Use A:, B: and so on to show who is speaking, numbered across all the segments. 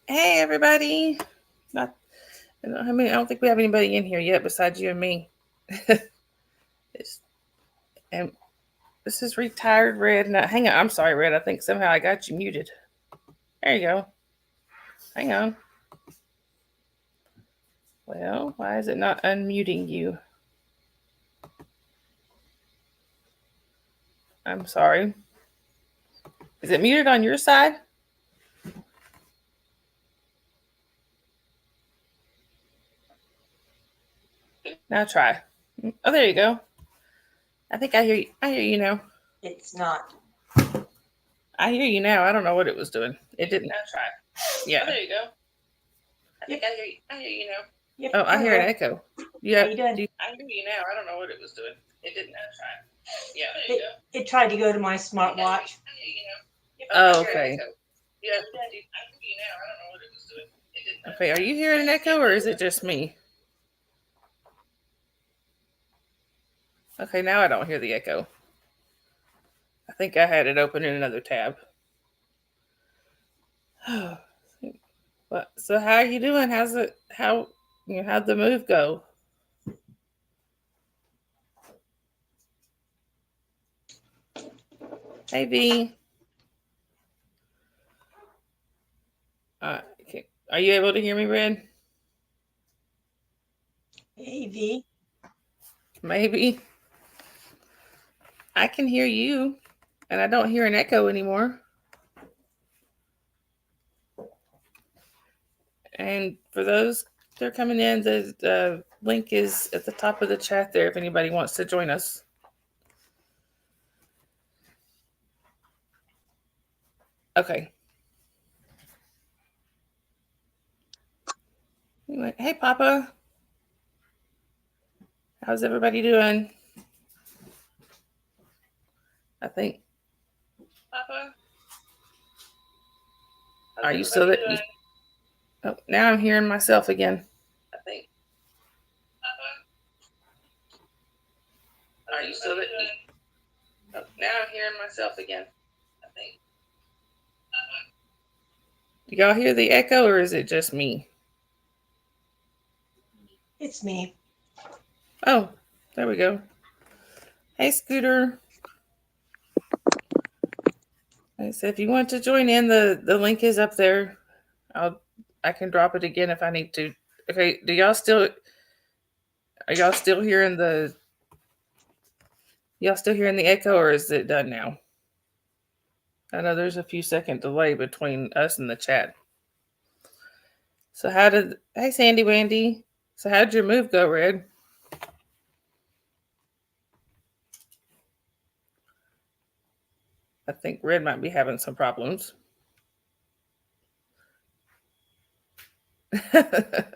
A: Hey, everybody. Not, I don't think we have anybody in here yet besides you and me. It's- and this is retired Red. Now, hang on. I'm sorry, Red. I think somehow I got you muted. There you go. Hang on. Well, why is it not unmuting you? I'm sorry. Is it muted on your side? Now try. Oh, there you go. I think I hear you. I hear you now.
B: It's not.
A: I hear you now. I don't know what it was doing. It didn't. Now try. Yeah. Oh, there you go. I think I hear you now.
B: Yep.
A: Oh, I hear an echo. Yeah.
B: How you doing?
A: I hear you now. I don't know what it was doing. It didn't. Now try. Yeah. There you go.
B: It tried to go to my smartwatch.
A: Oh, okay. Yeah, I hear you now. I don't know what it was doing. It didn't. Okay, are you hearing an echo or is it just me? Okay, now I don't hear the echo. I think I had it open in another tab. So how are you doing? How'd the move go? Hey V. Are you able to hear me, Red?
B: Hey V.
A: Maybe. I can hear you, and I don't hear an echo anymore. And for those that are coming in, the link is at the top of the chat there if anybody wants to join us. Okay. Anyway, hey, Papa. How's everybody doing? I think. Papa. Are you still there? Oh, now I'm hearing myself again. I think. Papa. Are you still there? Oh, now I'm hearing myself again. I think. Do y'all hear the echo or is it just me?
B: It's me.
A: Oh, there we go. Hey, Scooter. So if you want to join in, the link is up there. I can drop it again if I need to. Okay, are y'all still hearing the echo or is it done now? I know there's a few second delay between us and the chat. So hey Sandy Wandy. So how'd your move go, Red? I think Red might be having some problems.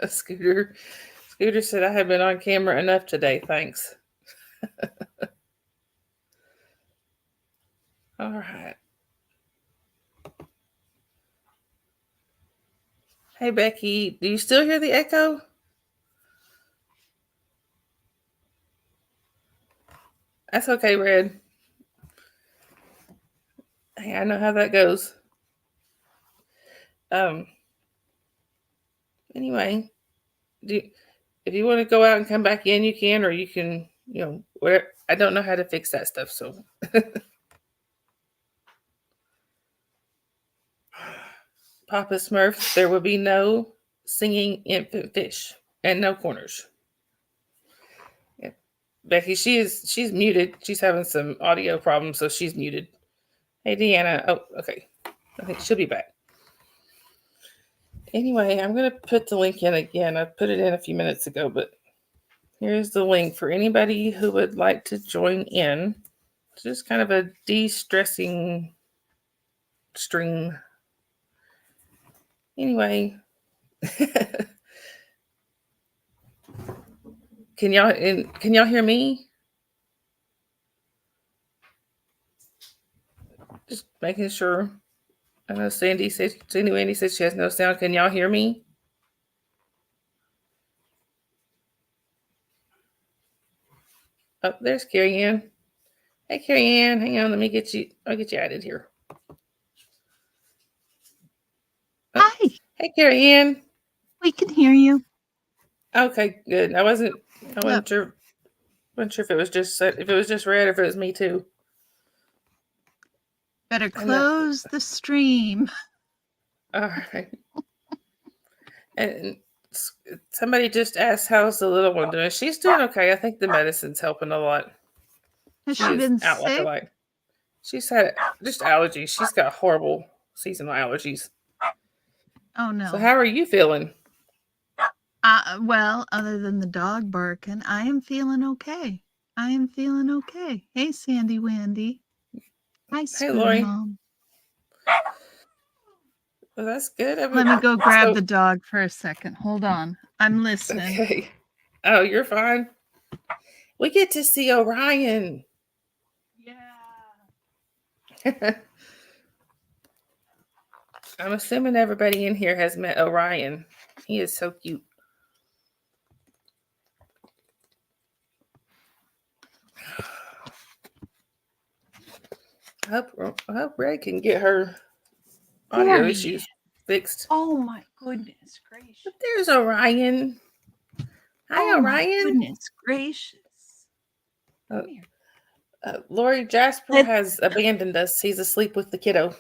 A: Scooter said I have been on camera enough today, thanks. All right. Hey Becky, do you still hear the echo? That's okay, Red. Hey, I know how that goes. Anyway, if you want to go out and come back in, you can, or you can, whatever. I don't know how to fix that stuff, so. Papa Smurf, there will be no singing infant fish and no corners. Yeah. Becky, she's muted. She's having some audio problems, so she's muted. Hey, Deanna. Oh, okay. I think she'll be back. Anyway, I'm going to put the link in again. I put it in a few minutes ago, but here's the link for anybody who would like to join in. It's just kind of a de-stressing stream. Anyway, can y'all hear me? Just making sure. I know Sandy Wendy said she has no sound. Can y'all hear me? Oh, there's Carrie Ann. Hey, Carrie Ann, hang on. I'll get you added here. Oh,
C: Hi.
A: Hey, Carrie Ann.
C: We can hear you.
A: Okay, good. I wasn't
C: Yep.
A: sure. Wasn't sure if it was just red or if it was me too.
C: Better
A: And
C: close the stream.
A: all right. And somebody just asked, "How's the little one doing?" She's doing okay. I think the medicine's helping a lot.
C: Has
A: She
C: she
A: is
C: been
A: out like a
C: sick?
A: light. She's had just allergies. She's got horrible seasonal allergies.
C: Oh
A: So
C: no.
A: how are you feeling?
C: Well, other than the dog barking, I am feeling okay. I am feeling okay. Hey, Sandy Wandy. Hi,
A: Hey,
C: Spoon
A: Lori.
C: Mom.
A: Well, that's good.
C: Let me go grab the dog for a second. Hold on. I'm listening.
A: Okay. Oh, you're fine. We get to see Orion.
C: Yeah.
A: I'm assuming everybody in here has met Orion. He is so cute. I hope Red can get her audio
C: Corny.
A: issues fixed.
C: Oh my goodness gracious.
A: But there's Orion. Hi,
C: Oh my
A: Orion.
C: goodness gracious.
A: Uh,
C: Come here.
A: Lori Jasper has abandoned us. He's asleep with the kiddo.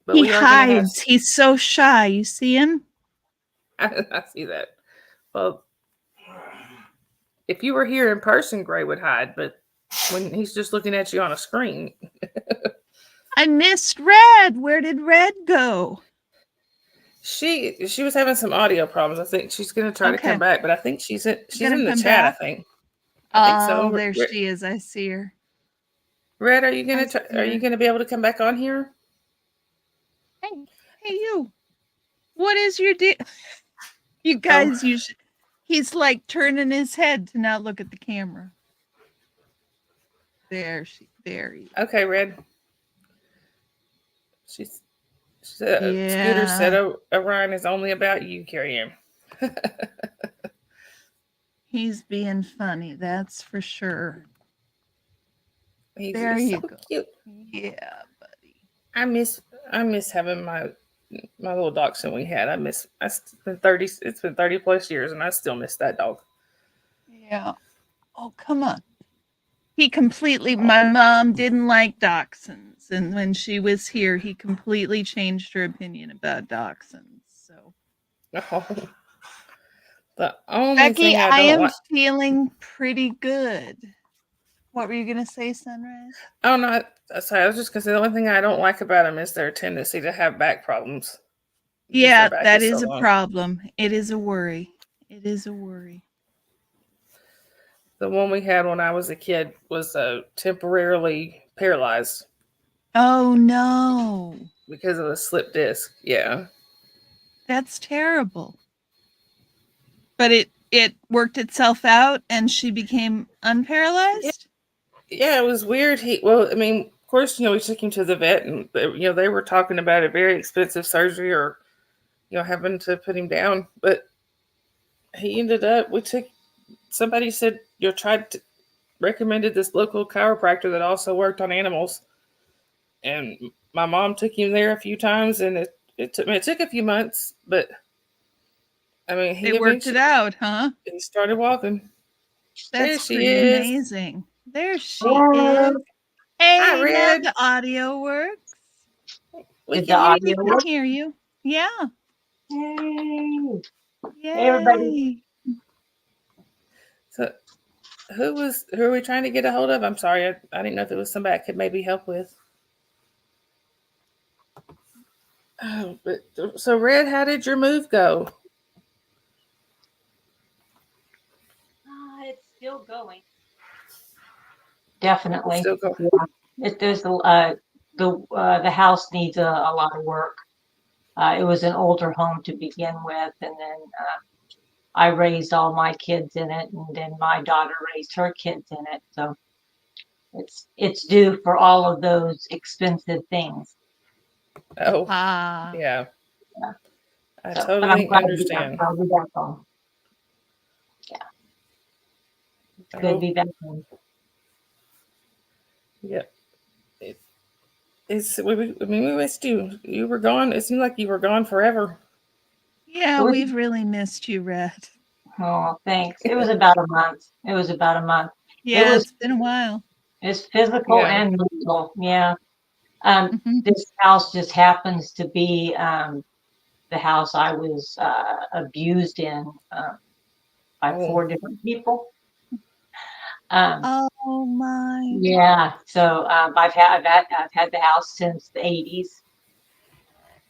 A: But
C: He
A: we are gonna have.
C: hides. He's so shy. You see him?
A: I see that. Well, if you were here in person, Gray would hide, but when he's just looking at you on a screen.
C: I missed Red. Where did Red go?
A: She was having some audio problems. I think she's gonna try to
C: Okay.
A: come back, but I think she's in
C: Gonna
A: the
C: come
A: chat.
C: back?
A: I think
C: Oh,
A: so.
C: there she is. I see her.
A: Red, are you
C: I
A: gonna
C: see
A: are you
C: her.
A: gonna be able to come back on here?
C: Hey, you. What is your deal? You guys, you should. He's like turning his head to not look at the camera. There he.
A: Okay, Red. She's Scooter
C: Yeah.
A: said Orion is only about you, Carrie Ann.
C: He's being funny, that's for sure.
A: He's
C: There you
A: so
C: go.
A: cute.
C: Yeah, buddy.
A: I miss having my little dachshund we had. It's been 30 plus years and I still miss that dog.
C: Yeah. Oh, come on. My mom didn't like dachshunds. And when she was here, he completely changed her opinion about dachshunds. So,
A: Oh, the only
C: Becky,
A: thing
C: I
A: I don't
C: am
A: like.
C: feeling pretty good. What were you going to say, Sunrise?
A: Oh no, sorry. I was just gonna say the only thing I don't like about them is their tendency to have back problems.
C: Yeah, that is a problem. It is a worry. It is a worry.
A: The one we had when I was a kid was temporarily paralyzed.
C: Oh no.
A: Because of a slip disc. Yeah.
C: That's terrible. But it worked itself out and she became unparalyzed?
A: Yeah, it was weird. Of course, we took him to the vet and they were talking about a very expensive surgery or having to put him down, but he ended up somebody said recommended this local chiropractor that also worked on animals. And my mom took him there a few times and it took a few months, but he
C: worked it out, huh?
A: He started walking.
C: That's
A: there she
C: pretty
A: is.
C: amazing. There she is. Hey,
A: Hi, Red.
C: now the audio works.
B: We can
C: hear you. Yeah.
B: Yay.
C: Yay.
B: Hey, everybody.
A: So who are we trying to get a hold of? I'm sorry. I didn't know if it was somebody I could maybe help with. Oh, so Red, how did your move go?
B: It's still going. Definitely.
A: Still going.
B: Yeah. The house needs a lot of work. It was an older home to begin with, and then I raised all my kids in it, and then my daughter raised her kids in it. So it's due for all of those expensive things.
A: Oh, yeah. I
B: So,
A: totally understand.
B: I'll be back home. Yeah. It's good to be back home.
A: Yep. I mean, we missed you. You were gone. It seemed like you were gone forever.
C: Yeah,
B: It was-
C: we've really missed you, Red.
B: Oh, thanks. It was about a month. It was about a month.
C: Yeah,
B: was
C: it's been a while.
B: It's physical
A: Yeah.
B: and mental. Yeah.
C: Mhm.
B: This house just happens to be the house I was abused in by
A: Oh.
B: 4 different people. Um,
C: Oh my.
B: yeah. So I've had the house since the 80s.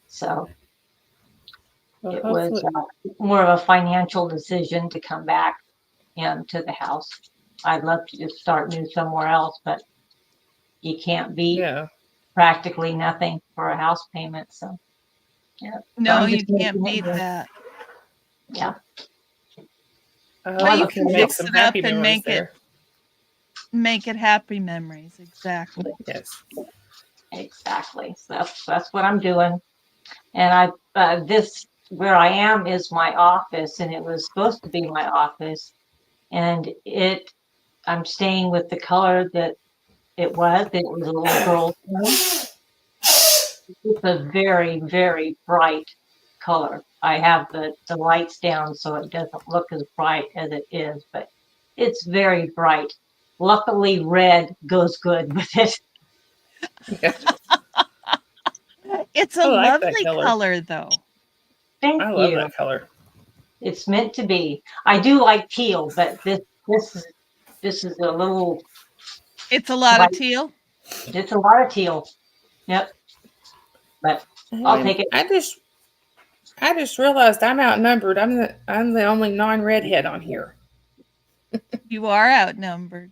B: So
A: Well,
B: it was
A: hopefully,
B: more of a financial decision to come back to the house. I'd love to just start new somewhere else, but you can't beat
A: yeah.
B: practically nothing for a house payment. So yeah. So
C: No,
B: I'm
C: you
B: just
C: can't
B: making it
C: beat
B: work.
C: that.
B: Yeah.
A: I
C: But
A: hope
C: you
A: we
C: can
A: can make
C: fix
A: some
C: it up
A: happy
C: and
A: memories there.
C: make it happy memories. Exactly.
A: Yes.
B: Exactly. So that's what I'm doing. And this where I am is my office, and it was supposed to be my office, and I'm staying with the color that it was. It was a little girl's room. It's a very, very bright color. I have the lights down so it doesn't look as bright as it is, but it's very bright. Luckily, red goes good with it.
A: Yeah.
C: It's a
A: I like that
C: lovely
A: color.
C: color, though.
B: Thank
A: I love
B: you.
A: that color.
B: It's meant to be. I do like teal, but this is a little
C: It's a lot of
B: bright.
C: teal.
B: It's a lot of teal. Yep. But I'll take it.
A: I just realized I'm outnumbered. I'm the only non-redhead on here.
C: You are outnumbered.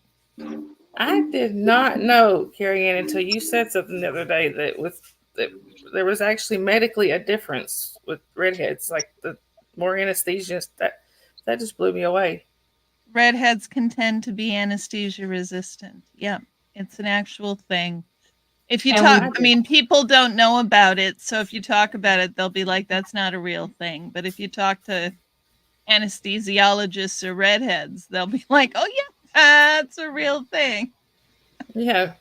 A: I did not know, Carrie Ann, until you said something the other day that there was actually medically a difference with redheads, like the more anesthesia. That just blew me away.
C: Redheads can tend to be anesthesia resistant. Yeah, it's an actual thing. If you
B: And
C: talk,
B: we
C: I mean, people don't know about it. So if you talk about it, they'll be like, that's not a real thing. But if you talk to anesthesiologists or redheads, they'll be like, oh, yeah, that's a real thing.
A: Yeah,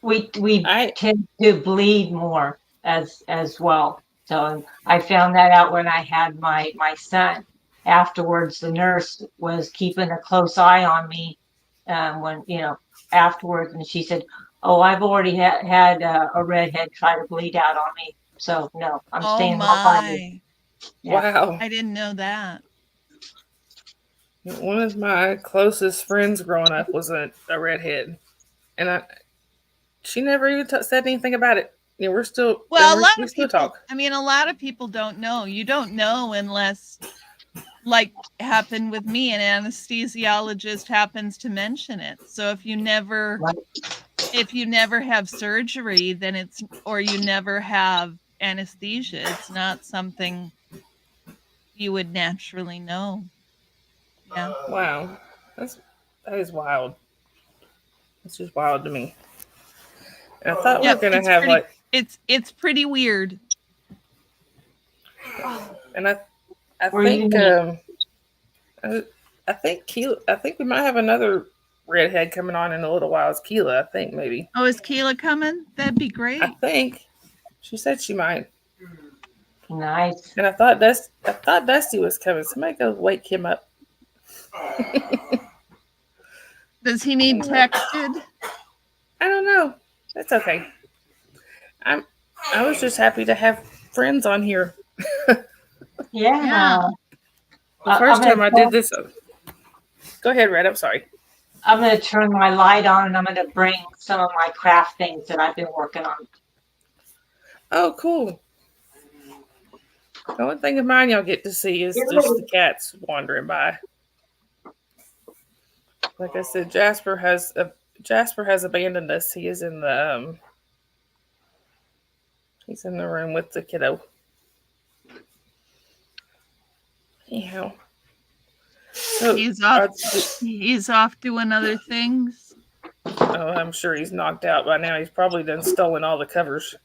B: we
A: I
B: tend to bleed more as well. So I found that out when I had my son. Afterwards, the nurse was keeping a close eye on me when afterwards, and she said, "Oh, I've already had a redhead try to bleed out on me. So no, I'm
C: Oh,
B: staying well by you."
C: my.
B: Yeah.
A: wow.
C: I didn't know that.
A: One of my closest friends growing up was a redhead, and she never even said anything about it. Yeah, we're still
C: Well,
A: we still talk.
C: a lot of people don't know. You don't know unless, like happened with me, an anesthesiologist happens to mention it. So if you never have surgery, then or you never have anesthesia, it's not something you would naturally know. Yeah.
A: Wow, that is wild. It's just wild to me. And I thought we were
C: Yep,
A: gonna have like,
C: it's pretty weird.
A: and I
B: Were you
A: think I think Keela. I think we might have another redhead coming on in a little while. It's Keela. I think maybe.
C: Oh, is Keela coming? That'd be great.
A: I think she said she might.
B: nice?
A: And I thought Dusty was coming. Somebody go wake him up.
C: Does he need texted?
A: I don't know. That's okay. I was just happy to have friends on here.
B: Yeah.
A: The
B: I'm
A: first
B: gonna
A: time I did this. Go ahead, Red. I'm sorry.
B: I'm going to turn my light on, and I'm going to bring some of my craft things that I've been working on.
A: Oh, cool. The only thing of mine y'all get to see is just the cats wandering by. Like I said, Jasper has abandoned us. He is in the he's in the room with the kiddo. Anyhow, so
C: He's off doing other things.
A: oh, I'm sure he's knocked out by now. He's probably done stolen all the covers.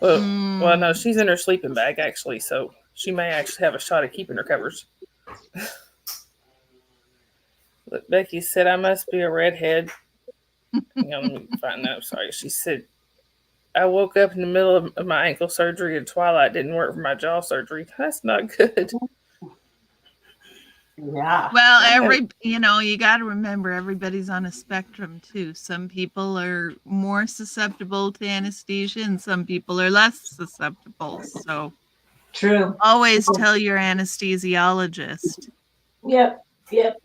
A: Well, no, she's in her sleeping bag actually, so she may actually have a shot at keeping her covers. Look, Becky said I must be a redhead. Hang on, let me find that. I'm sorry. She said I woke up in the middle of my ankle surgery and Twilight didn't work for my jaw surgery. That's not good.
B: Yeah.
C: Well,
A: Yeah.
C: you got to remember everybody's on a spectrum too. Some people are more susceptible to anesthesia and some people are less susceptible. So
B: True.
C: always tell your anesthesiologist.
B: Yep. Yep.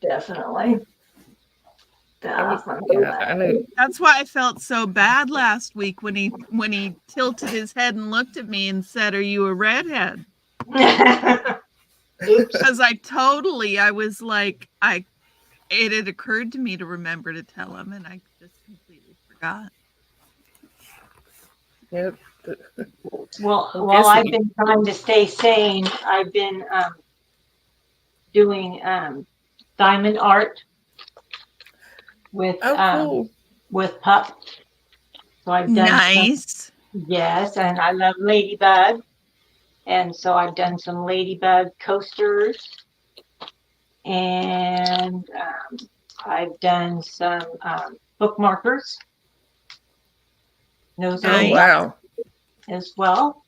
B: Definitely.
A: Yeah, I knew.
C: That's why I felt so bad last week when he tilted his head and looked at me and said, "Are you a redhead?"
B: Oops.
C: Because I was like, it had occurred to me to remember to tell him, and I just completely forgot.
A: Yep.
B: Well,
A: Well,
B: while
A: guess
B: I've
A: what?
B: been trying to stay sane, I've been doing diamond art with
A: Oh, cool.
B: pup. So I've done
C: Nice.
B: yes, and I love ladybug, and so I've done some ladybug coasters, and I've done some bookmarkers. Those are
A: Oh,
C: Nice.
A: wow.
B: as well.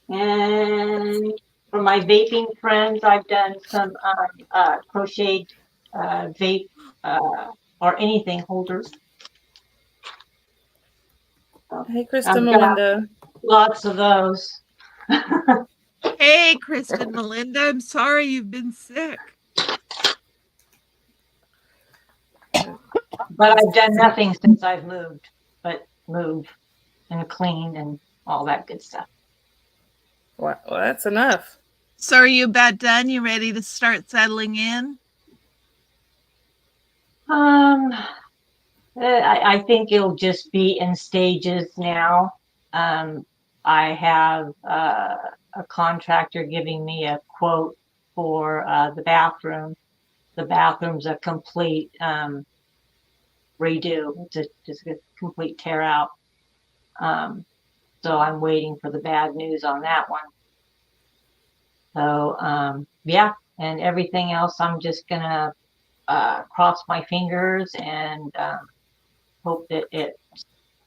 B: And for my vaping friends, I've done some crocheted vape or anything holders. So
A: Hey, Krista
B: I've got
A: Melinda.
B: lots of those.
C: Hey, Kristen Melinda, I'm sorry you've been sick.
B: But I've done nothing since I've moved, but move and clean and all that good stuff.
A: Well, that's enough.
C: So are you about done? You ready to start settling in?
B: I think it'll just be in stages now. I have a contractor giving me a quote for the bathroom. The bathroom's a complete redo. It's just a complete tear out. So I'm waiting for the bad news on that one. So yeah, and everything else, I'm just gonna cross my fingers and hope that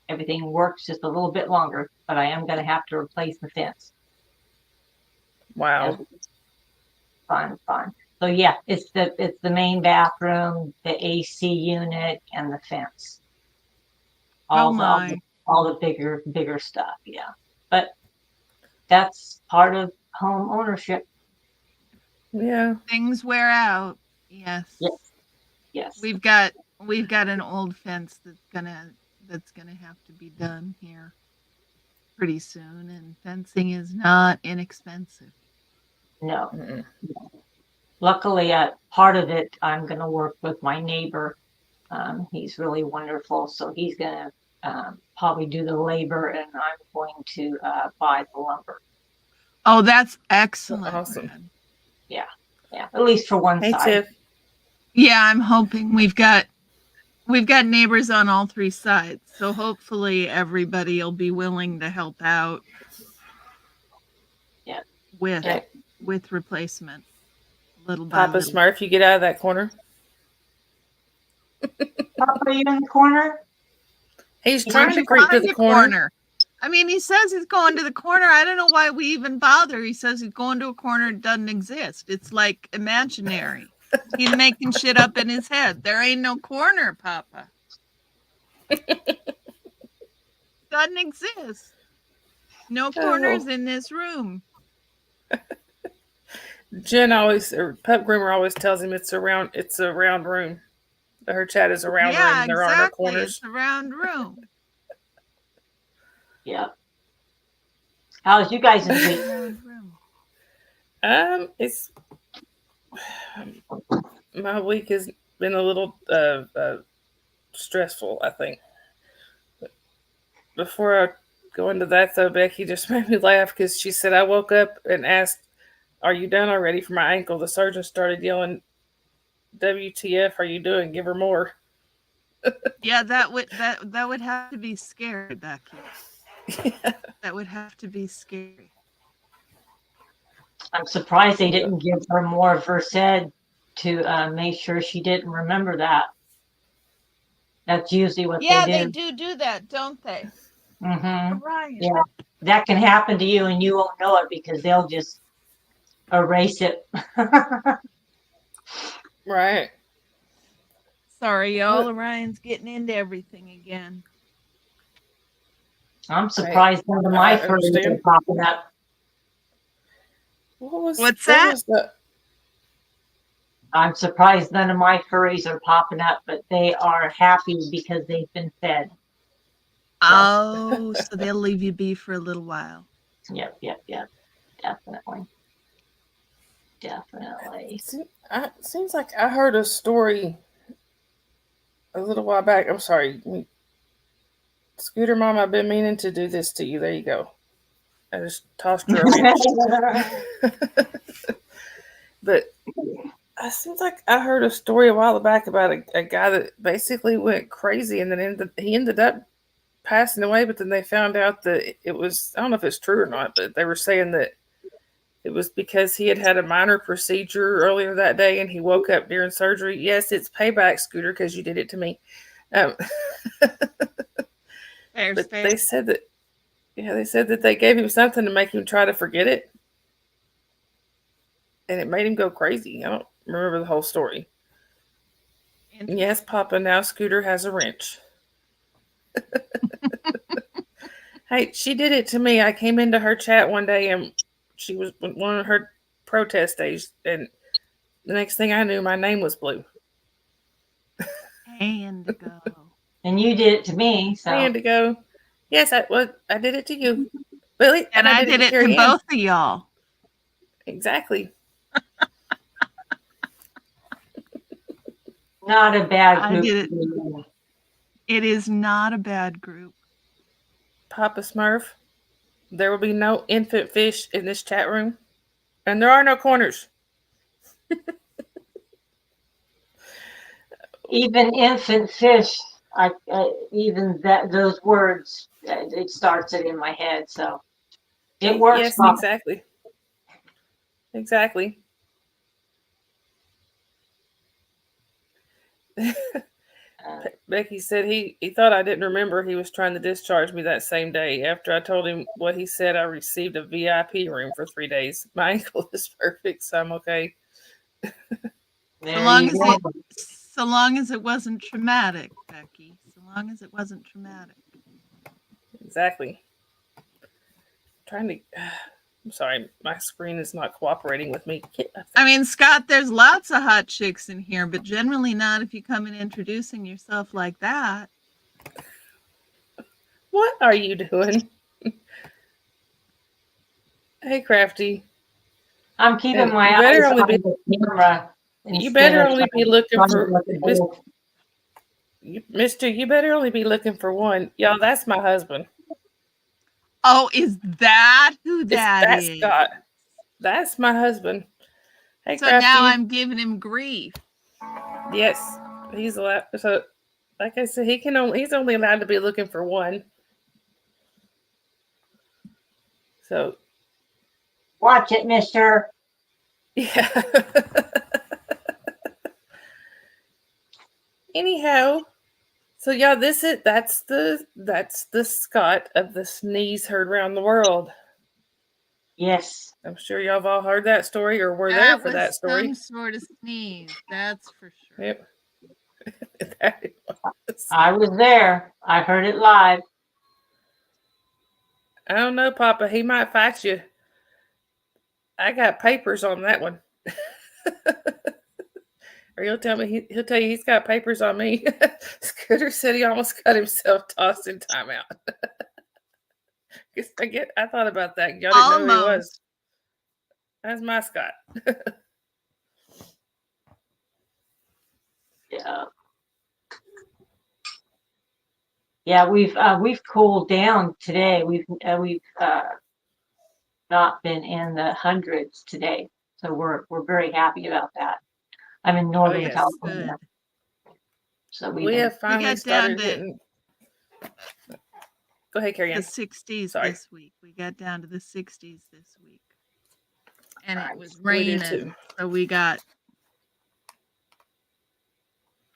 B: everything works just a little bit longer. But I am gonna have to replace the fence.
A: Wow.
B: Fun. So yeah, it's the main bathroom, the AC unit, and the fence.
C: Oh my.
B: All the bigger stuff. Yeah, but that's part of home ownership.
A: Yeah.
C: Things wear out. Yes.
B: Yes.
C: We've got an old fence that's gonna have to be done here pretty soon, and fencing is not inexpensive.
B: No.
A: Mm-mm.
B: Luckily, part of it, I'm going to work with my neighbor. He's really wonderful. So he's going to probably do the labor and I'm going to buy the lumber.
C: Oh, that's excellent.
A: Awesome.
C: Brad.
B: Yeah. At least for one
A: Hey,
B: side.
A: Tiff.
C: Yeah, I'm hoping we've got neighbors on all three sides. So hopefully everybody will be willing to help out.
B: Yeah.
C: With replacement. Little by
A: Papa
C: little.
A: Smurf, you get out of that corner.
B: Papa, are you in the corner?
A: He's trying to creep to the corner.
C: I mean, he says he's going to the corner. I don't know why we even bother. He says he's going to a corner that doesn't exist. It's like imaginary. He's making shit up in his head. There ain't no corner, Papa. Doesn't exist. No corners in this room.
A: Jen Pup Groomer always tells him it's a round room. Her chat is a round room. And there are no corners.
C: It's a round room.
B: Yeah. How's you guys' week?
A: It's my week has been a little stressful, I think. But before I go into that, though, Becky just made me laugh because she said I woke up and asked, "Are you done already for my ankle?" The surgeon started yelling, "WTF are you doing? Give her more."
C: Yeah, that would have to be scary, Becky.
A: Yeah.
C: That would have to be scary.
B: I'm surprised they didn't give her more Versed to make sure she didn't remember that. That's usually what
C: Yeah,
B: they
C: they
B: do.
C: do that, don't they?
B: Mm-hmm.
C: Orion.
B: Yeah, that can happen to you and you won't know it because they'll just erase it.
A: Right.
C: Sorry, y'all. Orion's getting into everything again.
B: I'm surprised none of
A: I
B: my furries are
A: understand.
B: popping up.
C: What's
A: What
C: that?
A: was the
B: I'm surprised none of my furries are popping up, but they are happy because they've been fed.
C: Oh, so they'll leave you be for a little while.
B: Yep. Definitely. Definitely.
A: seems like I heard a story a little while back. I'm sorry. Scooter Mom, I've been meaning to do this to you. There you go. I just tossed her a wrench. But it seems like I heard a story a while back about a guy that basically went crazy and then he ended up passing away, but then they found out that it was, I don't know if it's true or not, but they were saying that it was because he had had a minor procedure earlier that day and he woke up during surgery. Yes, it's payback, Scooter, because you did it to me.
C: Fair's
A: But
C: fair.
A: they said that they gave him something to make him try to forget it. And it made him go crazy. I don't remember the whole story. Yes, Papa, now Scooter has a wrench. Hey, she did it to me. I came into her chat one day and she was one of her protest days, and the next thing I knew, my name was blue.
C: Hey, Indigo.
B: And you did it to me, so.
A: Hey, Indigo. Yes, I did it to you. Really?
C: And I did it to
A: Carrie Ann.
C: both of y'all.
A: Exactly.
B: Not a bad
C: I
B: group.
C: did it. It is not a bad group.
A: Papa Smurf, there will be no infant fish in this chat room, and there are no corners.
B: Even infant fish, even those words, it starts it in my head. So it works.
A: Yes,
B: Mom.
A: Exactly. Becky said he thought I didn't remember he was trying to discharge me that same day. After I told him what he said, I received a VIP room for 3 days. My ankle is perfect, so I'm okay.
C: So long as it wasn't traumatic, Becky. So long as it wasn't traumatic.
A: Exactly. I'm sorry, my screen is not cooperating with me.
C: I mean, Scott, there's lots of hot chicks in here, but generally not if you come in introducing yourself like that.
A: What are you doing? Hey, Crafty.
B: I'm keeping my eyes on the camera.
A: You better only be looking for Mister. You better only be looking for one. Y'all, that's my husband.
C: Oh, is that who that is?
A: Scott. That's my husband. Hey,
C: so
A: Crafty.
C: Now I'm giving him grief.
A: Yes, he's allowed. So, like I said, he's only allowed to be looking for one. So,
B: watch it, Mister.
A: Yeah. Anyhow, so yeah, that's the Scott of the sneeze heard around the world.
B: Yes.
A: I'm sure y'all have all heard that story or were there for that story.
C: Some sort of sneeze, that's for sure.
A: Yep.
B: I was there. I heard it live.
A: I don't know, Papa. He might fight you. I got papers on that one. Or he'll tell you he's got papers on me. Scooter said he almost got himself tossed in timeout. I thought about that. Y'all didn't know who he was. That's my Scott.
B: Yeah. Yeah, we've cooled down today. We've not been in the hundreds today, so we're very happy about that. I'm in Northern California, so we
A: have finally started hitting. Go ahead, Carrie Ann.
C: The 60s this week. We got down to the 60s this week, and it was raining. So we got.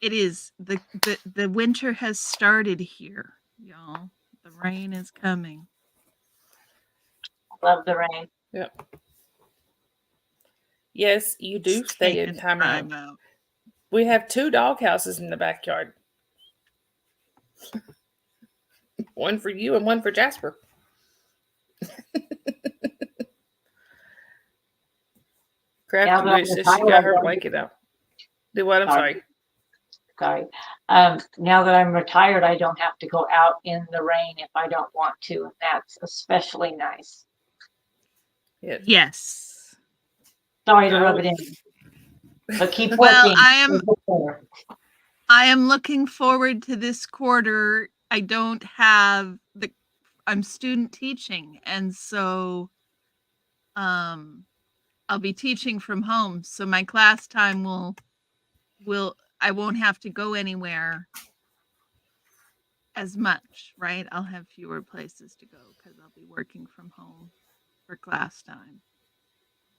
C: It is the winter has started here, y'all. The rain is coming.
B: Love the rain.
A: Yep. Yes, you do
C: It's
A: stay in
C: taking
A: timeout.
C: out.
A: We have 2 dog houses in the backyard. One for you and one for Jasper. Crafty
B: Now that I'm
A: wishes she
B: retired,
A: got
B: I
A: her
B: don't-
A: blanket out. Do what? I'm sorry.
B: Sorry. Now that I'm retired, I don't have to go out in the rain if I don't want to, and that's especially nice.
A: Yes.
C: Yes.
B: Sorry to rub it in, but keep working.
C: Well, I am looking forward to this quarter. I don't have I'm student teaching, and so I'll be teaching from home. So my class time will I won't have to go anywhere as much, right? I'll have fewer places to go because I'll be working from home for class time.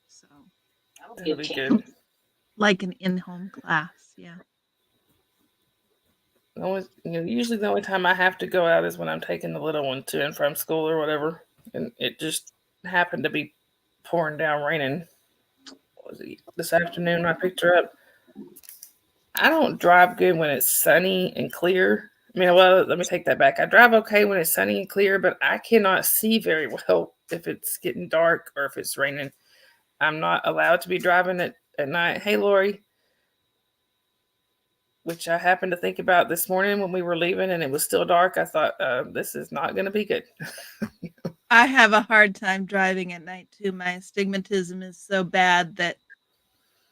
C: So
A: That'll be good.
C: like an in-home class, yeah.
A: Usually the only time I have to go out is when I'm taking the little one to and from school or whatever. And it just happened to be pouring down raining. Was it this afternoon I picked her up? I don't drive good when it's sunny and clear. I mean, well, let me take that back. I drive okay when it's sunny and clear, but I cannot see very well if it's getting dark or if it's raining. I'm not allowed to be driving at night. Hey, Lori. Which I happened to think about this morning when we were leaving and it was still dark. I thought, this is not going to be good.
C: I have a hard time driving at night too. My astigmatism is so bad that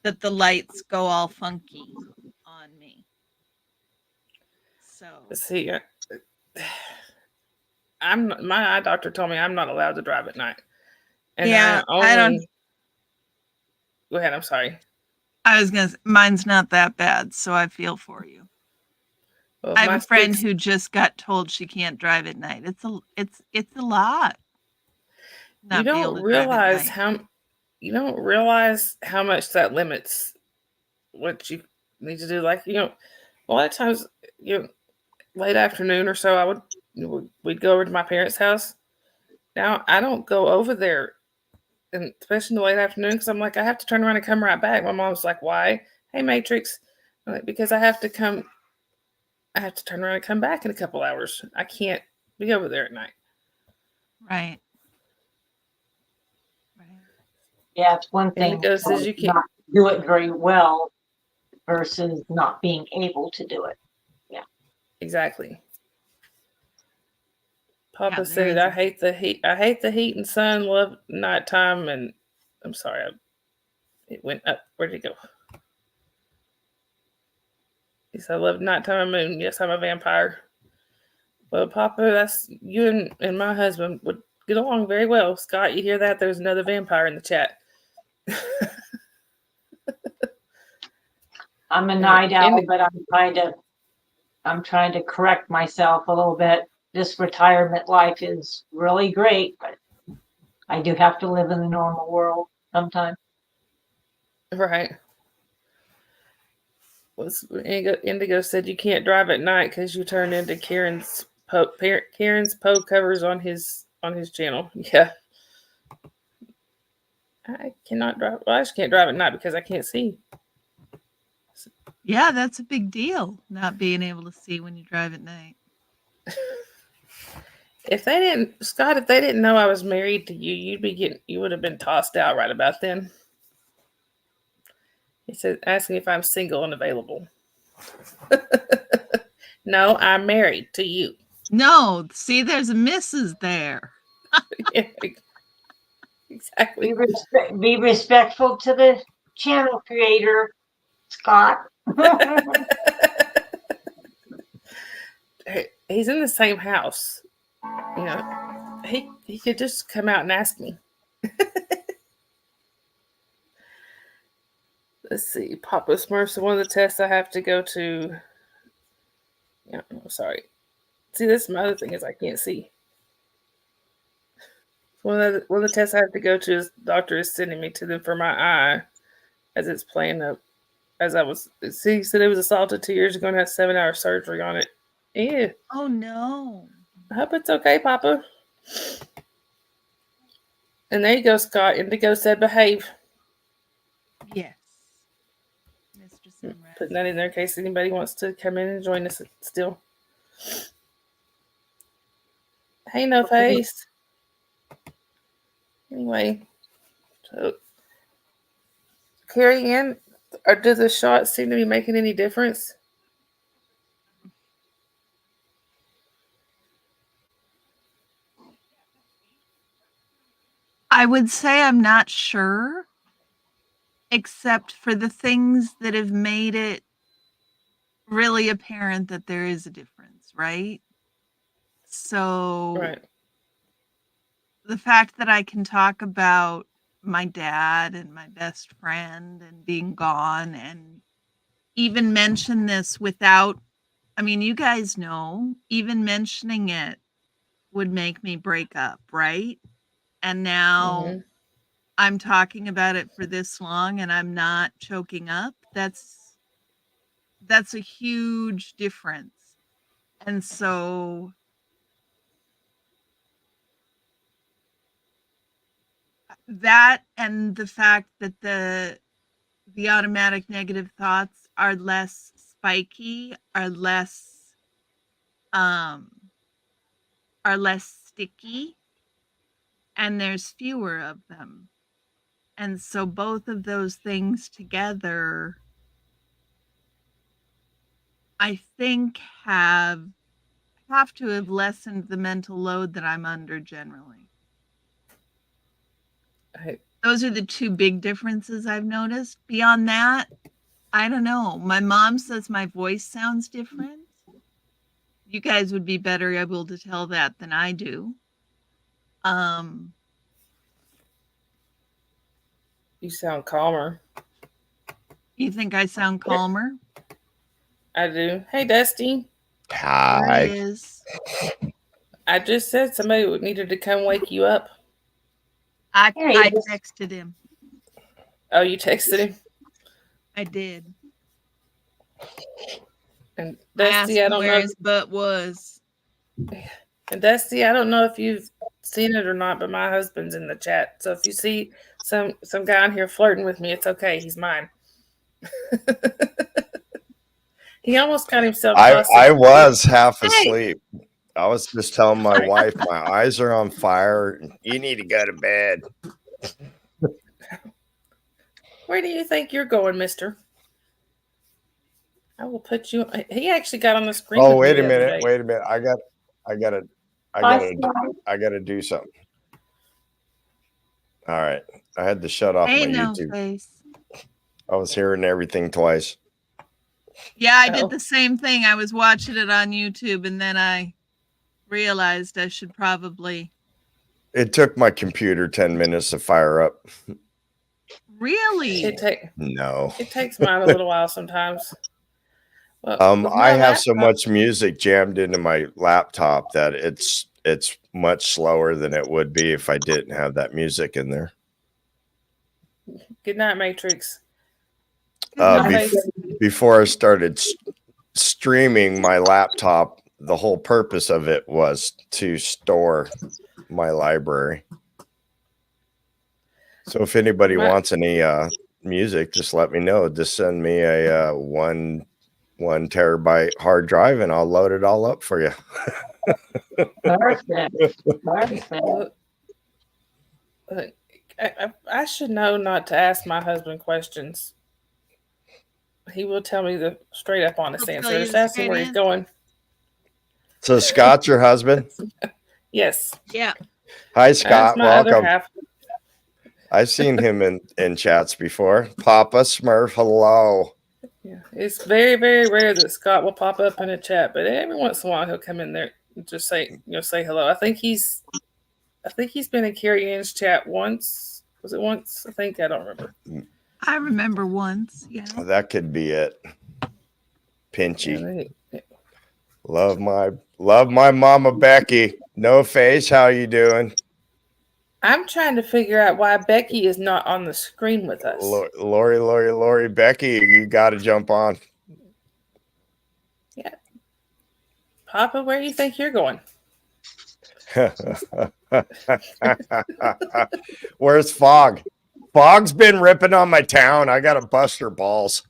C: the lights go all funky on me. So
A: See, my eye doctor told me I'm not allowed to drive at night. And
C: yeah, I don't.
A: Go ahead. I'm sorry.
C: I was gonna. Mine's not that bad, so I feel for you.
A: Well,
C: I have a friend who just got told she can't drive at night. It's a lot.
A: You don't realize how much that limits what you need to do. Like, a lot of times, late afternoon or so, we'd go over to my parents' house. Now I don't go over there, and especially in the late afternoon, because I'm like, I have to turn around and come right back. My mom's like, "Why?" Hey, Matrix. I'm like, because I have to turn around and come back in a couple hours. I can't be over there at night.
C: Right.
B: Yeah, it's one thing
A: Indigo says you can't
B: not do it very well versus not being able to do it. Yeah.
A: Exactly. Papa
C: Yeah,
A: said, I hate the heat. I hate the heat and sun. Love nighttime. And I'm sorry, it went up. Where did it go? He said, I love nighttime and moon. Yes, I'm a vampire. Well, Papa, that's you and my husband would get along very well. Scott, you hear that? There's another vampire in the chat.
B: I'm a night owl, but I'm trying to correct myself a little bit. This retirement life is really great, but I do have to live in the normal world sometimes.
A: Right. Indigo said you can't drive at night because you turn into Karen's Poe covers on his channel. Yeah. I cannot drive. Well, I just can't drive at night because I can't see.
C: Yeah, that's a big deal, not being able to see when you drive at night.
A: If they didn't know I was married to you, you would have been tossed out right about then. He said, asking if I'm single and available. No, I'm married to you.
C: No, see, there's a Mrs. there.
A: Yeah, exactly.
B: Be respectful to the channel creator, Scott.
A: He's in the same house. He could just come out and ask me. Let's see. Papa Smurf. So one of the tests I have to go to. Yeah, I'm sorry. See, this is my other thing is I can't see. One of the tests I have to go to is the doctor is sending me to them for my eye as it's playing up as I was. See, he said it was assaulted 2 years ago and had 7-hour surgery on it. Yeah.
C: Oh no.
A: I hope it's okay, Papa. And there you go, Scott. Indigo said behave.
C: Yes. Mr. Sunrise.
A: Putting that in there in case anybody wants to come in and join us still. Hey, no face. Anyway, so Carrie Ann, or does the shot seem to be making any difference?
C: I would say I'm not sure, except for the things that have made it really apparent that there is a difference, right? So
A: Right.
C: the fact that I can talk about my dad and my best friend and being gone and even mention this without, I mean, you guys know, even mentioning it would make me break up, right? And now
A: Mhm.
C: I'm talking about it for this long and I'm not choking up. That's a huge difference. And so that and the fact that the automatic negative thoughts are less spiky, are less sticky, and there's fewer of them. And so both of those things together, I think have to have lessened the mental load that I'm under generally. Those are the two big differences I've noticed. Beyond that, I don't know. My mom says my voice sounds different. You guys would be better able to tell that than I do.
A: You sound calmer.
C: You think I sound calmer?
A: I do. Hey, Dusty.
C: There
D: Hi.
C: he is.
A: I just said somebody needed to come wake you up.
C: I
B: There he is.
C: texted him.
A: Oh, you texted him?
C: I did.
A: And
C: I asked
A: Dusty, I
C: him
A: don't
C: where
A: know.
C: his butt was.
A: And Dusty, I don't know if you've seen it or not, but my husband's in the chat. So if you see some guy on here flirting with me, it's okay. He's mine. He almost got himself.
D: I was half asleep. I was just telling my wife, my eyes are on fire. You need to go to bed.
A: Where do you think you're going, mister? I will put you. He actually got on the screen.
D: Oh,
A: with me
D: wait a
A: the other
D: minute.
A: day.
D: Wait a minute. I gotta do something. All right. I had to shut off
C: Hey,
D: my
C: no
D: YouTube.
C: face.
D: I was hearing everything twice.
C: Yeah, I
A: Oh.
C: did the same thing. I was watching it on YouTube and then I realized I should probably.
D: It took my computer 10 minutes to fire up.
C: Really?
A: It takes mine a little while sometimes. Well, with
D: I
A: my
D: have so
A: laptop-
D: much music jammed into my laptop that it's much slower than it would be if I didn't have that music in there.
A: Good night, Matrix.
D: Uh,
A: Good night,
D: bef-
A: face.
D: Before I started streaming my laptop, the whole purpose of it was to store my library. So if anybody wants any music, just let me know. Just send me a 1 terabyte hard drive and I'll load it all up for you.
B: Perfect. Perfect.
A: I should know not to ask my husband questions. He will tell me the straight up honest
C: He'll tell
A: answer.
C: you
A: Just
C: the
A: ask him
C: straight
A: where he's
C: answer.
A: going.
D: So Scott's your husband?
A: Yes.
C: Yeah.
D: Hi,
A: That's
D: Scott.
A: my other
D: Welcome.
A: half.
D: I've seen him in chats before. Papa Smurf, hello.
A: Yeah. It's very, very rare that Scott will pop up in a chat, but every once in a while he'll come in there and just say hello. I think he's been in Carrie Ann's chat once. Was it once? I think I don't remember.
C: I remember once. Yeah.
D: That could be it. Pinchy.
A: Yeah,
D: Love my mama Becky. No face. How you doing?
A: I'm trying to figure out why Becky is not on the screen with us.
D: Lori, Becky, you got to jump on.
A: Papa, where do you think you're going?
D: Where's Fog? Fog's been ripping on my town. I got to bust her balls.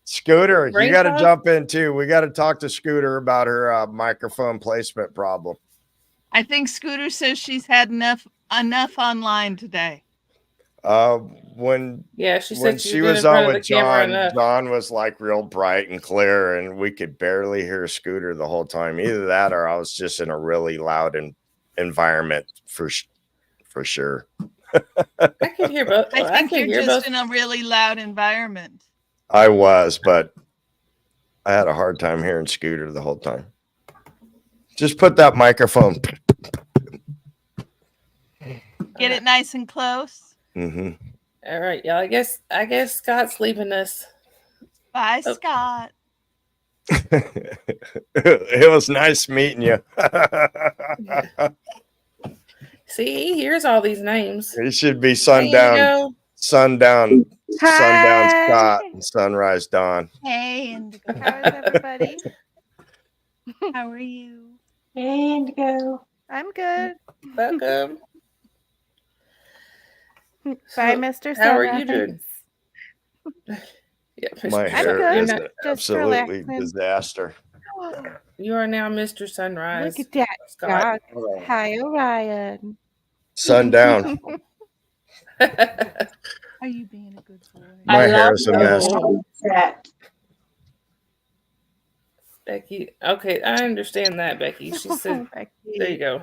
D: Scooter, you got to
A: Fog?
D: jump in too. We got to talk to Scooter about her microphone placement problem.
C: I think Scooter says she's had enough online today.
D: When
A: Yeah, she
D: when
A: said
D: she
A: was
D: was
A: in
D: on
A: front of
D: with
A: the camera
D: John,
A: enough.
D: John was like real bright and clear, and we could barely hear Scooter the whole time. Either that, or I was just in a really loud environment for sure.
A: I could hear both.
C: I think
A: could
C: you're
A: hear
C: just
A: both.
C: in a really loud environment.
D: I was, but I had a hard time hearing Scooter the whole time. Just put that microphone.
C: Get it nice and close.
D: Mm-hmm.
A: All right, y'all. I guess Scott's leaving us.
C: Bye,
A: Oh.
C: Scott.
D: It was nice meeting you.
A: See, he hears all these names.
D: It should be
A: There
D: sundown,
A: you go.
D: sundown
E: Hi.
D: Scott and sunrise dawn.
C: Hey, Indigo.
E: How is everybody?
C: How are you?
B: Hey, Indigo.
E: I'm good.
A: Welcome.
E: Bye,
A: So,
E: Mr.
A: how are you
E: Sunrise.
A: doing? Yeah,
D: My
A: Mr.
D: hair
E: good.
D: is
A: You're
D: an
A: not-
E: Just
D: absolutely
E: relaxing.
D: disaster.
A: You are now Mr. Sunrise.
E: Look at that
A: Scott.
E: dog. Hi, Orion.
D: Sundown.
C: Are you being a good boy?
D: My
B: I love
D: hair's a
B: the
D: mess.
B: set.
A: Becky. Okay, I understand that, Becky. She said,
E: Becky.
A: there you go.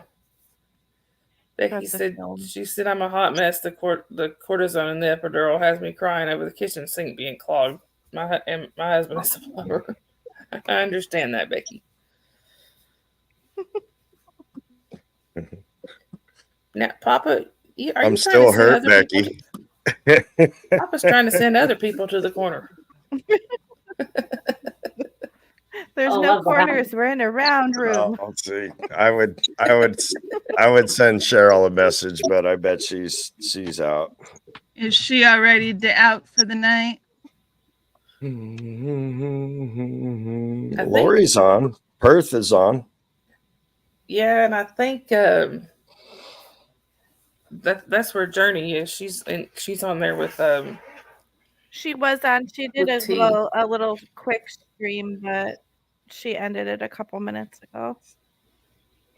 A: Becky
E: That's a
A: said,
E: film.
A: she said, I'm a hot mess. The cortisone in the epidural has me crying over the kitchen sink being clogged. My husband is a plumber. I understand that, Becky. Now, Papa, are you
D: I'm
A: trying
D: still
A: to send
D: hurt,
A: other people
D: Becky.
A: Papa's trying to send other people to the corner.
E: There's
B: Oh,
E: no
B: love the house.
E: corners. We're in a round room.
D: I'll see. I would send Cheryl a message, but I bet she's out.
C: Is she already out for the night?
D: Lori's on. Perth is on.
A: Yeah, and I think that's where Journey is. She's on there with
E: She was on. She did
A: With tea.
E: a little quick stream, but she ended it a couple minutes ago.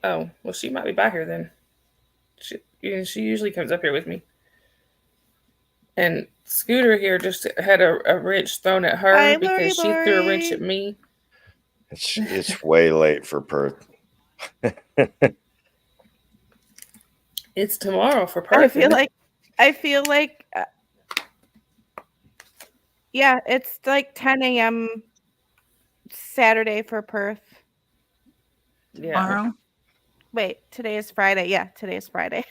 A: oh, well, she might be back here then. She usually comes up here with me. And Scooter here just had a wrench thrown at her
E: Hi,
A: because she threw a wrench
E: Lori.
A: at me.
D: It's way late for Perth.
A: It's tomorrow for
E: I
A: Perth.
E: feel like, yeah, it's like 10 a.m. Saturday for Perth.
A: yeah.
C: Tomorrow?
E: Wait, today is Friday. Yeah, today is Friday.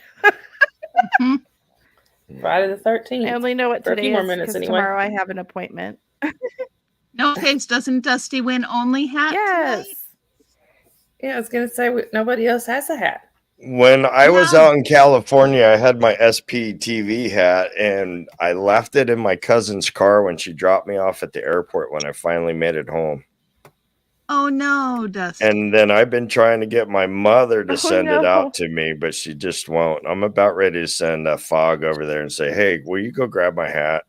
A: Friday the 13th.
E: I only know what
A: For a
E: today
A: few more
E: is
A: minutes
E: because
A: anyway.
E: tomorrow I have an appointment.
C: No case, doesn't Dusty win only hat
E: Yes.
C: tonight?
A: Yeah, I was gonna say nobody else has a hat.
D: When I was
C: Wow.
D: out in California, I had my SPTV hat and I left it in my cousin's car when she dropped me off at the airport when I finally made it home.
C: Oh no, Dusty.
D: And then I've been trying to get my mother to
E: Oh,
D: send it
E: no.
D: out to me, but she just won't. I'm about ready to send a Fog over there and say, hey, will you go grab my hat?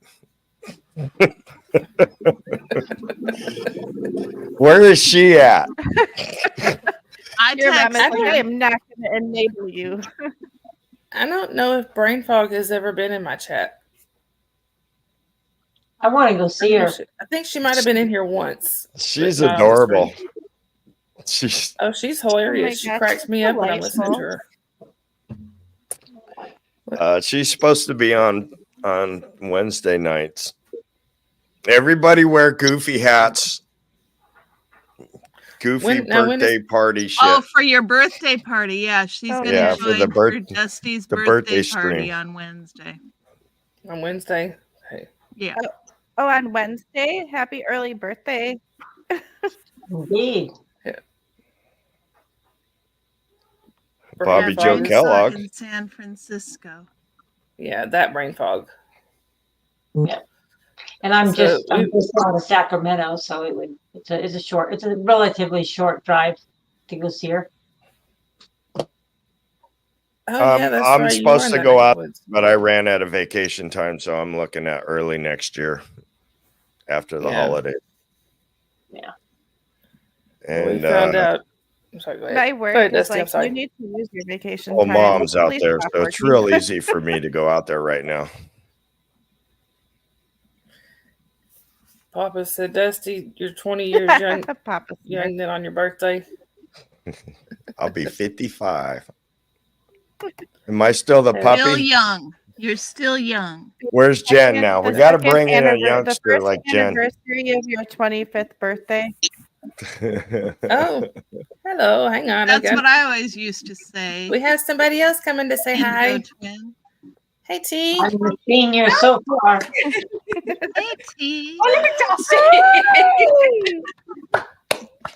D: Where is she at?
C: I
E: Your mom is
C: texted
E: like, I
C: her.
E: am not going to enable you.
A: I don't know if Brain Fog has ever been in my chat.
B: I want to go see her.
A: I think she might have been in here once.
D: She's
A: But not on the
D: adorable.
A: screen.
D: She's
A: Oh, she's hilarious.
E: Oh my
A: She
E: gosh,
A: cracks me
E: she's
A: up when I'm listening to
E: delightful.
A: her.
D: she's supposed to be on Wednesday nights. Everybody wear goofy hats. Goofy
A: When
D: birthday party shit.
C: Oh, for your birthday party. Yeah, she's
E: Oh,
C: going
D: yeah,
C: to
D: for
C: join
D: the
C: for Dusty's
D: the
C: birthday
D: birthday
C: party
D: stream.
C: on Wednesday.
A: On Wednesday. Hey.
C: Yeah.
E: Oh, on Wednesday? Happy early birthday.
B: Indeed.
A: For
D: Bobby
A: brain
D: Joe
A: fog.
C: I
D: Kellogg.
C: saw it in San Francisco.
A: Yeah, that brain fog.
B: Yeah. And I'm
A: So
B: just out of Sacramento, so it's a relatively short drive to go see her.
A: Oh yeah, that's
D: I'm
A: right. You are
D: supposed
A: in
D: to
A: that
D: go
A: neck of
D: out,
A: the woods.
D: but I ran out of vacation time, so I'm looking at early next year after the
A: Yeah.
D: holiday.
B: Yeah.
A: Well, we
D: And
A: found out. I'm sorry. Go ahead.
E: My
A: Go
E: work
A: ahead,
E: is
A: Dusty. I'm
E: like,
A: sorry.
E: you need to use your vacation
D: well,
E: time.
D: Mom's out
E: Please
D: there,
E: stop
D: so it's
E: working.
D: real easy for me to go out there right now.
A: Papa said, Dusty, you're 20 years young,
E: Papa Smith.
A: young than on your birthday.
D: I'll be 55. Am I still the
A: Still
D: puppy?
C: Still young. You're still young.
D: Where's Jen now? We got to
E: second
D: bring in a
E: the
D: youngster
E: first
D: like Jen.
E: anniversary of your 25th birthday.
A: Oh, hello. Hang on.
C: That's what I always used to say.
A: We have somebody else coming to say
C: Indigo
A: hi.
C: twin.
A: Hey, T.
B: I'm a senior so far.
C: Hey, T.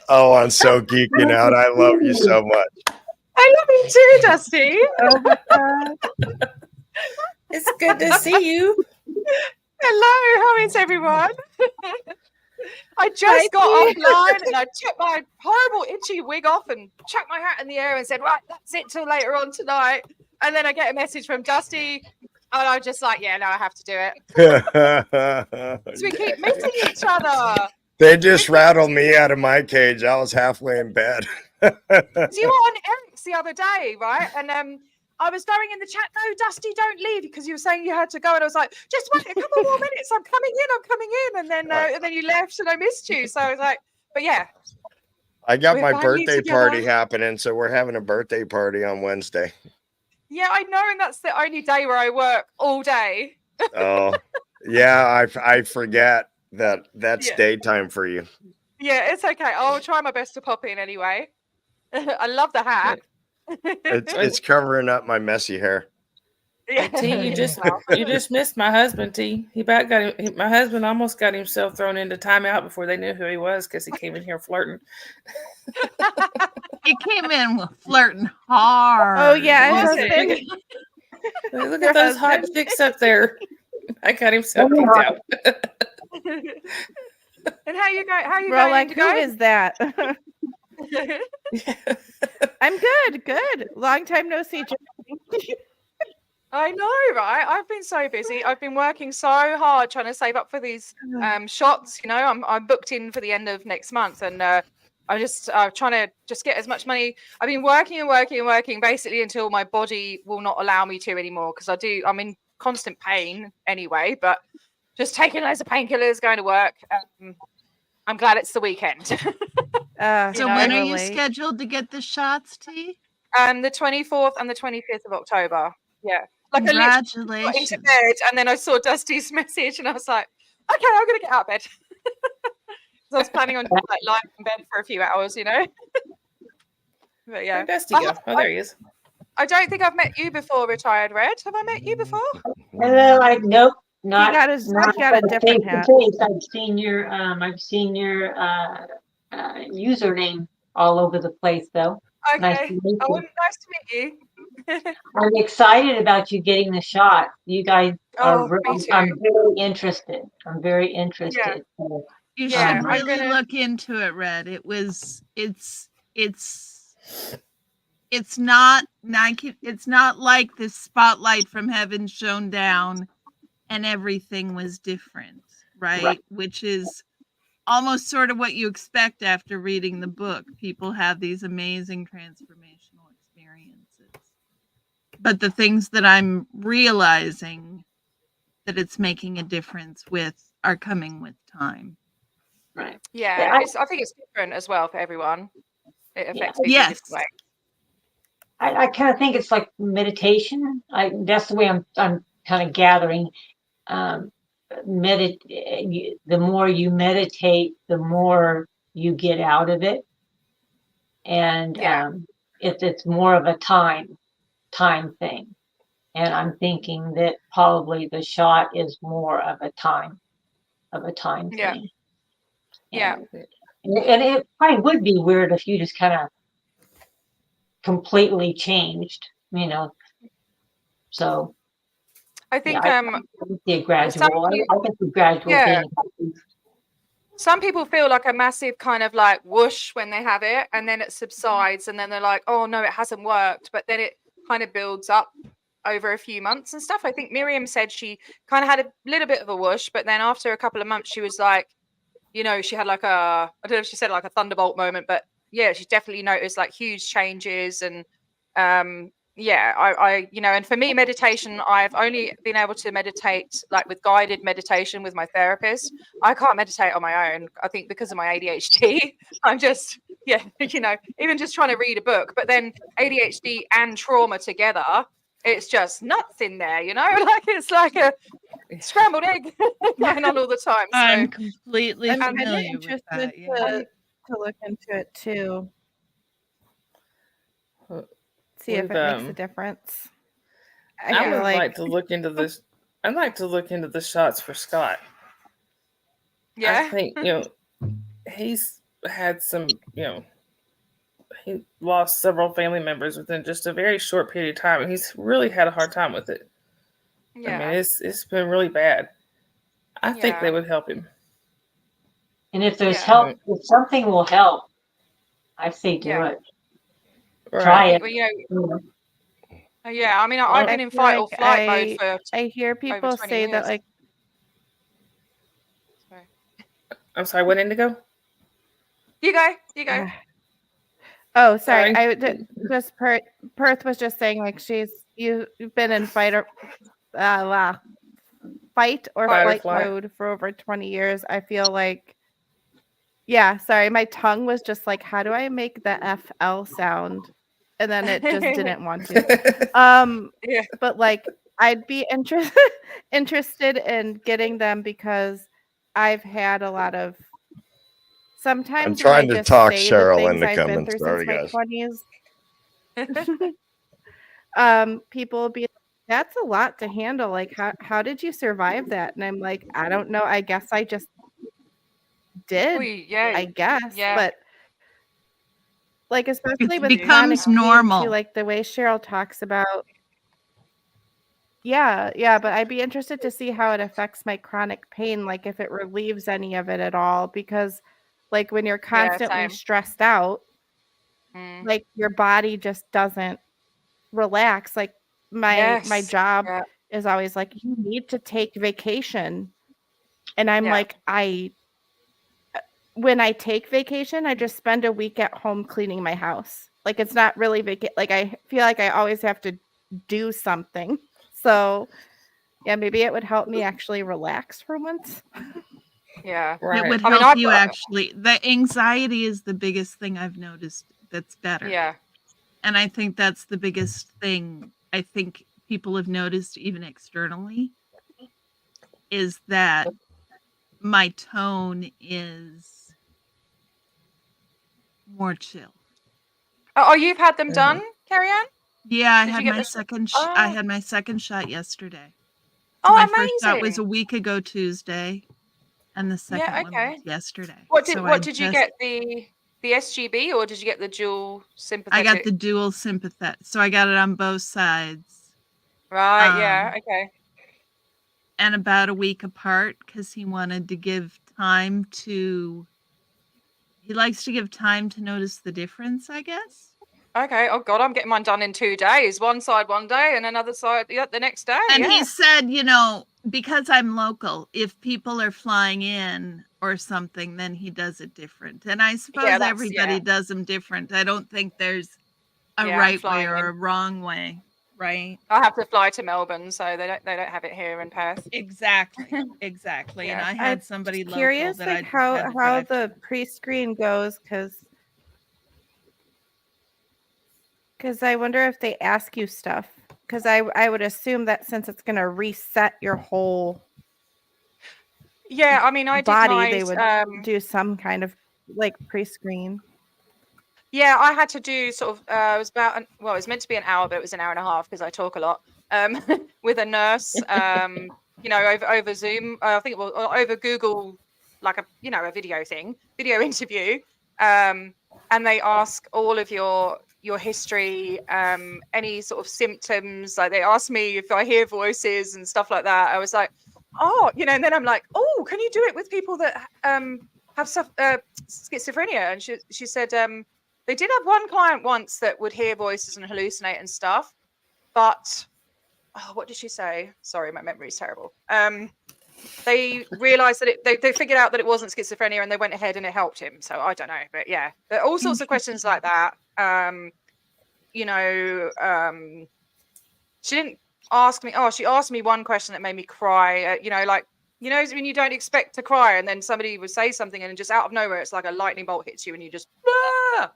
D: Oh, I'm so geeking out. I love you so much.
F: I love you too, Dusty.
E: Oh my God.
A: It's good to see you.
F: Hello, how is everyone? I just
E: Hi,
F: got
E: T.
F: offline and I took my horrible itchy wig off and chucked my hat in the air and said, right, that's it till later on tonight. And then I get a message from Dusty and I'm just like, yeah, no, I have to do it. So we keep missing each other.
D: They just rattled me out of my cage. I was halfway in bed.
F: So you were on Eric's the other day, right? And I was going in the chat, no, Dusty, don't leave, because you were saying you had to go. And I was like, just wait a couple more minutes. I'm coming in. And then you left and I missed you. So I was like, but yeah.
D: I got
F: We're
D: my
F: finally
D: birthday
F: together.
D: party happening, so we're having a birthday party on Wednesday.
F: Yeah, I know. And that's the only day where I work all day.
D: Oh, yeah, I forget that that's
F: Yeah.
D: daytime for you.
F: Yeah, it's okay. I'll try my best to pop in anyway. I love the hat.
D: It's covering up my messy hair.
F: Yeah.
A: T, you just missed my husband, T. My husband almost got himself thrown into timeout before they knew who he was because he came in here flirting.
C: He came in with flirting hard.
E: Oh, yeah.
F: Was
E: husband.
F: it?
A: Look
E: Your
A: at those hot
E: husband.
A: chicks up there. I got himself kicked out.
F: And how you going? How you
E: We're all
F: going?
E: like, who is that?
A: Yeah.
E: I'm good. Long time no see.
F: I know, right? I've been so busy. I've been working so hard trying to save up for these shots. You know, I'm booked in for the end of next month, and I'm just trying to just get as much money. I've been working basically until my body will not allow me to anymore, because I'm in constant pain anyway. But just taking loads of painkillers, going to work. I'm glad it's the weekend.
C: So
F: you know,
C: when are you
E: really.
C: scheduled to get the shots, T?
F: The 24th and the 25th of October. Yeah. Like I literally got into
C: Congratulations.
F: bed and then I saw Dusty's message and I was like, okay, I'm gonna get out of bed. So I was planning on just, like lying in bed for a few hours, you know. But yeah,
A: Where'd Dusty go? Oh, there he is.
F: I don't think I've met you before, Retired Red. Have I met you before?
B: And they're like, nope, not.
E: He got a different hat.
B: face. I've seen your username all over the place, though. Nice
F: Okay.
B: to meet
F: Oh,
B: you.
F: nice to meet you.
B: I'm excited about you getting the shot. You guys
F: Oh,
B: are really,
F: me too.
B: I'm very interested. I'm very interested. So,
C: You should
F: Yeah, I'm
C: really
F: gonna-
C: look into it, Red. It's not Nike. It's not like this spotlight from heaven shone down and everything was different, right? Which is almost sort of what you expect after reading the book. People have these amazing transformational experiences. But the things that I'm realizing that it's making a difference with are coming with time.
B: right.
F: Yeah,
B: I-
F: I think it's different as well for everyone. It affects people in
C: Yes.
F: different ways.
B: I kind of think it's like meditation. That's the way I'm kind of gathering. The more you meditate, the more you get out of it, and
F: Yeah.
B: it's more of a time thing. And I'm thinking that probably the shot is more of a time
F: Yeah.
B: thing.
F: Yeah.
B: And it probably would be weird if you just kind of completely changed, you know. So
F: I
B: yeah,
F: think
B: I can see a gradual.
F: peo-
B: I can see gradual
F: yeah.
B: being healthy.
F: Some people feel like a massive kind of like whoosh when they have it, and then it subsides, and then they're like, oh no, it hasn't worked. But then it kind of builds up over a few months and stuff. I think Miriam said she kind of had a little bit of a whoosh, but then after a couple of months, she was like, you know, she had like I don't know if she said like a thunderbolt moment, but yeah, she definitely noticed like huge changes. And yeah, I you know, and for me, meditation, I've only been able to meditate like with guided meditation with my therapist. I can't meditate on my own. I think because of my ADHD, I'm just, yeah, you know, even just trying to read a book, but then ADHD and trauma together, it's just nuts in there, you know, like it's like a scrambled egg going on all the time. So
C: I'm completely
E: I'm kind of
C: familiar with
E: interested
C: that. Yeah.
E: to look into it too.
A: Uh,
E: See if
A: with,
E: it makes a difference. I
A: I
E: feel
A: would like
E: like
A: to look into this. I'd like to look into the shots for Scott. I
F: yeah,
A: think, you know, he's had some, you know, he lost several family members within just a very short period of time, and he's really had a hard time with it. I mean,
F: yeah,
A: it's been really bad. I think
F: Yeah.
A: they would help him.
B: And if there's
F: Yeah.
B: help, if something will help, I say do
F: Yeah.
B: it.
A: Right.
B: Try it.
F: well, you know,
B: You know.
F: yeah. I mean, I've
A: Well,
F: been
E: I
F: in
E: feel
F: fight or
E: like
F: flight mode for
E: I hear people
F: 20
E: say that
F: years.
E: like
F: Sorry.
A: I'm sorry, what Indigo?
F: You go, you go.
E: oh, sorry.
A: Sorry.
E: Just Perth was just saying like you've been in fight or
F: Fight
A: or
E: flight
A: flight.
E: mode for over 20 years. I feel like yeah, sorry, my tongue was just like, how do I make the FL sound? And then it just didn't want to.
F: Yeah.
E: But like I'd be interested in getting them because I've had a lot of sometimes when I
D: trying to
E: just
D: talk
E: say the
D: Cheryl
E: things
D: into
E: I've been
D: coming.
E: through
D: Sorry,
E: since my
D: guys.
E: 20s, people will be like, that's a lot to handle. Like how did you survive that? And I'm like, I don't know. I guess I just did.
F: Yeah.
E: I guess.
F: Yeah.
E: But like especially
C: It
E: with
C: becomes
E: chronic pain,
C: normal.
E: too, like the way Cheryl talks about yeah, but I'd be interested to see how it affects my chronic pain, like if it relieves any of it at all. Because like when you're constantly
F: same.
E: stressed out,
F: Mm.
E: like your body just doesn't relax. Like my
F: Yes.
E: job
F: Yeah.
E: is always like, you need to take vacation. And I'm
F: Yeah.
E: like, when I take vacation, I just spend a week at home cleaning my house. Like it's not really like I feel like I always have to do something. So yeah, maybe it would help me actually relax for once.
F: Yeah.
C: It
A: Right.
C: would
F: I mean,
C: help
F: I've
C: you
F: got-
C: actually. The anxiety is the biggest thing I've noticed that's better.
F: Yeah.
C: And I think that's the biggest thing I think people have noticed even externally is that my tone is more chill.
F: Oh, you've had them
A: Mhm.
F: done, Carrie Ann?
C: Yeah, I
F: Did you
C: had
F: get
C: my
F: the-
C: second
F: Oh.
C: I had my second shot yesterday. So
F: Oh,
C: my
F: amazing.
C: first shot was a week ago Tuesday and the second one
F: okay.
C: was yesterday.
F: What did
C: So
F: what
C: I
F: did you
C: just-
F: get, the SGB or did you get the dual sympathetic?
C: I got the dual sympathetic. So I got it on both sides.
F: Right, yeah, okay.
C: And about a week apart because he wanted to give time to he likes to give time to notice the difference, I guess.
F: Okay. Oh God, I'm getting mine done in 2 days. One side one day and another side the next day.
C: And
F: yeah.
C: he said, you know, because I'm local, if people are flying in or something, then he does it different. And I suppose
F: that's-
C: everybody
F: yeah.
C: does them different. I don't think there's a
F: Yeah, I'm
C: right way
F: flying
C: or
F: in.
C: a wrong way, right?
F: I have to fly to Melbourne, so they don't have it here in Perth.
C: Exactly. Exactly. And
F: Yeah.
C: I had
E: I'm
C: somebody local
E: curious
C: that I
E: like
C: just
E: how
C: had to drive
E: the
C: to.
E: pre-screen goes because I wonder if they ask you stuff because I would assume that since it's going to reset your whole
F: Yeah, I mean, I did
E: body,
F: my
E: they would do some kind of like pre-screen.
F: yeah, I had to do sort of it was about it was meant to be an hour, but it was an hour and a half because I talk a lot. With a nurse, you know, over Zoom. I think it was or over Google, like a video thing, video interview. And they ask all of your your history, any sort of symptoms. Like they asked me if I hear voices and stuff like that. I was like, oh, you know, and then I'm like, oh, can you do it with people that have schizophrenia? And she said they did have one client once that would hear voices and hallucinate and stuff, but what did she say? Sorry, my memory is terrible. They realized that they figured out that it wasn't schizophrenia, and they went ahead and it helped him. So I don't know, but yeah, there are all sorts of questions like that. You know, she didn't ask me. Oh, she asked me one question that made me cry. You know, like, you know, when you don't expect to cry, and then somebody would say something, and just out of nowhere, it's like a lightning bolt hits you, and you just. Ah!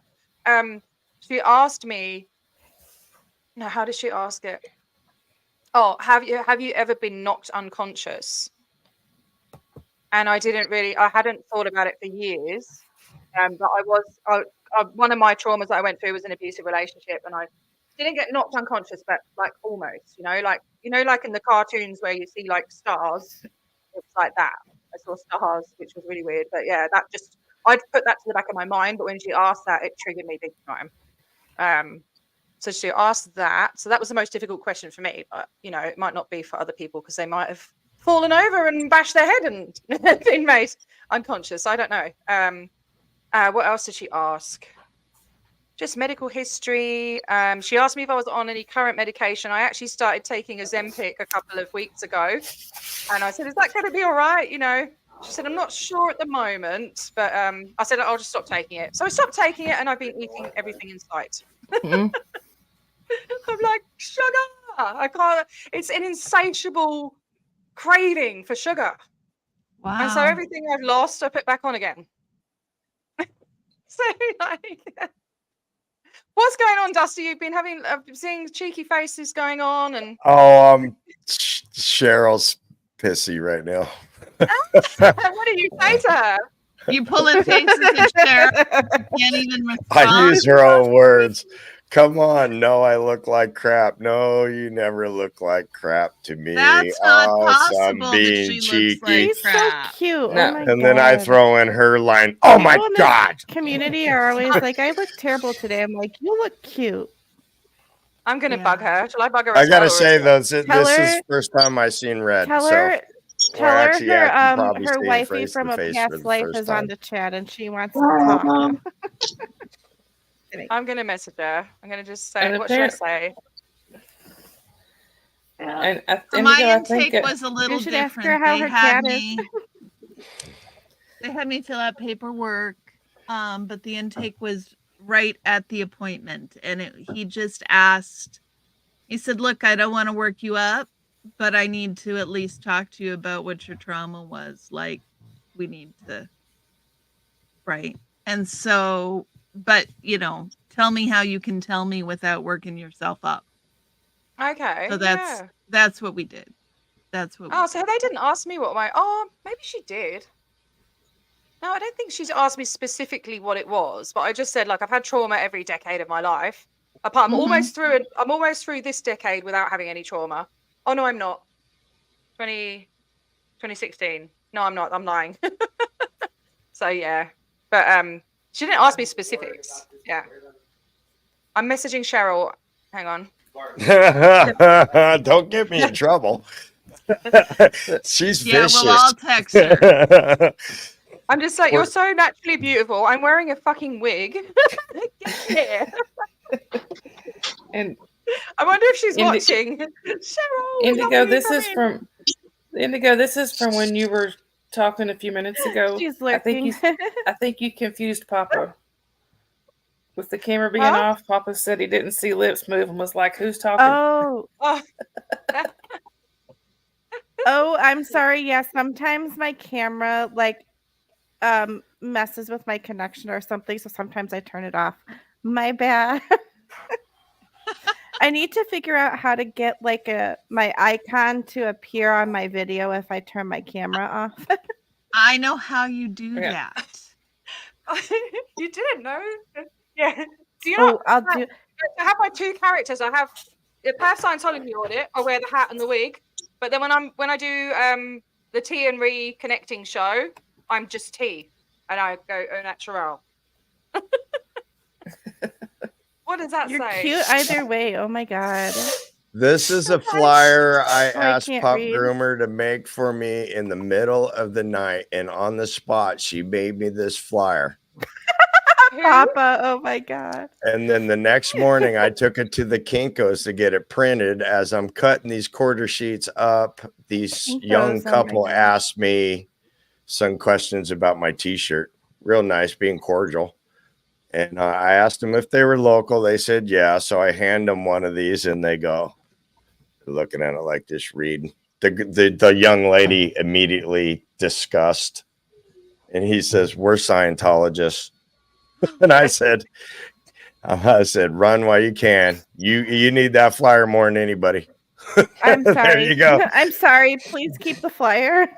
F: She asked me. No, how did she ask it? Oh, have you ever been knocked unconscious? And I hadn't thought about it for years. But one of my traumas that I went through was an abusive relationship, and I didn't get knocked unconscious, but like almost, like in the cartoons where you see like stars, it's like that. I saw stars, which was really weird, but yeah, I'd put that to the back of my mind, but when she asked that, it triggered me big time. So she asked that. So that was the most difficult question for me, but it might not be for other people because they might have fallen over and bashed their head and been made unconscious. I don't know. What else did she ask? Just medical history. She asked me if I was on any current medication. I actually started taking Ozempic a couple of weeks ago, and I said, "Is that going to be all right?" She said, "I'm not sure at the moment," but I said, "I'll just stop taking it." So I stopped taking it, and I've been eating everything in sight. I'm like, sugar. I can't. It's an insatiable craving for sugar.
C: Wow.
F: And so everything I've lost, I put back on again. So like, what's going on, Dusty? You've been seeing cheeky faces going on, and
D: Cheryl's pissy right now.
F: what do you say to her?
C: You pulling faces at Cheryl. Can't even respond.
D: I use her own words. Come on, no, I look like crap. No, you never look like crap to me.
C: That's not
D: so
C: possible
D: I'm
C: that
D: being
C: she
D: cheeky.
C: looks like
E: He's so
C: crap.
E: cute.
A: No.
E: Oh my
D: And then I
E: God.
D: throw in her line. Oh my
E: People in the
D: God.
E: community are always like, I look terrible today. I'm like, you look cute.
F: I'm gonna
C: Yeah.
F: bug her. Shall I bug her?
D: I
F: as
D: gotta
F: well, or
D: say
F: is it-
D: though,
E: Tell
D: this is
E: her-
D: the first time I seen red.
E: Tell
D: So
E: her,
D: or actually, I can
E: her
D: probably see her
E: wifey
D: face
E: from
D: to
E: a
D: face for
E: past
D: the
E: life
D: first
E: is on
D: time.
E: the chat and she wants to talk.
F: I'm gonna message her. I'm gonna just say,
A: And
F: what should I say?
A: And
C: So
A: Indigo,
C: my
A: I think
C: intake was a little
E: should ask
C: different.
E: her how
C: They
E: her
C: had
E: cat is.
C: me. They had me fill out paperwork, but the intake was right at the appointment, and he just asked. He said, "Look, I don't want to work you up, but I need to at least talk to you about what your trauma was. Like, we need to, right?" And so, but tell me how you can tell me without working yourself up.
F: Okay.
C: So
F: yeah.
C: that's what we did. That's what.
F: Oh, so they didn't ask me what my. Oh, maybe she did. No, I don't think she's asked me specifically what it was, but I just said like I've had trauma every decade of my life. Apart, I'm almost through it. I'm almost through this decade without having any trauma. Oh no, I'm not. 2016. No, I'm not. I'm lying. So yeah, but she didn't ask me specifics. Yeah, I'm messaging Cheryl. Hang on.
D: Don't get me in trouble. She's
C: Yeah,
D: vicious.
C: well, I'll text her.
F: I'm just like, you're so naturally beautiful. I'm wearing a fucking wig. Get here.
A: and
F: I wonder if she's
A: Indi-
F: watching. Cheryl.
A: Indigo,
F: lovely,
A: this
F: come
A: is
F: in.
A: from Indigo. This is from when you were talking a few minutes ago.
E: She's
A: I think
E: lurking.
A: I think you confused Papa. With the camera being
F: Huh?
A: off, Papa said he didn't see lips move and was like, "Who's talking?"
E: Oh,
F: Oh,
E: oh, I'm sorry. Yeah, sometimes my camera messes with my connection or something, so sometimes I turn it off. My bad. I need to figure out how to get my icon to appear on my video if I turn my camera off.
C: I know how you do
A: Yeah.
C: that.
F: you didn't know? Yeah. Do you know?
E: Oh, I'll do.
F: I have my two characters. I have the Perth Scientology audit. I wear the hat and the wig. But then when I do the T and Reconnecting show, I'm just T, and I go au naturel. What What does that
E: You're
F: say?
E: cute either way. Oh my god.
D: This is a flyer I
E: Oh, I
D: asked
E: can't
D: Pup
E: read.
D: Groomer to make for me in the middle of the night, and on the spot, she made me this flyer.
F: Who?
E: Papa. Oh my god.
D: And then the next morning, I took it to the Kinko's to get it printed. As I'm cutting these quarter sheets up, these young
E: Kinko's, oh my
D: couple
E: God.
D: asked me some questions about my T-shirt. Real nice, being cordial. And I asked them if they were local. They said yeah. So I hand them one of these, and they go, looking at it like this, read. The young lady immediately discussed, and he says, "We're Scientologists." And I said, "Run while you can. You need that flyer more than anybody."
E: I'm
D: There
E: sorry.
D: you go.
E: I'm sorry. Please keep the flyer.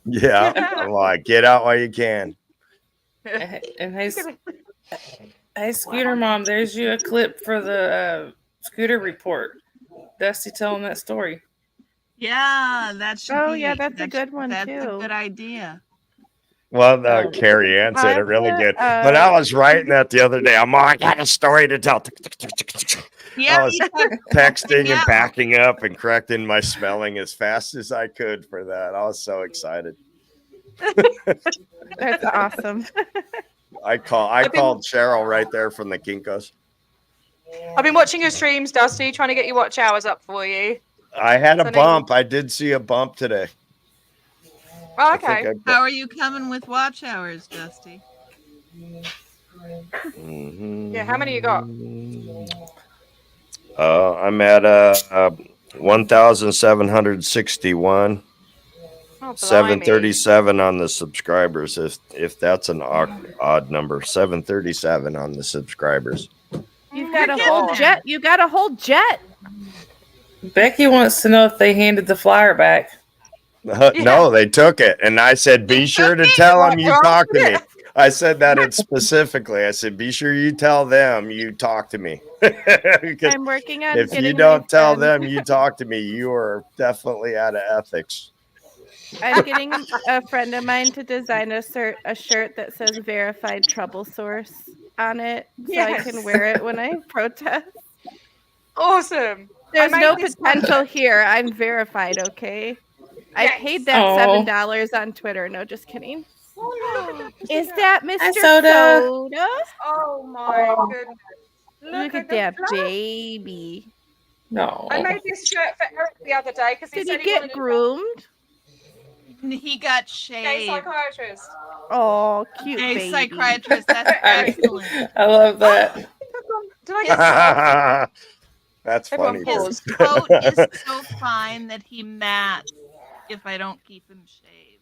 D: Yeah, I'm like, get out while you can.
A: And hey, Scooter Mom, there's you a clip for the Scooter report. Dusty telling that story.
C: Yeah, that should
E: Oh,
C: be.
E: yeah, that's a good one,
C: That's a
E: too.
C: good idea.
D: Well,
A: Oh.
D: Carrie Ann said it
E: I've
D: really
E: got,
D: good. But I was writing that the other day. I'm like, I got a story to tell.
C: Yeah,
D: was
C: you got
D: Texting and
C: Yeah.
D: backing up and correcting my spelling as fast as I could for that. I was so excited.
E: That's awesome.
D: I called Cheryl right there from the Kinko's.
F: I've been watching your streams, Dusty, trying to get your watch hours up for you.
D: I had a
F: So
D: bump. I did see a bump today.
F: Oh,
D: I think
F: okay.
C: How are you coming with watch hours, Dusty?
F: Yeah, how many you got?
D: I'm at 1,761.
F: Oh, blimey.
D: 737 on the subscribers. If that's an odd number, 737 on the subscribers.
E: You've got a
C: You're
E: whole
C: getting
E: jet. You got a whole jet.
A: Becky wants to know if they handed the flyer back.
D: No, they took it, and I said, "Be sure to tell them you talked to me." I said that specifically. I said, "Be sure you tell them you talked to me." Because
E: I'm working on
D: if
E: getting
D: you don't
E: my
D: tell
E: friend-
D: them you talk to me, you are definitely out of ethics.
E: I'm getting a friend of mine to design a shirt that says verified trouble source on it so I can
F: Yes.
E: wear it when I protest.
F: Awesome.
E: There's
F: made
E: no
F: this
E: potential here. I'm verified, okay? I
F: Yes.
E: paid that
A: Oh.
E: $7 on Twitter. No, just kidding. Is that Mr.
A: Soda.
E: Soda?
F: Oh my goodness.
E: Look at that baby.
A: No.
F: I made this shirt for Eric the other day because he
E: Did
F: said
E: he
F: he
E: get
F: wanted
E: groomed?
C: He got
F: a gay
C: shaved.
F: psychiatrist.
E: Oh, cute
C: Gay
E: baby.
C: psychiatrist. That's excellent.
A: I love that.
F: Did I get stuff?
D: That's
F: Everyone
D: funny.
F: pause.
C: His coat is so fine that he mats if I don't keep him shaved.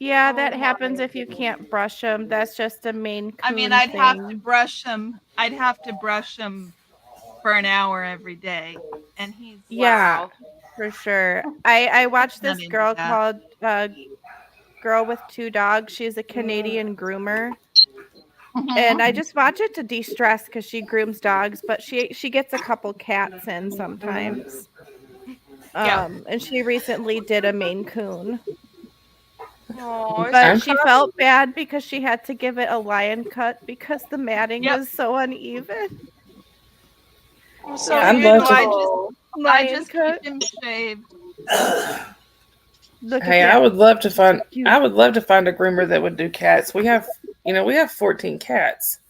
E: Yeah,
F: Oh
E: that
F: my
E: happens if you can't brush them. That's just a main
C: I mean,
E: coon
C: I'd have to
E: thing.
C: brush him. I'd have to brush him for an hour every day, and he's
E: Yeah,
F: Wow.
E: for sure. I watched
C: Not
E: this
C: into
E: girl
C: that.
E: called Girl with Two Dogs. She's a Canadian groomer. And I just watch it to de-stress because she grooms dogs, but she gets a couple cats in sometimes.
F: Yeah.
E: And she recently did a Maine Coon,
F: Oh,
E: but she felt bad because she had to give it a lion cut because the matting
C: Yep.
E: was so uneven.
F: so
A: I'd love
F: beautiful.
A: to-
C: I
E: Lion
C: just
E: cut.
C: keep him shaved.
E: Look
A: Hey,
E: at
A: I
E: that.
A: would love to find.
E: Cute.
A: I would love to find a groomer that would do cats. We have 14 cats.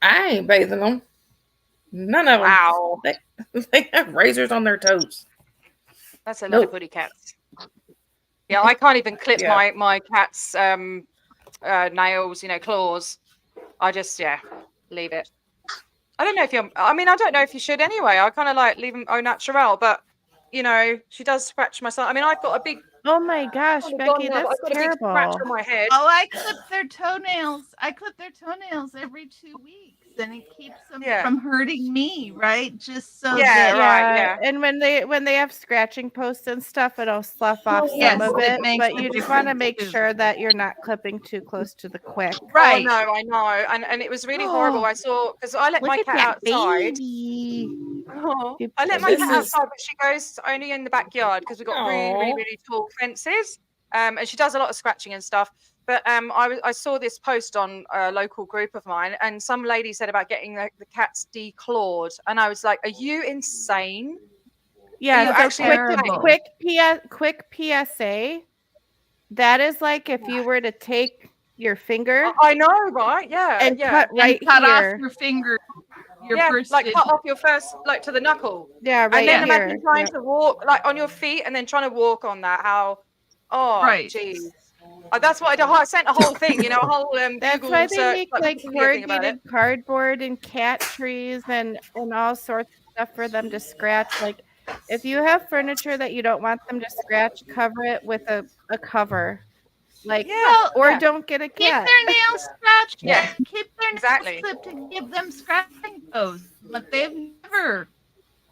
A: I ain't bathing them. None of them.
F: Wow.
A: They have razors on their toes.
F: That's a lot
A: Nope.
F: of booty cats. Yeah, I can't even clip
A: Yeah.
F: my cat's nails, claws. I just leave it. I don't know if I don't know if you should anyway. I kind of like leave them au naturel, but she does scratch my son. I mean, I've got a big
E: Oh my gosh,
F: I've
E: Becky,
F: got
E: that's
F: a big scratch
E: terrible.
F: on my head.
C: Oh, I clip their toenails. I clip their toenails every 2 weeks, and it keeps them
F: Yeah.
C: from hurting me, right? Just so
F: Yeah,
C: that
F: right. yeah.
E: And when they have scratching posts and stuff, it'll slough off some
C: Yes,
E: of
C: it
E: it.
C: makes
E: But
C: a
E: you just want to
C: difference,
E: make
C: too.
E: sure that you're not clipping too close to the quick.
C: right.
F: Oh no, I know, and it was really horrible. I saw because I let my
E: Look
F: cat
E: at that
F: outside.
E: baby.
F: Oh,
E: You-
F: I let my
A: This
F: cat
A: is-
F: outside, but she goes only in the backyard because we've got really, really,
A: Aw.
F: really tall fences. And she does a lot of scratching and stuff. But I saw this post on a local group of mine, and some lady said about getting the cats declawed, and I was like, "Are you insane?"
E: Yeah,
F: You
E: so
F: actually
C: terrible.
E: quick PSA. That is like if you were to take your finger
F: I know, right? Yeah,
E: and
F: yeah,
E: cut right
C: and cut
E: here.
C: off your finger, your
F: yeah.
C: first
F: Like cut
C: digit.
F: off your first, like to the knuckle,
E: Yeah,
F: and
E: right
F: then
E: here.
F: imagine trying
E: Yep.
F: to walk like on your feet, and then trying to walk on that. How? Oh,
C: Right.
F: geez. That's what I did. I sent a whole thing, you know, a whole
E: That's
F: Google
E: why they
F: search,
E: make
F: like
E: like
F: Wikipedia thing about it.
E: corrugated cardboard and cat trees and all sorts of stuff for them to scratch. Like if you have furniture that you don't want them to scratch, cover it with a cover. Like
F: Yeah.
C: Well,
E: or
F: yeah.
E: don't get a
C: keep
E: cat.
C: their nails scratched.
F: Yeah.
C: Keep their
F: Exactly.
C: nails clipped to give them scratching toes. But they've never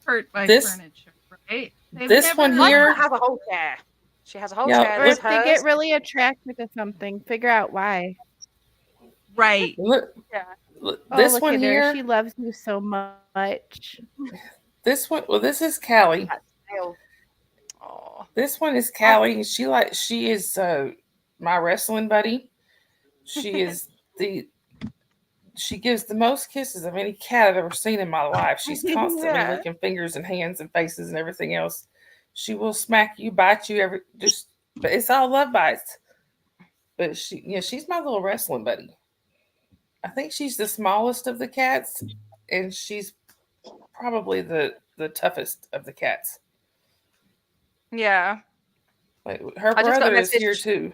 C: hurt by
A: This-
C: furniture, right? They've
A: this
C: never
A: one
F: My
A: here-
F: mom has a whole chair. She has a whole
A: Yeah,
F: chair.
E: Or
F: That's
E: if they
F: hers.
E: get really attracted to something, figure out why.
C: Right.
A: Look,
F: Yeah.
A: look,
E: Oh,
A: this
E: look
A: one
E: at her.
A: here.
E: She loves you so much.
A: This one. Well, this is Callie.
F: Oh.
A: This one is Callie. She is my wrestling buddy. She is she gives the most kisses of any cat I've ever seen in my life. She's constantly
F: Yeah.
A: licking fingers and hands and faces and everything else. She will smack you, bite you, but it's all love bites. But she's my little wrestling buddy. I think she's the smallest of the cats, and she's probably the toughest of the cats.
F: Yeah.
A: Like her
F: I just got a
A: brother is here
F: message-
A: too.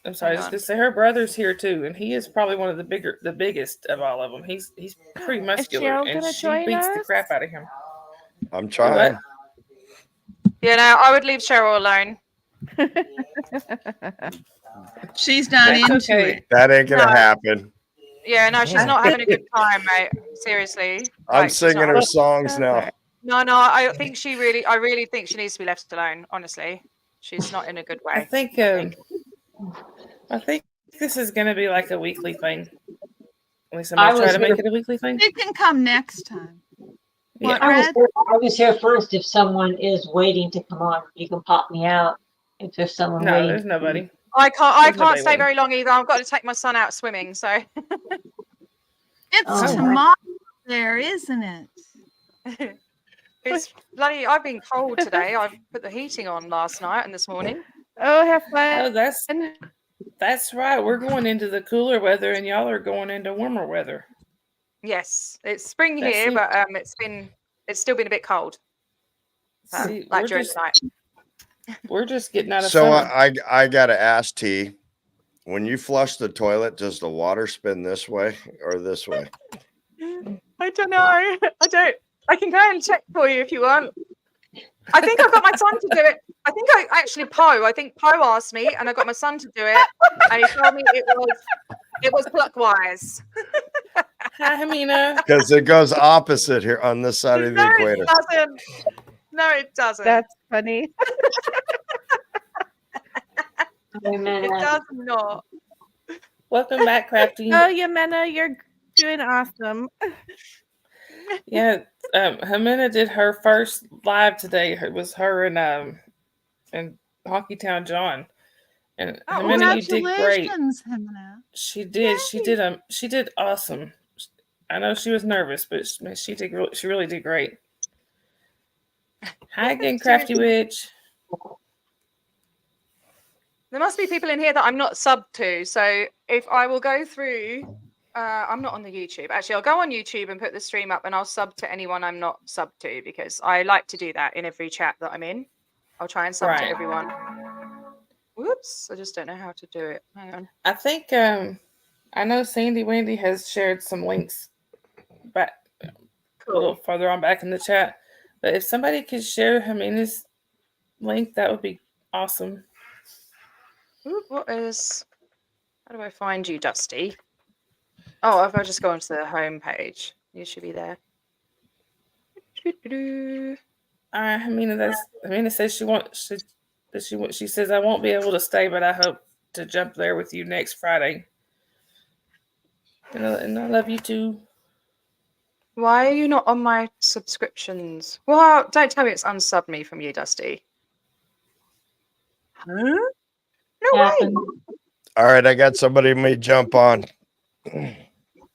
A: I'm sorry, I
F: Hang
A: was
F: on.
A: gonna say her brother's here too, and he is probably one of the biggest of all of them. He's pretty muscular,
E: Cheryl
A: and
E: gonna
A: she
E: join
A: beats the
E: us?
A: crap out of him.
D: I'm trying.
F: Yeah, no, I would leave Cheryl alone.
C: She's not
A: That's
C: into
A: okay.
C: it.
D: That ain't gonna
F: No.
D: happen.
F: Yeah, no, she's not having a good time, mate. Seriously.
D: I'm
F: Like, she's
D: singing
F: not
D: her
F: having-
D: songs
E: That's
D: now.
E: all right.
F: No, I really think she needs to be left alone, honestly. She's not in a good
A: I
F: way.
A: think this is gonna be like a weekly thing. At least I'm
B: I
A: gonna try
B: was
A: to make
B: here-
A: it a weekly thing.
C: They can come next time.
A: Yeah.
C: What,
B: I
C: Red?
B: was here first. If someone is waiting to come on, you can pop me out. If there's someone
A: No,
B: waiting.
A: there's nobody.
F: I
A: There's
F: can't
A: nobody
F: stay
A: waiting.
F: very long either. I've got to take my son out swimming, so
C: It's
B: Oh.
C: tomorrow there, isn't it?
F: it's bloody I've been cold today. I put the heating on last night and this morning.
E: Oh, have
A: Oh,
E: fun.
A: that's right. We're going into the cooler weather, and y'all are going into warmer weather.
F: Yes, it's spring
A: That's
F: here,
A: it.
F: but it's still been a bit cold.
A: See,
F: Like
A: we're
F: during
A: just
F: the night.
A: we're just getting out of
D: So
A: summer.
D: I gotta ask T, when you flush the toilet, does the water spin this way or this way?
F: I don't know. I can go and check for you if you want. I think I've got my son to do it. I think I think Poe asked me, and I got my son to do it, and he told me it was clockwise.
A: Hi, Hamina.
D: Because it goes opposite here on this side of the
F: No,
D: equator.
F: it doesn't. No, it doesn't.
E: That's funny.
B: Wait a minute.
F: It does not.
A: Welcome back, Crafty.
E: Oh, Yamena, you're doing awesome.
A: Yeah, Hamina did her first live today. It was her and Honky Town John, and
F: Oh,
A: Hamina, you did great.
C: Congratulations, Jimena.
A: She did. She did awesome. I know she was nervous, but she really did great. Hi again, Crafty Witch.
F: There must be people in here that I'm not subbed to. So if I will go through, I'm not on the YouTube. Actually, I'll go on YouTube and put the stream up, and I'll sub to anyone I'm not subbed to, because I like to do that in every chat that I'm in. I'll try and sub to
A: Right.
F: everyone. Whoops! I just don't know how to do it. Hang on.
A: I think I know Sandy Wendy has shared some links back a little further on back in the chat. But if somebody could share Hamina's link, that would be awesome.
F: Oop, what is? How do I find you, Dusty? Oh, if I just go onto the home page, you should be there.
A: Hamina says she says I won't be able to stay, but I hope to jump there with you next Friday. And I love you too.
F: Why are you not on my subscriptions? Well, don't tell me it's unsubbed me from you, Dusty. Huh? No way.
B: Happened.
D: All right, I got somebody may jump on.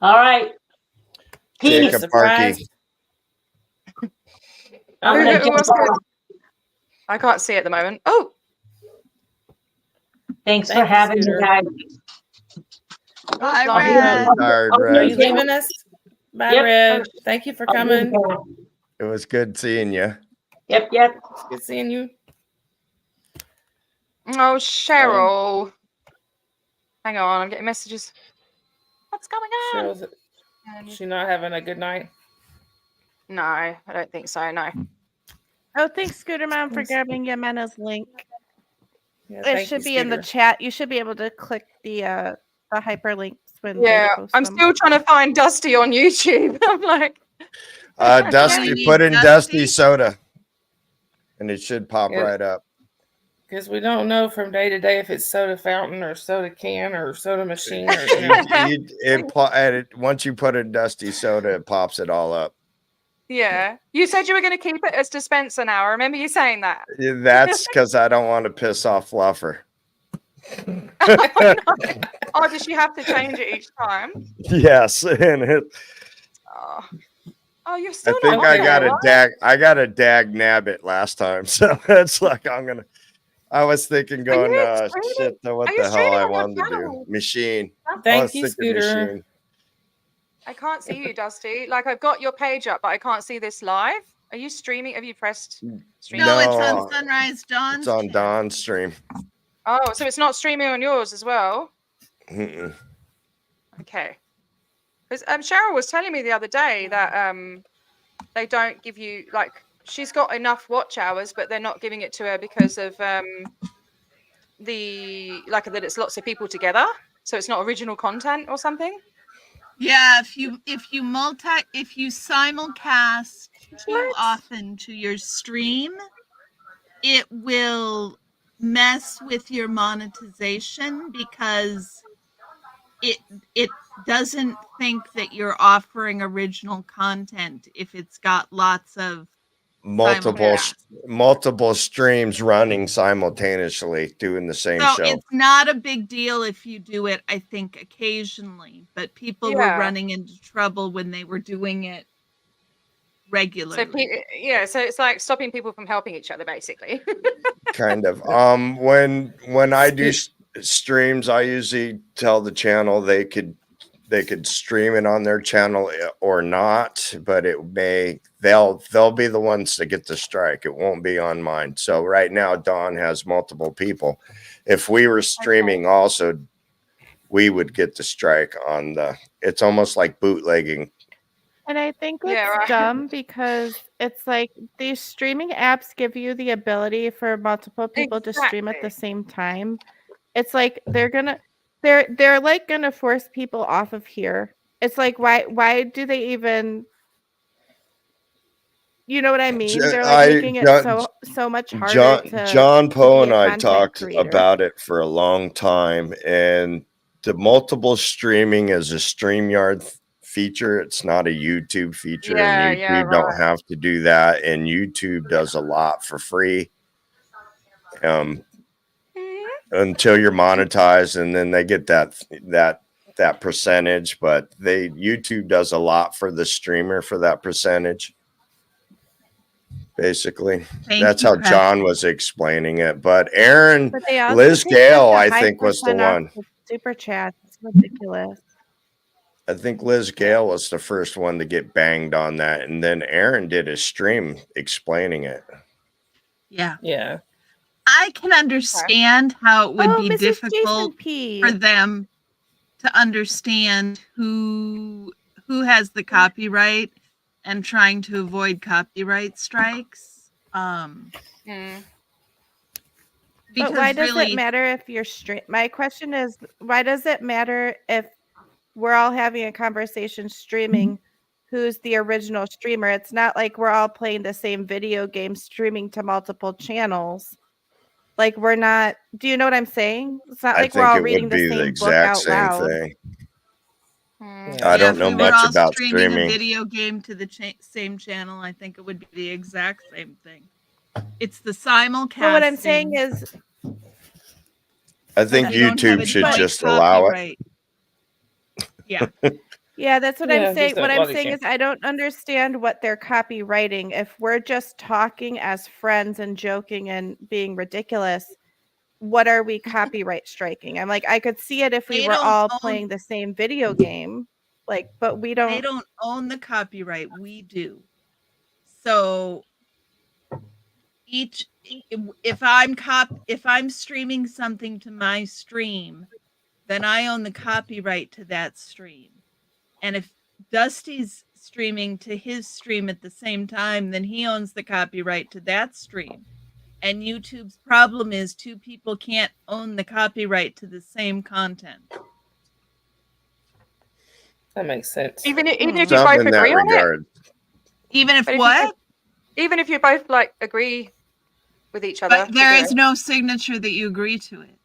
B: All right. Peace.
D: Jacob
A: Surprise.
D: Parkey.
B: I'm
F: Who-
B: gonna
F: who
B: jump
F: was good?
B: off.
F: I can't see at the moment. Oh,
B: Thanks for
A: Thank you,
B: having me,
A: Scooter.
B: guys.
C: Bye,
F: I'll be
C: Red.
D: Tired,
B: I'll be
A: Are you
D: Red.
B: there.
A: leaving us? Bye,
B: Yep.
A: Red. Thank you for
B: I'll be
A: coming.
B: there.
D: It was good seeing you.
B: Yep.
A: Good seeing you.
F: oh, Cheryl. Hang on, I'm getting messages. What's going on?
A: Cheryl's she not having a good night.
F: No, I don't think so. No.
E: Oh, thanks, Scooter Mom, for grabbing Yemena's link.
A: Yeah,
E: It
A: thank
E: should
A: you,
E: be in the
A: Scooter.
E: chat. You should be able to click the hyperlinks when
F: Yeah,
E: they post
F: I'm
E: them.
F: still trying to find Dusty on YouTube. I'm like,
D: Dusty,
C: you
D: put
C: need
D: in
C: Dusty?
D: Dusty Soda, and it should pop
A: Yeah.
D: right up.
A: Because we don't know from day to day if it's soda fountain or soda can or soda machine or you know.
D: Once you put in Dusty Soda, it pops it all up.
F: yeah. You said you were going to keep it as dispenser now. I remember you saying that.
D: Yeah, that's because I don't want to piss off Fluffer.
F: Oh, does she have to change it each time?
D: Yes, and
F: Oh, you're
D: I
F: still
D: think
F: not
D: I
F: on
D: got
F: there,
D: a
F: what?
D: dag. I got a dag nabbit last time, so it's like I was thinking, going,
F: you streaming?
D: shit, what
F: Are you
D: the hell I
F: streaming on your
D: wanted to do?
F: channel?
D: Machine. I
A: Thank
D: was
A: you,
D: thinking
A: Scooter.
D: machine.
F: I can't see you, Dusty. Like, I've got your page up, but I can't see this live. Are you streaming? Have you pressed stream?
C: No, it's
D: No,
C: on Sunrise Dawn's
D: It's on
C: channel.
D: Dawn's stream.
F: Oh, so it's not streaming on yours as well?
D: Mm-mm.
F: Okay. Because Cheryl was telling me the other day that they don't give you, like, she's got enough watch hours, but they're not giving it to her because of that it's lots of people together, so it's not original content or something.
C: Yeah, if you simulcast too
F: What?
C: often to your stream, it will mess with your monetization because it doesn't think that you're offering original content if it's got lots of
D: multiple streams running simultaneously doing the same
C: so
D: show.
C: it's not a big deal if you do it, I think, occasionally, but people were
F: Yeah.
C: running into trouble when they were doing it regularly.
F: So it's like stopping people from helping each other, basically.
D: Kind of. When I do streams, I usually tell the channel they could stream it on their channel or not, but they'll be the ones to get the strike. It won't be on mine. So right now Dawn has multiple people. If we were streaming also, we would get the strike on it's almost like bootlegging.
E: And I think it's
F: Yeah, right.
E: dumb because it's like these streaming apps give you the ability for multiple people to stream at the
F: Exactly.
E: same time. It's like they're like gonna force people off of here. It's like why do they even, you know what I mean? They're like making it so much harder
D: John Poe
E: be
D: and
E: a
D: I
E: content
D: talked
E: creator.
D: about it for a long time, and the multiple streaming is a StreamYard feature. It's not a YouTube feature, and YouTube don't have to do that, and YouTube does a lot for free until you're monetized, and then they get that percentage, but YouTube does a lot for the streamer for that percentage. Basically, that's how John was explaining it. But Aaron,
E: But they also
D: Liz
E: take
D: Gale,
E: such a
D: I
E: high
D: think was the
E: percent off
D: one.
E: the super chat. It's ridiculous.
D: I think Liz Gale was the first one to get banged on that, and then Aaron did a stream explaining it.
C: Yeah.
A: Yeah.
C: I can understand how it would be
E: Mrs.
C: difficult
E: Jason P.
C: for them to understand who has the copyright and trying to avoid copyright strikes.
E: But why does it matter if you're my question is, why does it matter if we're all having a conversation streaming who's the original streamer? It's not like we're all playing the same video game streaming to multiple channels. Like we're not, do you know what I'm saying? It's not like we're all reading the same book out loud.
D: Thing.
F: Yeah.
D: I don't know
C: if we were
D: much
C: all
D: about
C: streaming
D: streaming.
C: a video game to the same channel, I think it would be the exact same thing. It's the simulcast.
E: But what I'm saying is,
D: I think
C: You don't have
D: YouTube
C: a
D: should
C: joint
D: just allow it.
C: copyright. Yeah.
E: Yeah, that's what
A: Yeah,
E: I'm
A: just
E: saying.
A: don't-
E: What
A: well,
E: I'm
A: they
E: saying
A: can't.
E: is I don't understand what they're copywriting. If we're just talking as friends and joking and being ridiculous, what are we copyright striking? I'm like, I could see it if we
C: They
E: were
C: don't
E: all
C: own-
E: playing the same video game. Like, but we
C: They
E: don't.
C: don't own the copyright. We do. So if I'm streaming something to my stream, then I own the copyright to that stream. And if Dusty's streaming to his stream at the same time, then he owns the copyright to that stream. And YouTube's problem is two people can't own the copyright to the same content.
A: That makes sense.
F: Even if you
D: Something
F: both
D: in that
F: agree on it,
D: regard.
C: Even if
F: But if you
C: what?
F: even if you both like agree with each other,
C: But there
F: to do
C: is
F: it.
C: no signature that you agree to it.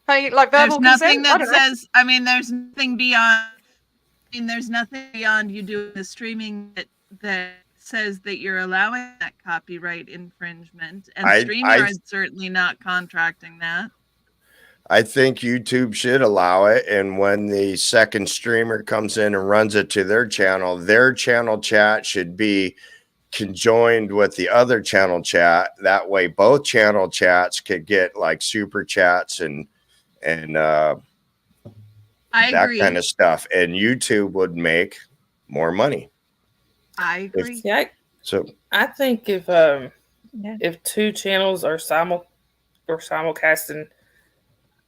F: Like
C: There's
F: verbal
C: nothing
F: consent. I
C: that
F: don't know.
C: says, I mean, there's nothing beyond, there's nothing beyond you doing the streaming that says that you're allowing that copyright infringement. And
D: I-
C: StreamYard's certainly not contracting that.
D: I think YouTube should allow it. And when the second streamer comes in and runs it to their channel chat should be conjoined with the other channel chat. That way, both channel chats could get like super chats and
C: I
D: that
C: agree.
D: kind of stuff. And YouTube would make more money.
C: I agree.
A: Yeah,
D: So
A: I think if
E: Yeah.
A: if two channels are simulcasting,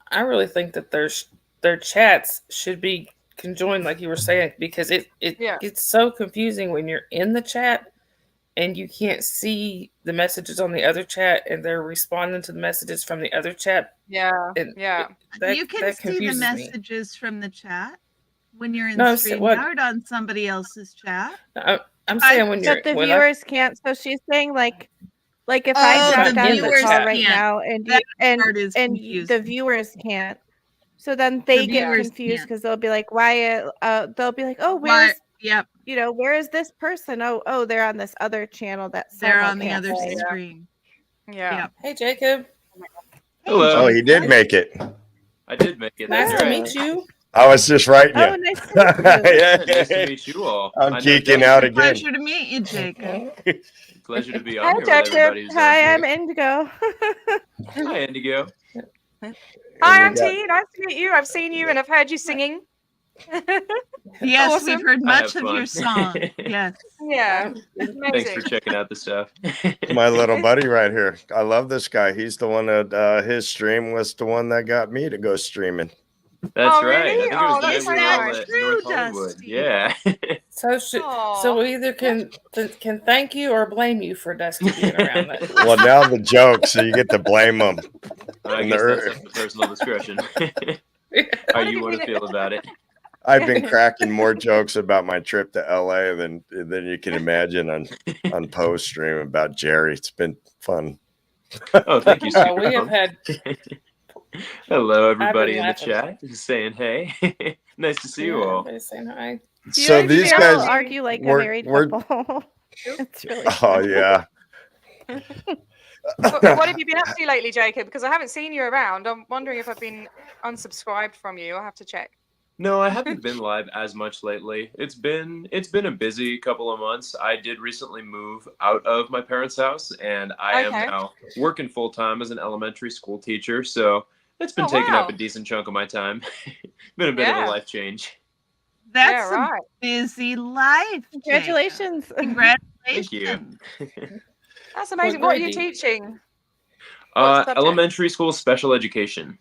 A: I really think that their chats should be conjoined, like you were saying, because it
F: Yeah.
A: gets so confusing when you're in the chat and you can't see the messages on the other chat and they're responding to the messages from the other chat.
F: Yeah,
A: And
F: yeah.
A: that
C: You can
A: that
C: see the
A: confuses me.
C: messages from the chat when you're in
A: No, I'm saying- what-
C: StreamYard on somebody else's chat.
A: I'm saying when you're
E: But the
A: when
E: viewers can't. So she's saying like if
C: Oh,
E: I
A: the
E: dropped out of the
A: viewers
E: call right
C: can't.
E: now and
C: That
E: and
C: part is
E: and the
C: confusing.
E: viewers can't. So then they get
C: viewers
E: confused
C: can't.
E: because they'll be like, why? They'll be like, oh,
C: Why-
E: where's
C: Yep,
E: where is this person? Oh, they're on this other channel that's
C: they're on the other
E: simulcast.
C: stream.
F: Yeah.
C: Yep.
A: hey Jacob,
G: Hello.
D: oh, he did make it.
G: I did make it.
A: nice
G: That's
A: to
G: right.
A: meet you.
D: I was just writing
E: Oh,
D: you.
E: nice to meet you.
G: Yeah, nice to meet you all.
D: I'm
G: I know
D: geeking
G: Jacob-
D: out again.
C: Pleasure to meet you, Jacob.
G: Pleasure to be
F: Hi,
G: on here with
F: Jacob.
G: everybody. who's on
E: Hi,
G: here.
E: I'm Indigo.
G: Hi, Indigo.
F: Hi,
D: we
F: I'm
D: got-
F: T. Nice to meet you. I've seen you and I've heard you singing.
C: Yes,
F: Awesome.
C: we've heard
G: I
C: much
G: have
C: of your
G: fun.
C: song. Yes.
F: Yeah.
G: Thanks
F: Amazing.
G: for checking out the stuff.
D: My little buddy right here. I love this guy. He's the one that his stream was the one that got me to go streaming.
G: That's
F: Oh,
G: right.
F: really?
G: I think it
F: Oh,
G: was the
F: that's
G: night we
F: so
G: were all
F: nice.
G: at
C: True,
G: North Hollywood.
C: Dusty.
G: Yeah.
F: Aw.
A: So we either can thank you or blame you for Dusty being around. That.
D: Well, now the joke, so you get to blame them.
G: I
D: And
G: guess
D: there-
G: that's up to personal discretion. How you want to feel about it.
D: I've been cracking more jokes about my trip to LA than you can imagine on post stream about Jerry. It's been fun.
G: Oh, thank you,
A: So we have
G: Supermom.
A: had
G: Hello, everybody in the
A: laughing.
G: chat. Just saying hey. Nice to see you all.
A: everybody's saying hi.
E: You
D: So
E: and
D: these
E: Cheryl
D: guys,
E: argue like a
D: we're-
E: married
D: we're-
E: couple. It's really
D: oh
E: funny.
D: yeah.
F: What have you been up to lately, Jacob? Because I haven't seen you around. I'm wondering if I've been unsubscribed from you. I'll have to check.
G: No, I haven't been live as much lately. It's been a busy couple of months. I did recently move out of my parents' house, and I am
F: Okay.
G: now working full time as an elementary school teacher. So it's been
F: Oh,
G: taking up
F: wow.
G: a decent chunk of my time. Been a bit of
F: Yeah.
G: a life change.
C: That's
F: yeah,
C: a
F: right.
C: busy life. Jacob.
E: Congratulations.
G: Thank you.
C: Congratulations.
F: That's amazing.
A: What
F: What are you
A: grade
F: teaching? What subject?
G: Elementary school special education.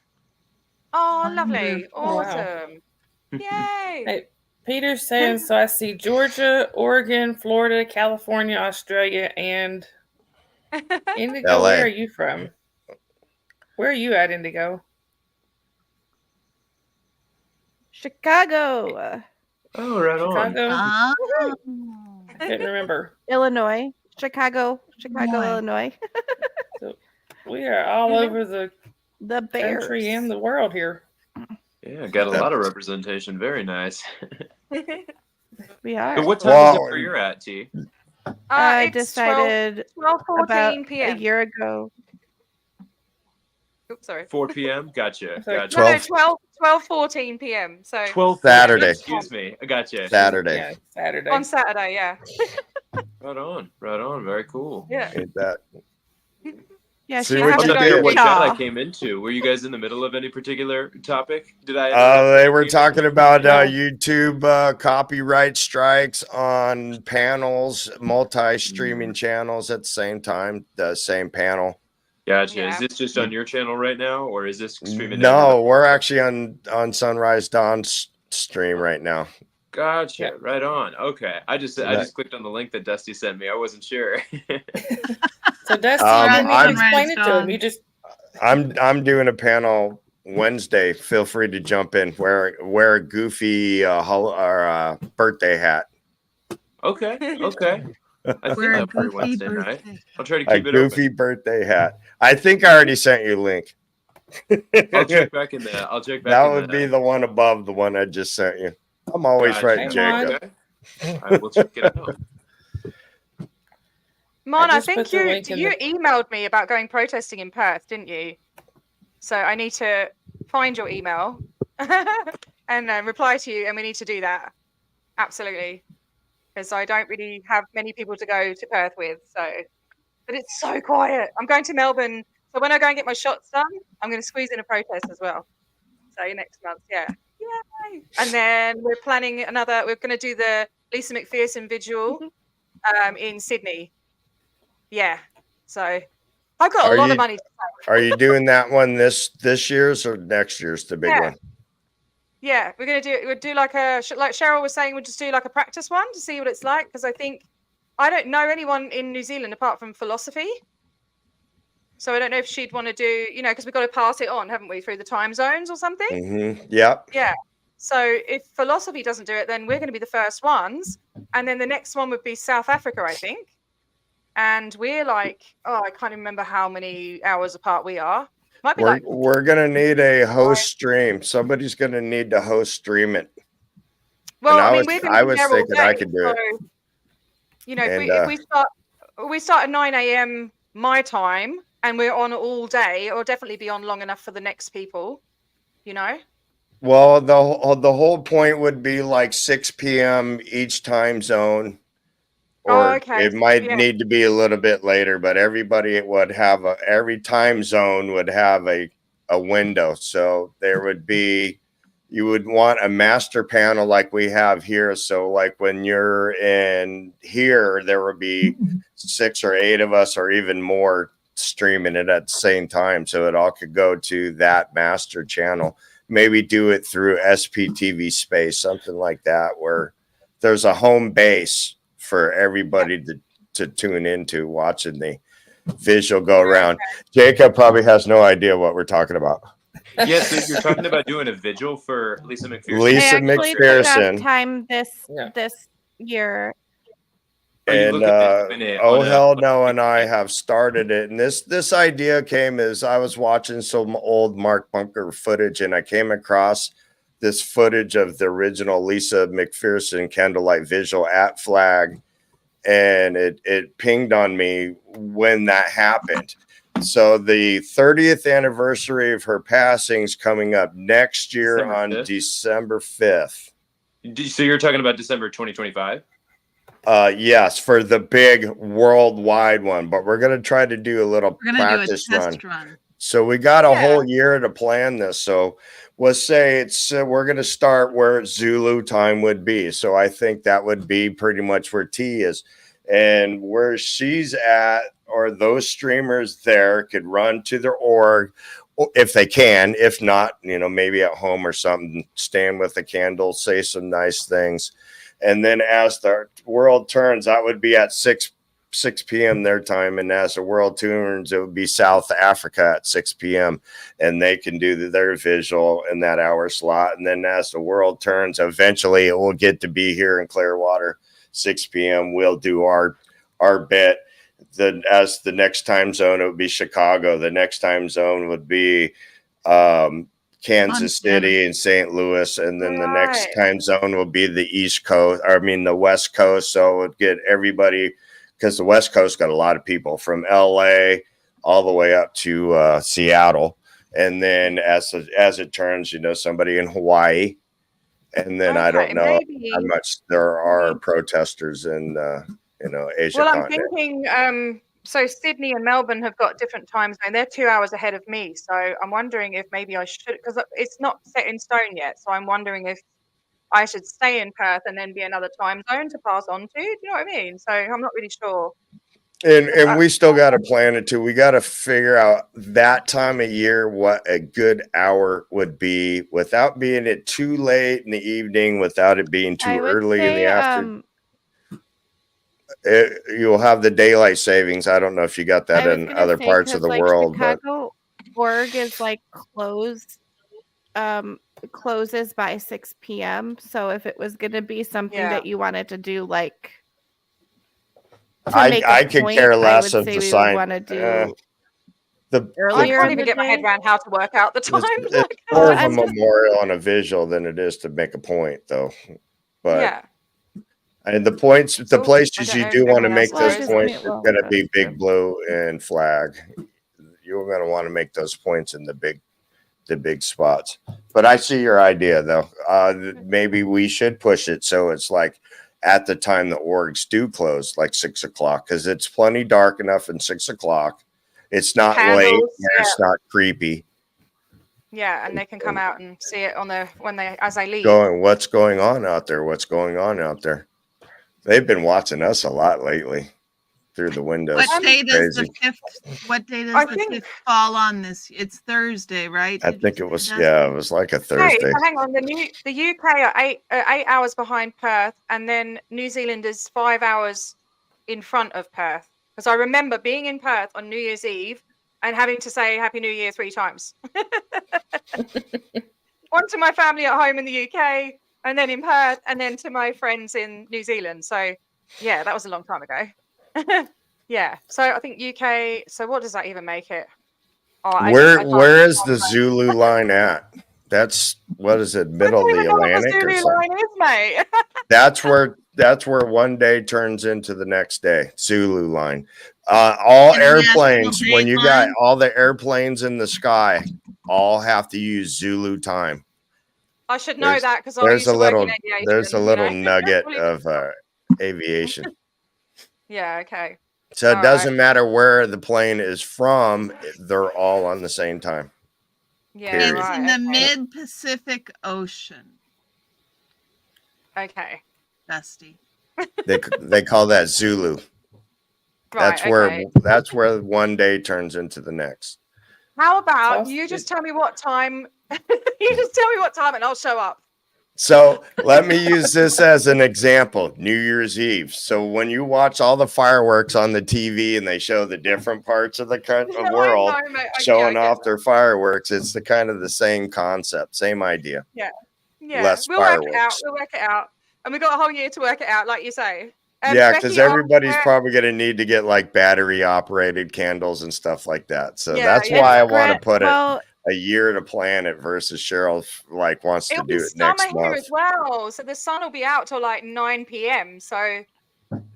F: Oh, lovely.
C: Wonderful.
A: Wow.
F: Awesome. Yay.
A: Hey, Peter's saying, so I see Georgia, Oregon, Florida, California, Australia, and Indigo.
D: LA.
A: Where are you from? Where are you at, Indigo?
E: Chicago,
G: Oh, right on.
A: Chicago?
C: Oh.
A: I couldn't remember.
E: Illinois. Chicago,
C: Illinois.
E: Illinois.
A: We are all
F: Mhm.
A: over the
E: The Bears.
A: country and the world here.
G: Yeah, got a lot of representation. Very nice.
E: We are.
G: So what time is it
D: Wow.
G: where you're at, T?
E: I
F: It's
E: decided
F: 12:14
E: about a
F: p.m.
E: year ago.
F: Oops, sorry.
G: 4 p.m. Gotcha.
A: Sorry,
G: Gotcha.
F: No, no,
D: 12.
F: 12:14 p.m. So
G: 12.
D: Saturday.
G: Excuse me. I gotcha.
D: Saturday.
A: Yeah, Saturday.
F: on Saturday, yeah.
G: Right on. Right on. Very cool.
F: Yeah.
D: Ain't that?
E: Yeah,
D: See
E: she
D: what
E: has
G: I'm
D: you
E: to
G: not
E: go
G: sure
D: did.
G: what chat I
E: y'all.
G: came into. Were you guys in the middle of any particular topic? Did I? interrupt
D: They were
G: anything?
D: talking about
A: No.
D: YouTube copyright strikes on panels, multi-streaming channels at the same time, the same panel.
G: Gotcha.
F: Yeah.
G: Is this just on your channel right now, or is this streaming?
D: No, we're actually on Sunrise Dawn's stream right now.
G: Gotcha.
A: Yeah.
G: Right on. Okay. I just clicked on the link that Dusty sent me. I wasn't sure.
A: So Dusty,
D: Um,
A: you didn't
D: I'm-
A: even explain it to him.
C: Dawn.
A: You just
D: I'm doing a panel Wednesday. Feel free to jump in. Wear a goofy birthday hat.
G: Okay. Okay. I think
C: We're a
G: I'm free
C: goofy
G: Wednesday night.
C: birthday.
G: I'll try to
D: A
G: keep it
D: goofy birthday hat. I think I already sent you a link.
G: open. I'll check back in there. I'll check back.
D: That
G: in
D: would be the one above the one I just sent you. I'm always
G: Gotcha.
D: right,
A: Hang
D: Jacob.
A: on.
G: Okay. I will check it out.
F: Mon, I
A: just
F: think
A: put the link in
F: you
A: the-
F: emailed me about going protesting in Perth, didn't you? So I need to find your email and reply to you, and we need to do that. Absolutely, because I don't really have many people to go to Perth with. So, but it's so quiet. I'm going to Melbourne, so when I go and get my shots done, I'm going to squeeze in a protest as well. So next month, yeah. Yay. And then we're planning another. We're going to do the Lisa McPherson vigil in Sydney. Yeah. So I've got
D: Are
F: a lot
D: you-
F: of money to save.
D: Are you doing that one this year's or next year's? The big
F: Yeah.
D: one.
F: Yeah, we'll do like like Cheryl was saying, we'll just do like a practice one to see what it's like, because I don't know anyone in New Zealand apart from Philosophy. So I don't know if she'd want to do, because we've got to pass it on, haven't we, through the time zones or something?
D: Mm-hmm. Yep.
F: Yeah. So if Philosophy doesn't do it, then we're going to be the first ones. And then the next one would be South Africa, I think. And we're like, I can't even remember how many hours apart we are. Might be
D: We're gonna need a host stream. Somebody's gonna need to host stream it.
F: well,
D: I
F: I mean,
D: was-
F: we've been
D: I
F: in
D: was
F: there all
D: thinking I
F: day,
D: could do it.
F: so, if
D: And,
F: we start at 9 a.m. my time and we're on all day, it'll definitely be on long enough for the next people,
D: Well, the whole point would be like 6 p.m. each time zone. Or
F: okay.
D: it might
F: Yeah.
D: need to be a little bit later, but everybody would have every time zone would have a window. So there would be, you would want a master panel like we have here. So like when you're in here, there would be 6 or 8 of us or even more streaming it at the same time. So it all could go to that master channel. Maybe do it through SPTV Space, something like that, where there's a home base for everybody to tune into watching the visual go around. Jacob probably has no idea what we're talking about.
G: Yes, so you're talking about doing a vigil for Lisa McPherson.
D: Lisa
E: I actually took
D: McPherson.
E: off time this
A: Yeah.
E: year.
G: Are you
D: And
G: looking at doing it
D: oh
G: on a-
D: hell no, and I have started it. And this idea came as I was watching some old Mark Bunker footage, and I came across this footage of the original Lisa McPherson candlelight visual at Flag, and it pinged on me when that happened. So the 30th anniversary of her passing is coming up next year
G: December
D: on
G: 5th?
D: December 5th.
G: So you're talking about December 2025?
D: Yes, for the big worldwide one, but we're gonna try to do a little
C: We're gonna do a
D: practice run.
C: test run.
D: So we got a
F: Yeah.
D: whole year to plan this. So let's say it's we're gonna start where Zulu time would be. So I think that would be pretty much where T is, and where she's at, or those streamers there could run to their org if they can. If not, maybe at home or something, stand with a candle, say some nice things. And then as the world turns, that would be at 6 p.m. their time. And as the world turns, it would be South Africa at 6 p.m. And they can do their visual in that hour slot. And then as the world turns, eventually it will get to be here in Clearwater, 6 p.m. We'll do our bit. As the next time zone, it would be Chicago. The next time zone would be Kansas
C: Montana.
D: City and St. Louis, and then the next
F: Right.
D: time zone will be the East Coast, the West Coast. So it would get everybody, because the West Coast got a lot of people from LA all the way up to Seattle. and then as it turns, somebody in Hawaii, and then I don't
F: Okay,
D: know
F: maybe.
D: how much there are protesters in Asia
F: Well, I'm
D: continent.
F: thinking, so Sydney and Melbourne have got different time zone. They're 2 hours ahead of me. So I'm wondering if maybe I should, because it's not set in stone yet. So I'm wondering if I should stay in Perth and then be another time zone to pass on to. Do you know what I mean? So I'm not really sure.
D: And we still got to plan it too. We got to figure out that time of year what a good hour would be without being it too late in the evening, without it being too
E: I would
D: early in the
E: say,
D: afternoon. You'll have the daylight savings. I don't know if you got that
E: I was
D: in
E: gonna
D: other
E: say,
D: parts of
E: 'cause,
D: the
E: like,
D: world, but
E: Chicago org is like closes by 6 p.m. So if it was gonna be something
F: Yeah.
E: that you wanted to do, like to
D: I
E: make a
D: I could
E: point,
D: care
E: I
D: less
E: would
D: of
E: say
D: the
E: we would
D: sign.
E: want to do
D: The
F: I
E: earlier
F: can't
E: in
F: even
E: the
F: get my head
E: day.
F: around how to work out the times.
D: it's
E: Well,
D: more of a
E: I'm just
D: memorial and a visual than it is to make a point, though. But
F: yeah.
D: and the points, the
F: So I
D: places
F: don't
D: you
F: know if
D: do want to
F: everyone else
D: make
E: well, I
D: those
F: knows.
E: just
D: points
E: mean
D: is
E: well,
D: going to be
E: that's
D: big
E: true.
D: blue and flag. You're going to want to make those points in the big spots. But I see your idea, though. Maybe we should push it so it's like at the time the orgs do close, like 6 o'clock, because it's plenty dark enough in 6 o'clock. It's not late.
F: Candles,
D: And it's not creepy.
F: yeah, and they can come out and see it on the as they leave.
D: What's going on out there? What's going on out there? They've been watching us a lot lately through the windows.
C: What day does the
D: Crazy.
C: fifth? What day does
F: I
C: the
F: think-
C: fifth fall on this? It's Thursday, right?
D: I
C: Did you
D: think
C: say,
D: it was,
C: Dustin?
D: yeah, it was like a
F: Okay,
D: Thursday.
F: so hang on. The UK are 8 hours behind Perth, and then New Zealand is 5 hours in front of Perth. Because I remember being in Perth on New Year's Eve and having to say Happy New Year 3 times. One to my family at home in the UK, and then in Perth, and then to my friends in New Zealand. So yeah, that was a long time ago. Yeah. So I think UK. So what does that even make it? Oh, I can't
D: Where is
F: keep
D: the
F: track.
D: Zulu line at? That's, what is it,
F: I
D: middle
F: don't
D: of the
F: even know what the
D: Atlantic or
F: Zulu
D: something?
F: line is, mate.
D: That's where one day turns into the next day. Zulu line. All
C: International
D: airplanes, when you got
C: dateline.
D: all the airplanes in the sky, all have to use Zulu time.
F: I should know
D: There's-
F: that because I
D: There's
F: used
D: a
F: to work in
D: little,
F: aviation.
D: there's a
F: you
D: little
F: know?
D: nugget
F: Believe it.
D: of aviation.
F: Yeah. Okay.
D: So it
F: All
D: doesn't matter where the plane is from; they're all on the same time.
F: Yeah.
D: Period.
C: It's
F: Right.
C: in the
F: okay.
C: mid-Pacific Ocean,
F: Okay.
C: Dusty.
D: They call that Zulu.
F: Right.
D: That's where one day turns into the next.
F: How about
A: Awesome.
F: you just tell me what time? You just tell me what time, and I'll show up.
D: So let me use this as an example. New Year's Eve. So when you watch all the fireworks on the TV and they show the different parts of the
F: I
D: world
F: know, mate. I
D: showing
F: get
D: off
F: that.
D: their fireworks, it's the kind of the same concept, same idea.
F: Yeah.
D: Less
F: We'll work it out.
D: fireworks.
F: We'll work it out, and we got a whole year to work it out, like you say.
D: Yeah,
F: Becky,
D: because everybody's
F: I'll-
D: probably going to need to get like battery operated candles and stuff like that. So
F: Yeah,
D: that's
F: yeah.
D: why I want to
E: Grant,
D: put it
E: well,
D: a year to plan it versus Cheryl like wants to
F: It'll
D: do
F: be
D: it
F: summer
D: next
F: here
D: month.
F: as well, so the sun will be out till like 9 p.m. So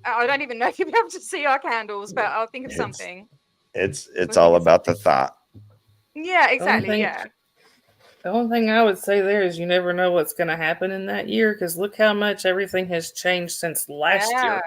F: I don't even know if you'll be able to see our candles, but I'll think of
D: It's-
F: something.
D: It's
F: We'll
D: all
F: think of
D: about the thought.
F: Yeah, exactly.
A: thing-
F: Yeah.
A: The only thing I would say there is you never know what's going to happen in that year because look how much everything has changed since last year.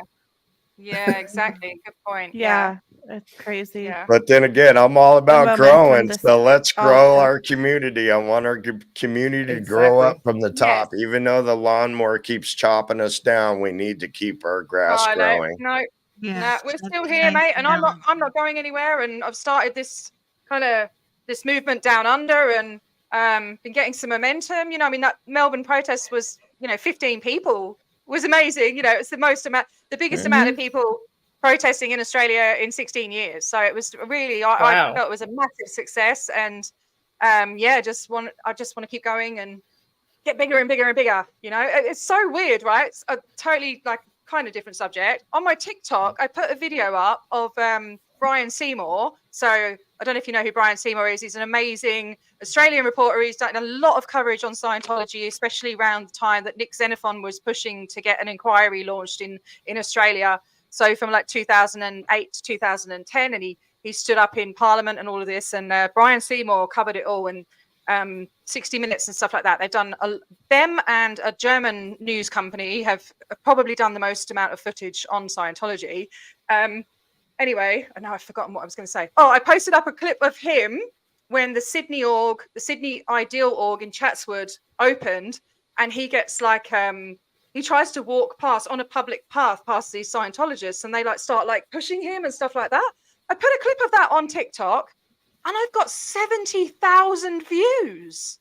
F: Yeah, exactly. Good point.
E: yeah, it's crazy.
F: Yeah.
D: But then again, I'm all about
E: momentum
D: growing.
E: this-
D: So let's
E: oh,
D: grow
E: yeah.
D: our community. I want our community to grow
A: Exactly.
D: up from the top. Even though the lawnmower keeps chopping us down, we need to keep our grass
F: Oh,
D: growing.
F: no,
C: Yeah,
F: no, we're
C: that's
F: still here,
C: nice
F: mate, and I'm not
C: balance.
F: going anywhere. And I've started this this movement down under, and been getting some momentum. You know, I mean, that Melbourne protest was, 15 people was amazing. You know, it's the biggest amount of people protesting in Australia in 16 years. So it was really, I
A: Wow.
F: felt it was a massive success, and I just want to keep going and get bigger and bigger and bigger. You know, it's so weird, right? It's a totally kind of different subject. On my TikTok, I put a video up of Brian Seymour. So I don't know if you know who Brian Seymour is. He's an amazing Australian reporter. He's done a lot of coverage on Scientology, especially around the time that Nick Xenophon was pushing to get an inquiry launched in Australia. So from like 2008 to 2010, and he he stood up in Parliament and all of this. And Brian Seymour covered it all, and 60 Minutes and stuff like that. They've done them, and a German news company have probably done the most amount of footage on Scientology. Anyway, and now I've forgotten what I was going to say. Oh, I posted up a clip of him when the Sydney Ideal Org in Chatswood opened, and he gets like he tries to walk past on a public path past these Scientologists, and they like start like pushing him and stuff like that. I put a clip of that on TikTok, and I've got 70,000 views.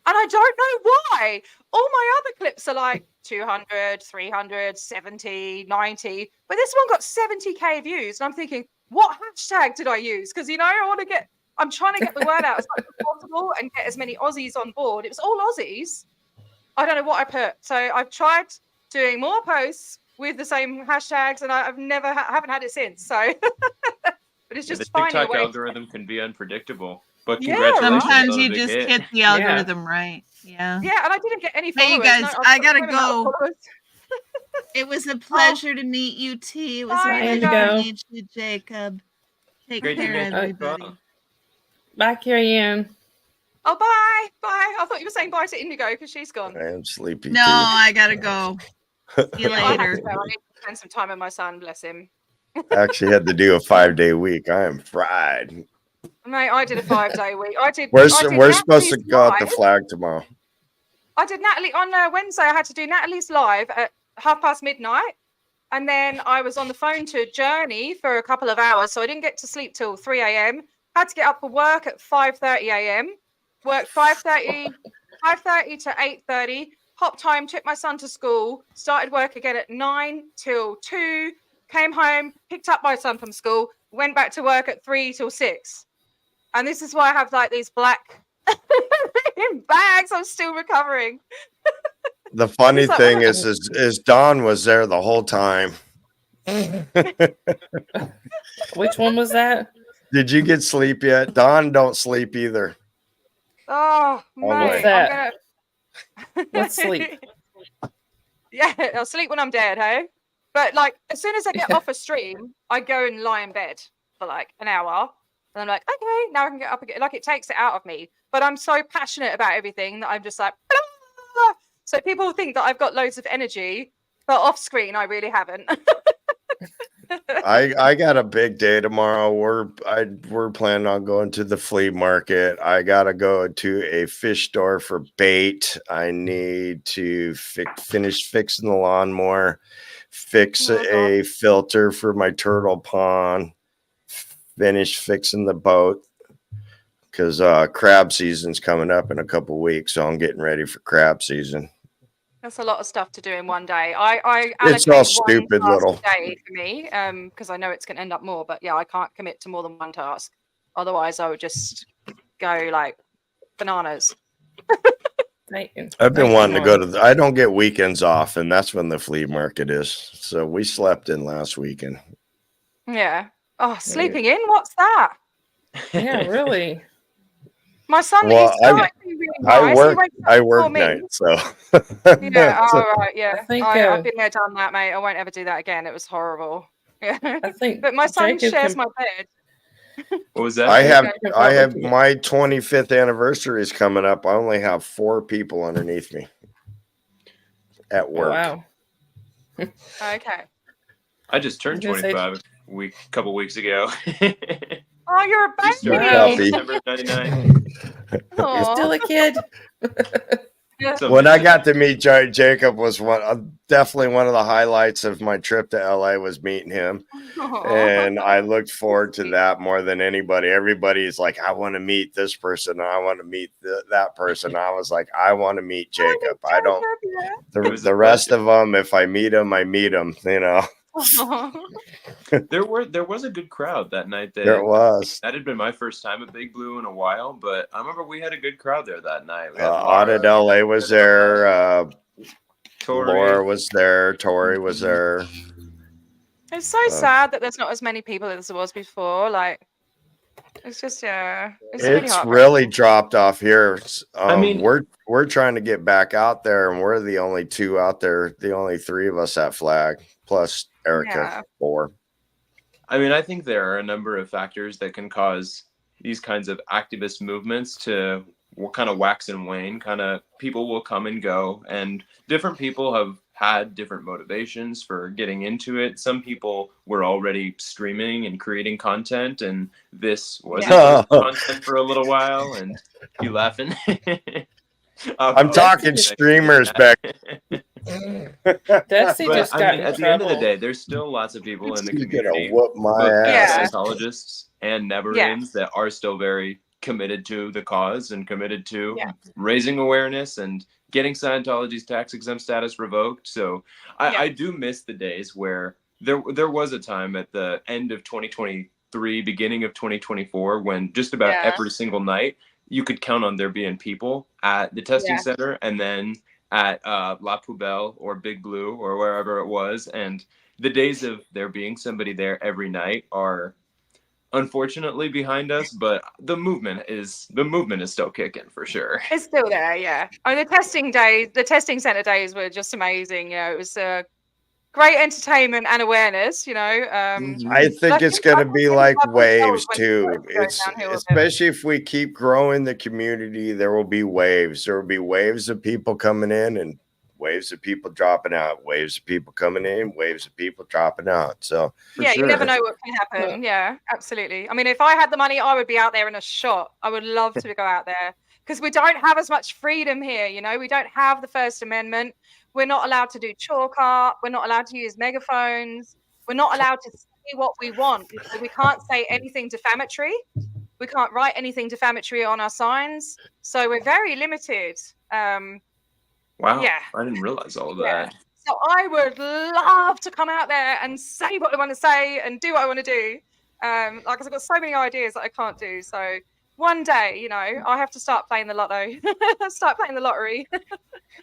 F: And I don't know why. All my other clips are like 200, 300, 70, 90. But this one got 70K views. And I'm thinking, what hashtag did I use? Because, you know, I'm trying to get the word out as much as possible and get as many Aussies on board. It was all Aussies. I don't know what I put. So I've tried doing more posts with the same hashtags, and I've never haven't had it since. So, but it's
G: Yeah,
F: just
G: the
F: finding a
G: TikTok
F: way.
G: algorithm can be unpredictable. But
F: Yeah,
G: congratulations
C: Sometimes
G: on a
C: you
G: big
C: just
G: hit.
C: hit the algorithm right. Yeah.
F: Yeah, and I didn't get any
C: Hey, you
F: followers.
C: guys,
F: I've
C: I
F: got
C: gotta
F: the same amount of
C: go.
F: followers.
C: It was a pleasure to meet you, T. It was
F: Bye,
C: a pleasure
A: Indigo.
C: to meet you, Jacob. Take
G: Great to
C: care,
G: meet you.
C: everybody.
G: Bye.
A: Bye, Carrie Ann.
F: Oh, bye. Bye. I thought you were saying bye to Indigo because she's gone.
D: I am sleepy
C: No, I gotta go. See you
F: I have
C: later.
F: to go. I need to spend some time with my son, bless him.
D: I actually had to do a 5-day week. I am fried.
F: Mate, I did a 5-day week. I did
D: We're supposed to
F: Natalie's
D: go out the
F: live.
D: flag tomorrow.
F: I did Natalie on Wednesday. I had to do Natalie's live at midnight. And then I was on the phone to Journey for a couple of hours. So I didn't get to sleep till 3 a.m. Had to get up for work at 5:30 a.m. Worked 5:30 to 8:30. Hop time, took my son to school. Started work again at 9 till 2. Came home, picked up my son from school. Went back to work at 3 till 6. And this is why I have like these black bags. I'm still recovering.
D: The funny
F: Is that
D: thing
F: what
D: is Dawn was there the whole time.
A: Which one was that?
D: Did you get sleep yet? Dawn don't sleep either.
F: Oh,
D: What's
F: mate.
A: that?
F: I'm gonna...
A: What's sleep?
F: Yeah, I'll sleep when I'm dead, hey? But like, as soon as I get off a stream, I go and lie in bed for like an hour. And I'm like, okay, now I can get up again. Like, it takes it out of me. But I'm so passionate about everything that I'm just like, "Ah!" So people think that I've got loads of energy, but off screen, I really haven't.
D: I got a big day tomorrow. We're planning on going to the flea market. I gotta go to a fish store for bait. I need to finish fixing the lawnmower, fix a filter for my turtle pond, finish fixing the boat because crab season's coming up in a couple weeks, so I'm getting ready for crab season.
F: That's a lot of stuff to do in one day. I
D: It's all
F: allocate
D: stupid
F: one task
D: little.
F: a day for me, because I know it's going to end up more. But yeah, I can't commit to more than one task. Otherwise, I would just go like bananas.
D: I've been wanting to go to I don't get weekends off, and that's when the flea market is. So we slept in last weekend.
F: Yeah. Oh, sleeping in? What's that?
A: Yeah, really.
F: My son
D: Well,
F: is actually really nice.
D: I
F: He
D: work
F: wakes up
D: I
F: before
D: work
F: me.
D: night, so
F: Yeah.
D: so-
F: Oh, right. Yeah.
A: think,
F: I've been there, done that, mate. I won't ever do that again. It was horrible. Yeah.
A: I think
F: But my son
A: Jacob
F: shares
A: can-
F: my bed.
G: What was that?
D: I have
A: can
D: I have
A: probably-
D: my 25th anniversary is coming up. I only have 4 people underneath me at
A: Oh,
D: work.
A: wow.
F: Okay.
G: I just turned
A: I was gonna say-
G: 25 a couple weeks ago.
F: Oh, you're a
G: You started
F: baby.
A: Wow.
G: in December '99.
A: You're
F: Aw.
A: still a kid.
G: So
D: When I got to meet Jacob was definitely one of the highlights of my trip to LA was meeting him.
F: Aw.
D: And I looked forward to that more than anybody. Everybody's like, I want to meet this person. I want to meet that person. I was like, I want to meet Jacob. I don't,
F: Yeah.
G: It was
D: the
G: a
D: rest
G: pleasure.
D: of them, if I meet them, I meet them, you know.
G: there was a good crowd that night.
D: There it was.
G: That had been my first time at Big Blue in a while, but I remember we had a good crowd there that night. We had
D: Audit LA was there.
G: Tori.
D: Laura was there. Tori was there.
F: It's so sad that there's not as many people as there was before. Like, it's just it's
D: It's
F: heartbreaking.
D: really dropped off here.
G: I mean-
D: We're trying to get back out there, and we're the only 2 out there. The only 3 of us at Flag, plus Erica,
F: Yeah.
D: 4.
G: I mean, I think there are a number of factors that can cause these kinds of activist movements to kind of wax and wane. Kind of people will come and go, and different people have had different motivations for getting into it. Some people were already streaming and creating content, and this was content for a little while. And you laughing?
D: I'm talking streamers back.
A: Dusty
G: But
A: just
G: I
A: got
G: mean,
A: in
G: at the end of the
A: trouble.
G: day, there's still lots of people in the
D: You're gonna
G: community,
D: whoop my
G: both
D: ass.
G: Scientologists and Neverians, that are still very committed to the cause and committed to raising awareness and getting Scientology's tax exempt status revoked. So I do miss the days where there was a time at the end of 2023, beginning of 2024, when just about every single night you could count on there being people at the testing center, and then at La Poubelle or Big Blue or wherever it was. And the days of there being somebody there every night are unfortunately behind us, but the movement is still kicking for sure.
F: It's still there, yeah. I mean, the testing center days were just amazing. You know, it was great entertainment and awareness. You know,
D: I think it's going to be like waves too. It's
F: downhill a bit.
D: especially if we keep growing the community, there will be waves. There will be waves of people coming in and waves of people dropping out, waves of people coming in, waves of people dropping out. So
F: Yeah, you never know what can happen. Yeah, absolutely. I mean, if I had the money, I would be out there in a shot. I would love to go out there because we don't have as much freedom here. You know, we don't have the First Amendment. We're not allowed to do chalk art. We're not allowed to use megaphones. We're not allowed to say what we want. We can't say anything defamatory. We can't write anything defamatory on our signs. So we're very limited.
G: Wow.
F: Yeah.
G: I didn't realize all of that.
F: So I would love to come out there and say what I want to say and do what I want to do. Like I've got so many ideas that I can't do. So one day, you know, I have to start playing the lotto, start playing the lottery.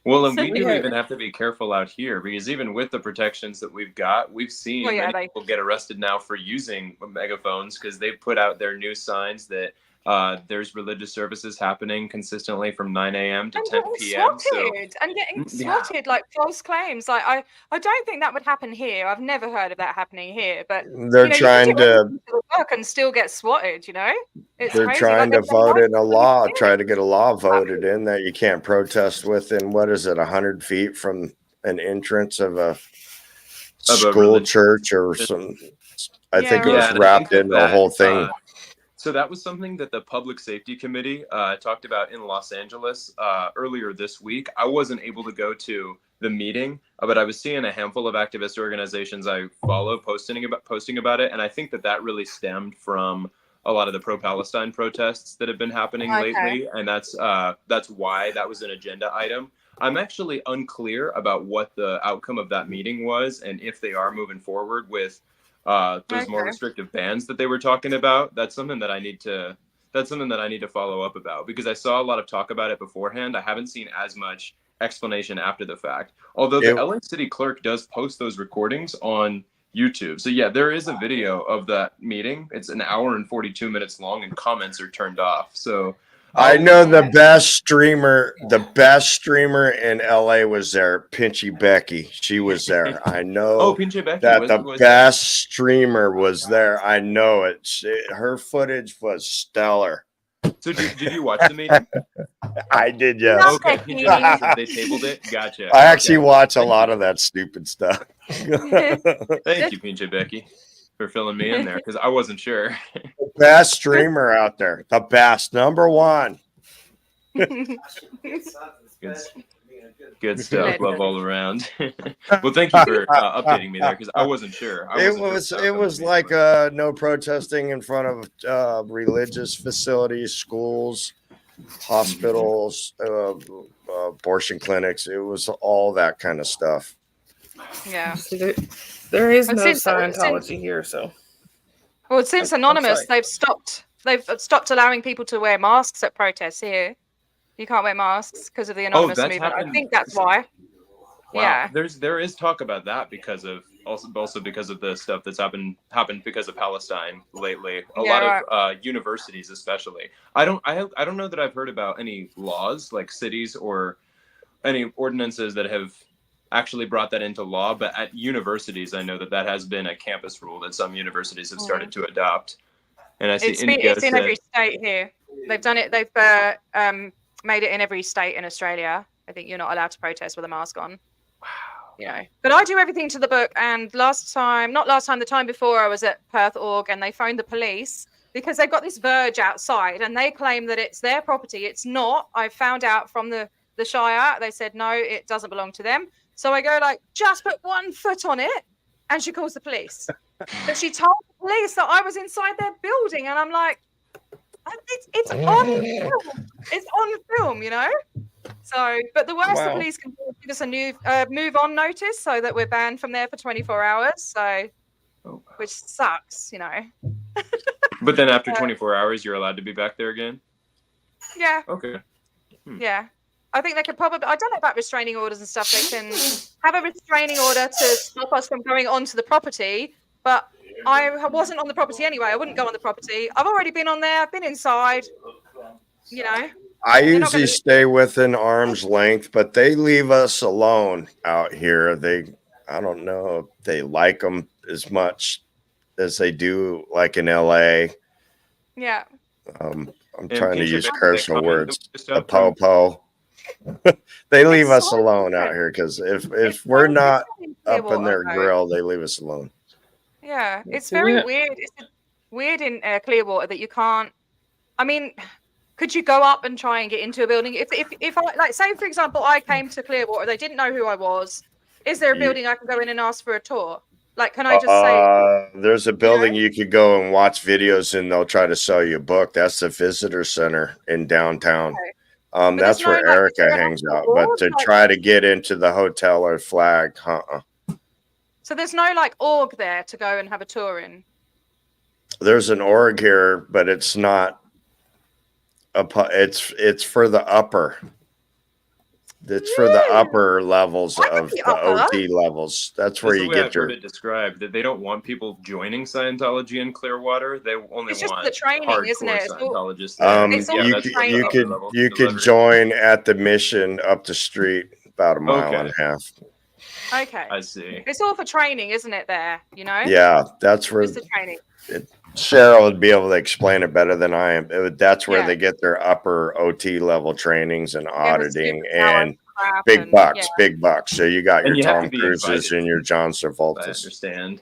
G: Well, and we do even have to be careful out here, because even with the protections that we've got, we've seen many people get arrested now for using megaphones because they've put out their new signs that there's religious services happening consistently from 9 a.m. to 10 p.m.
F: And getting swatted like false claims. Like I don't think that would happen here. I've never heard of that happening here. But
D: they're trying to
F: work and still get swatted. You know,
D: they're trying to vote in a law, try to get a law voted in that you can't protest within 100 feet from an entrance of a school, church, or some. I think it was wrapped in the whole thing.
G: So that was something that the Public Safety Committee talked about in Los Angeles earlier this week. I wasn't able to go to the meeting, but I was seeing a handful of activist organizations I follow posting about it, and I think that really stemmed from a lot of the pro-Palestine protests that have been happening lately, and that's why that was an agenda item. I'm actually unclear about what the outcome of that meeting was, and if they are moving forward with those more restrictive bans that they were talking about. That's something that I need to follow up about, because I saw a lot of talk about it beforehand. I haven't seen as much explanation after the fact, although the LA City Clerk does post those recordings on YouTube. So yeah, there is a video of that meeting. It's an hour and 42 minutes long, and comments are turned off. So
D: I know the best streamer in LA was there, Pinchy Becky. She was there. I know
G: Pinchy Becky
D: that the best streamer was there. I know it. Her footage was stellar.
G: So did you watch the meeting?
D: I did, yes.
G: Okay, they tabled it. Gotcha.
D: I actually watch a lot of that stupid stuff.
G: Thank you, Pinchy Becky, for filling me in there, because I wasn't sure.
D: The best streamer out there, the best, number one.
G: Good stuff. Love all around. Well, thank you for updating me there, because I wasn't sure.
D: It was like no protesting in front of religious facilities, schools, hospitals, abortion clinics. It was all that kind of stuff.
F: Yeah.
A: There is no Scientology here, so.
F: Well, since Anonymous, they've stopped allowing people to wear masks at protests here. You can't wear masks because of the Anonymous movement.
G: Happened.
F: I think that's why.
G: Wow.
F: Yeah.
G: There is talk about that because of also because of the stuff that's happened because of Palestine lately. A lot of universities, especially. I don't know that I've heard about any laws, like cities or any ordinances that have actually brought that into law, but at universities, I know that has been a campus rule that some universities have started to adopt. And I see
F: It's
G: Indigo
F: in
G: said,
F: every state here. They've done it. They've made it in every state in Australia. I think you're not allowed to protest with a mask on.
G: wow.
F: You know, but I do everything to the book. And the time before, I was at Perth Org, and they phoned the police because they've got this verge outside, and they claim that it's their property. It's not. I found out from the Shire. They said no, it doesn't belong to them. So I go like, just put 1 foot on it, and she calls the police. But she told the police that I was inside their building, and I'm like, it's on film. It's on film, you know. So, but the worst the
A: Wow.
F: police can do is give us a new move on notice so that we're banned from there for 24 hours. So, which sucks, you know.
G: But then after 24 hours, you're allowed to be back there again?
F: Yeah,
G: Okay.
F: yeah. I think they could probably, I don't know about restraining orders and stuff. They can have a restraining order to stop us from going onto the property. But I wasn't on the property anyway. I wouldn't go on the property. I've already been on there. I've been inside, you know.
D: I
F: They're not
D: usually
F: gonna-
D: stay within arm's length, but they leave us alone out here. I don't know if they like them as much as they do like in LA.
F: Yeah.
D: I'm
G: And
D: trying to
G: Kinship,
D: use
G: they
D: personal
G: comment
D: words.
G: that we just
D: A
G: uploaded.
D: po-po. They leave
F: It's
D: us
F: so
D: alone out
F: different.
D: here because
F: It's
D: if we're
F: so
D: not
F: different
D: up in
F: Clearwater,
D: their
F: though.
D: grill, they leave us alone.
F: Yeah, it's
A: See,
F: very
A: we-
F: weird. It's weird in Clearwater that you can't. I mean, could you go up and try and get into a building? If I like, say for example, I came to Clearwater, they didn't know who I was. Is there a
D: You-
F: building I can go in and ask for a tour? Like, can I just say,
D: There's a building you could go and watch videos and they'll try to sell you a book. That's the visitor center in downtown.
F: Okay.
D: That's
F: there's no,
D: where
F: like,
D: Erica
F: is there an
D: hangs
F: actual
D: out. But
F: board?
D: to
F: Like-
D: try to get into the hotel or flag,
F: so there's no like org there to go and have a tour in?
D: there's an org here, but it's not it's for the upper. It's for the upper levels
F: I could
D: of
F: be
D: the
F: upper.
D: OT levels. That's where
G: That's the
D: you
G: way
D: get
G: I've
D: your
G: heard it described, that they don't want people joining Scientology in Clearwater. They only
F: It's just
G: want
F: the training,
G: hardcore
F: isn't it? It's all-
G: Scientologists. there.
F: It's all
D: you
F: the
D: could
F: training.
D: you could
G: Upper
D: you
G: level
D: could
G: delivery.
D: join at the mission up the street about a mile
G: Okay.
D: and a half.
F: Okay.
G: I see.
F: It's all for training, isn't it? There, you know.
D: Yeah, that's where
F: It's the training.
D: Cheryl would be able to explain it better than I am. That's where
F: Yeah.
D: they get their upper OT level trainings and auditing
F: superpower
D: and
F: crap
D: big
F: and-
D: bucks,
F: yeah.
D: big bucks. So you got
G: And
D: your
G: you have
D: Tom
G: to be
D: Cruises
G: invited,
D: and your John
G: I
D: Travoltas.
G: understand.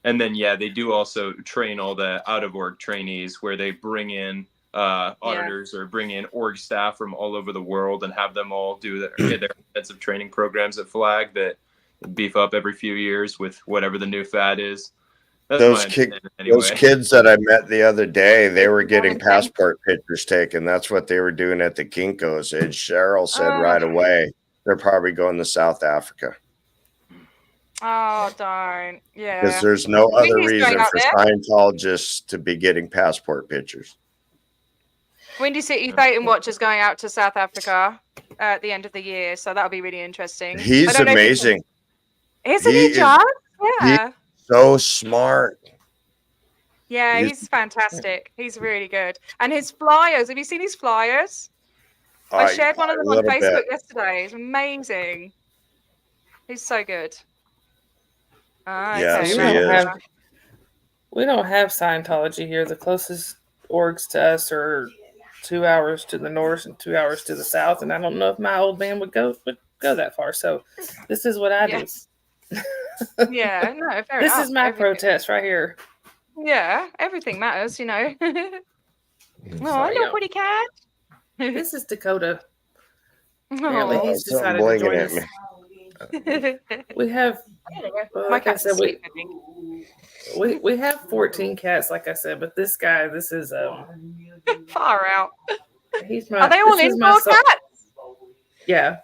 G: And then, yeah, they do also train all the out of org trainees where they bring in auditors or bring in org staff from all over the world and have them all do their intensive training programs at Flag that beef up every few years with whatever the new fad is. That's
D: Those
G: my
D: kids-
G: understanding anyway.
D: Those kids that I met the other day, they were getting
F: Okay.
D: passport pictures taken. That's what they were doing at the Kinko's. And Cheryl said
F: Oh.
D: right away, they're probably going to South Africa
F: Oh, darn.
D: because
F: Yeah.
D: there's no other
F: Wendy's going
D: reason
F: out
D: for
F: there.
D: Scientologists to be getting passport pictures.
F: Windy City Fate and Watch is going out to South Africa at the end of the year, so that'll be really interesting. I
D: He's
F: don't know if you-
D: amazing.
F: Isn't
D: He
F: he,
D: is-
F: John? Yeah.
D: So smart.
F: Yeah,
D: he's-
F: he's fantastic. He's really good. And his flyers, have you seen his flyers? I shared one of them
D: a
F: on
D: little
F: Facebook
D: bit.
F: yesterday. It's amazing. He's so good.
D: Yes,
A: he
F: right.
A: is. We don't have Scientology here. The closest orgs to us are 2 hours to the north and 2 hours to the south, and I don't know if my old man would go that far. So this is what I do.
F: Yes. Yeah, no, fair
A: This
F: enough.
A: is my
F: Everything-
A: protest right here.
F: Yeah, everything matters, you know. Oh,
A: Sorry,
F: little
A: y'all.
F: pretty cat.
A: This is Dakota. Apparently
F: Oh.
A: he's
D: Something
A: decided to
D: blinking
A: join
D: at
A: us.
D: me.
A: We have
F: My
A: like I
F: cat's
A: said,
F: asleep, I think.
A: we have 14 cats, like I said, but this guy, this is
F: Far out.
A: he's my.
F: Are they all
A: this is my
F: indoor
A: son-
F: cats?
A: Yeah,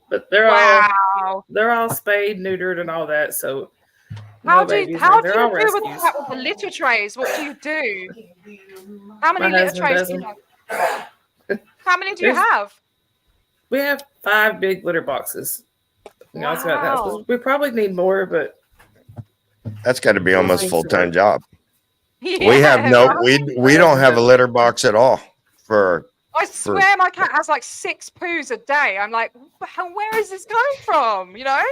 A: but they're
F: Wow.
A: all spayed, neutered, and all that. So
F: How
A: no
F: do you,
A: babies,
F: how do
A: they're
F: you
A: all
F: do with
A: rescues.
F: that with the litter trays? What do you do? How many
A: My
F: litter
A: husband
F: trays
A: does
F: do you
A: them.
F: have? How many do you
A: There's-
F: have?
A: We have 5 big litter boxes. You know, it's about that.
F: Wow.
A: We probably need more, but
D: That's got to be almost
A: Thanks,
D: full time
A: George.
D: job. We have
F: Yeah,
D: no,
F: right?
D: we don't have a litter box at all for
F: I swear my cat has like 6 poos a day. I'm like, where is this coming from? You know?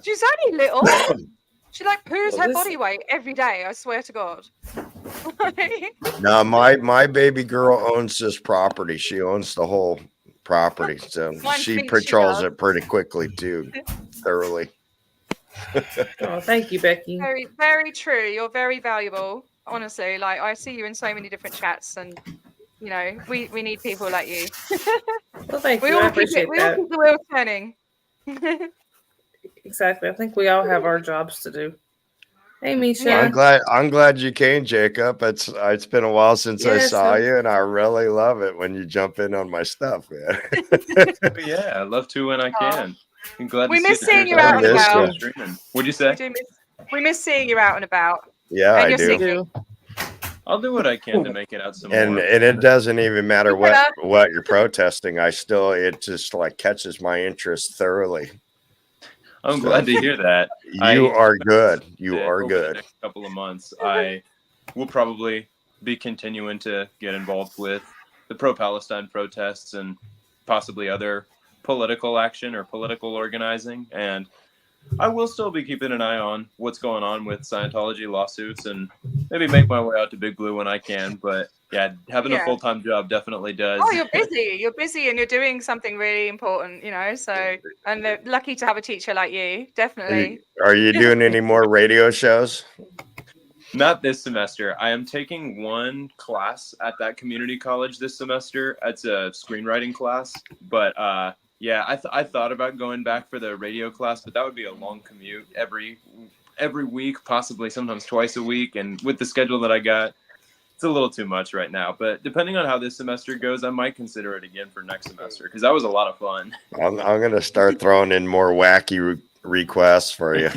F: She's only little. She like poos
A: Well,
F: her
A: this-
F: body weight every day. I swear to God.
D: No, my baby girl owns this property. She owns the whole property, so
F: Mine
D: she
F: thinks she
D: patrols
F: does.
D: it pretty quickly too, thoroughly.
A: Oh, thank you, Becky.
F: Very, very true. You're very valuable. Honestly, like I see you in so many different chats, and you know, we need people like you.
A: Well, thank
F: We
A: you. I
F: all keep
A: appreciate
F: it. We all
A: that.
F: keep the wheels turning.
A: Exactly. I think we all have our jobs to do. Hey, Misha.
F: Yeah.
D: I'm glad you came, Jacob. It's been a while since I
A: Yeah,
D: saw
A: so-
D: you, and I really love it when you jump in on my stuff, man.
G: But yeah, I love to when I can. I'm glad
F: We
G: to
F: miss
G: see
F: seeing you
G: there's
F: out
D: and
G: other
D: about.
G: people streaming. What'd you say?
F: We miss seeing you out and about.
D: Yeah,
F: And
D: I
F: you're
D: do.
F: sick.
A: do.
G: I'll do what I can to make it out some
D: And
G: more.
D: it doesn't even matter
F: Look at
D: what you're protesting. It just like catches my interest thoroughly.
G: I'm glad to hear that.
D: You are good. You
G: that
D: are
G: over the
D: good.
G: next couple of months, I will probably be continuing to get involved with the pro-Palestine protests and possibly other political action or political organizing. And I will still be keeping an eye on what's going on with Scientology lawsuits and maybe make my way out to Big Blue when I can. But yeah, having a
F: Yeah.
G: full-time job definitely does.
F: Oh, you're busy. You're busy, and you're doing something really important. You know, so and they're lucky to have a teacher like you. Definitely.
D: Are you doing any more radio shows?
G: Not this semester. I am taking one class at that community college this semester. It's a screenwriting class. But yeah, I thought about going back for the radio class, but that would be a long commute every week, possibly sometimes twice a week. And with the schedule that I got, it's a little too much right now. But depending on how this semester goes, I might consider it again for next semester because that was a lot of fun.
D: I'm gonna start throwing in more wacky requests for you.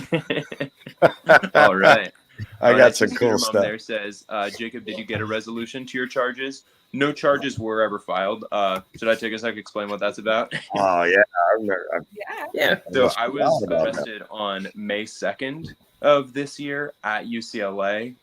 G: All right.
D: I got
G: see
D: some cool
G: Mom
D: stuff.
G: There says, Jacob, did you get a resolution to your charges? No charges were ever filed. Should I take a sec to explain what that's about?
D: Oh yeah, I remember.
F: Yeah.
A: Yeah.
G: So I was
D: forgot about that.
G: arrested on May 2nd of this year at UCLA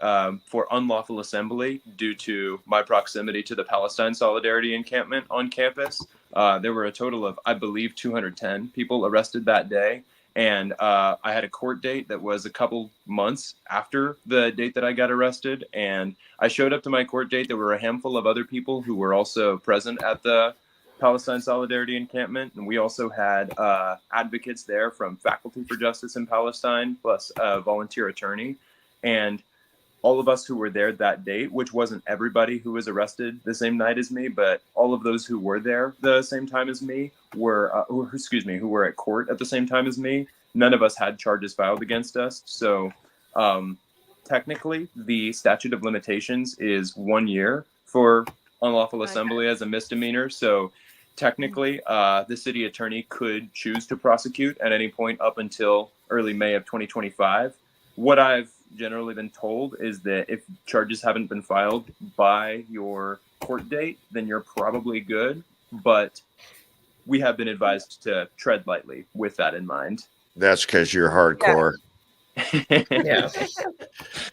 G: for unlawful assembly due to my proximity to the Palestine Solidarity encampment on campus. There were a total of, I believe, 210 people arrested that day. And I had a court date that was a couple months after the date that I got arrested. And I showed up to my court date. There were a handful of other people who were also present at the Palestine Solidarity encampment. And we also had advocates there from Faculty for Justice in Palestine, plus a volunteer attorney. And all of us who were there that date, which wasn't everybody who was arrested the same night as me, but all of those who were there the same time as me were, who were at court at the same time as me. None of us had charges filed against us. So technically, the statute of limitations is 1 year for unlawful assembly as a misdemeanor. So technically, the city attorney could choose to prosecute at any point up until early May of 2025. What I've generally been told is that if charges haven't been filed by your court date, then you're probably good. But we have been advised to tread lightly with that in mind.
D: That's because you're hardcore
A: Yeah.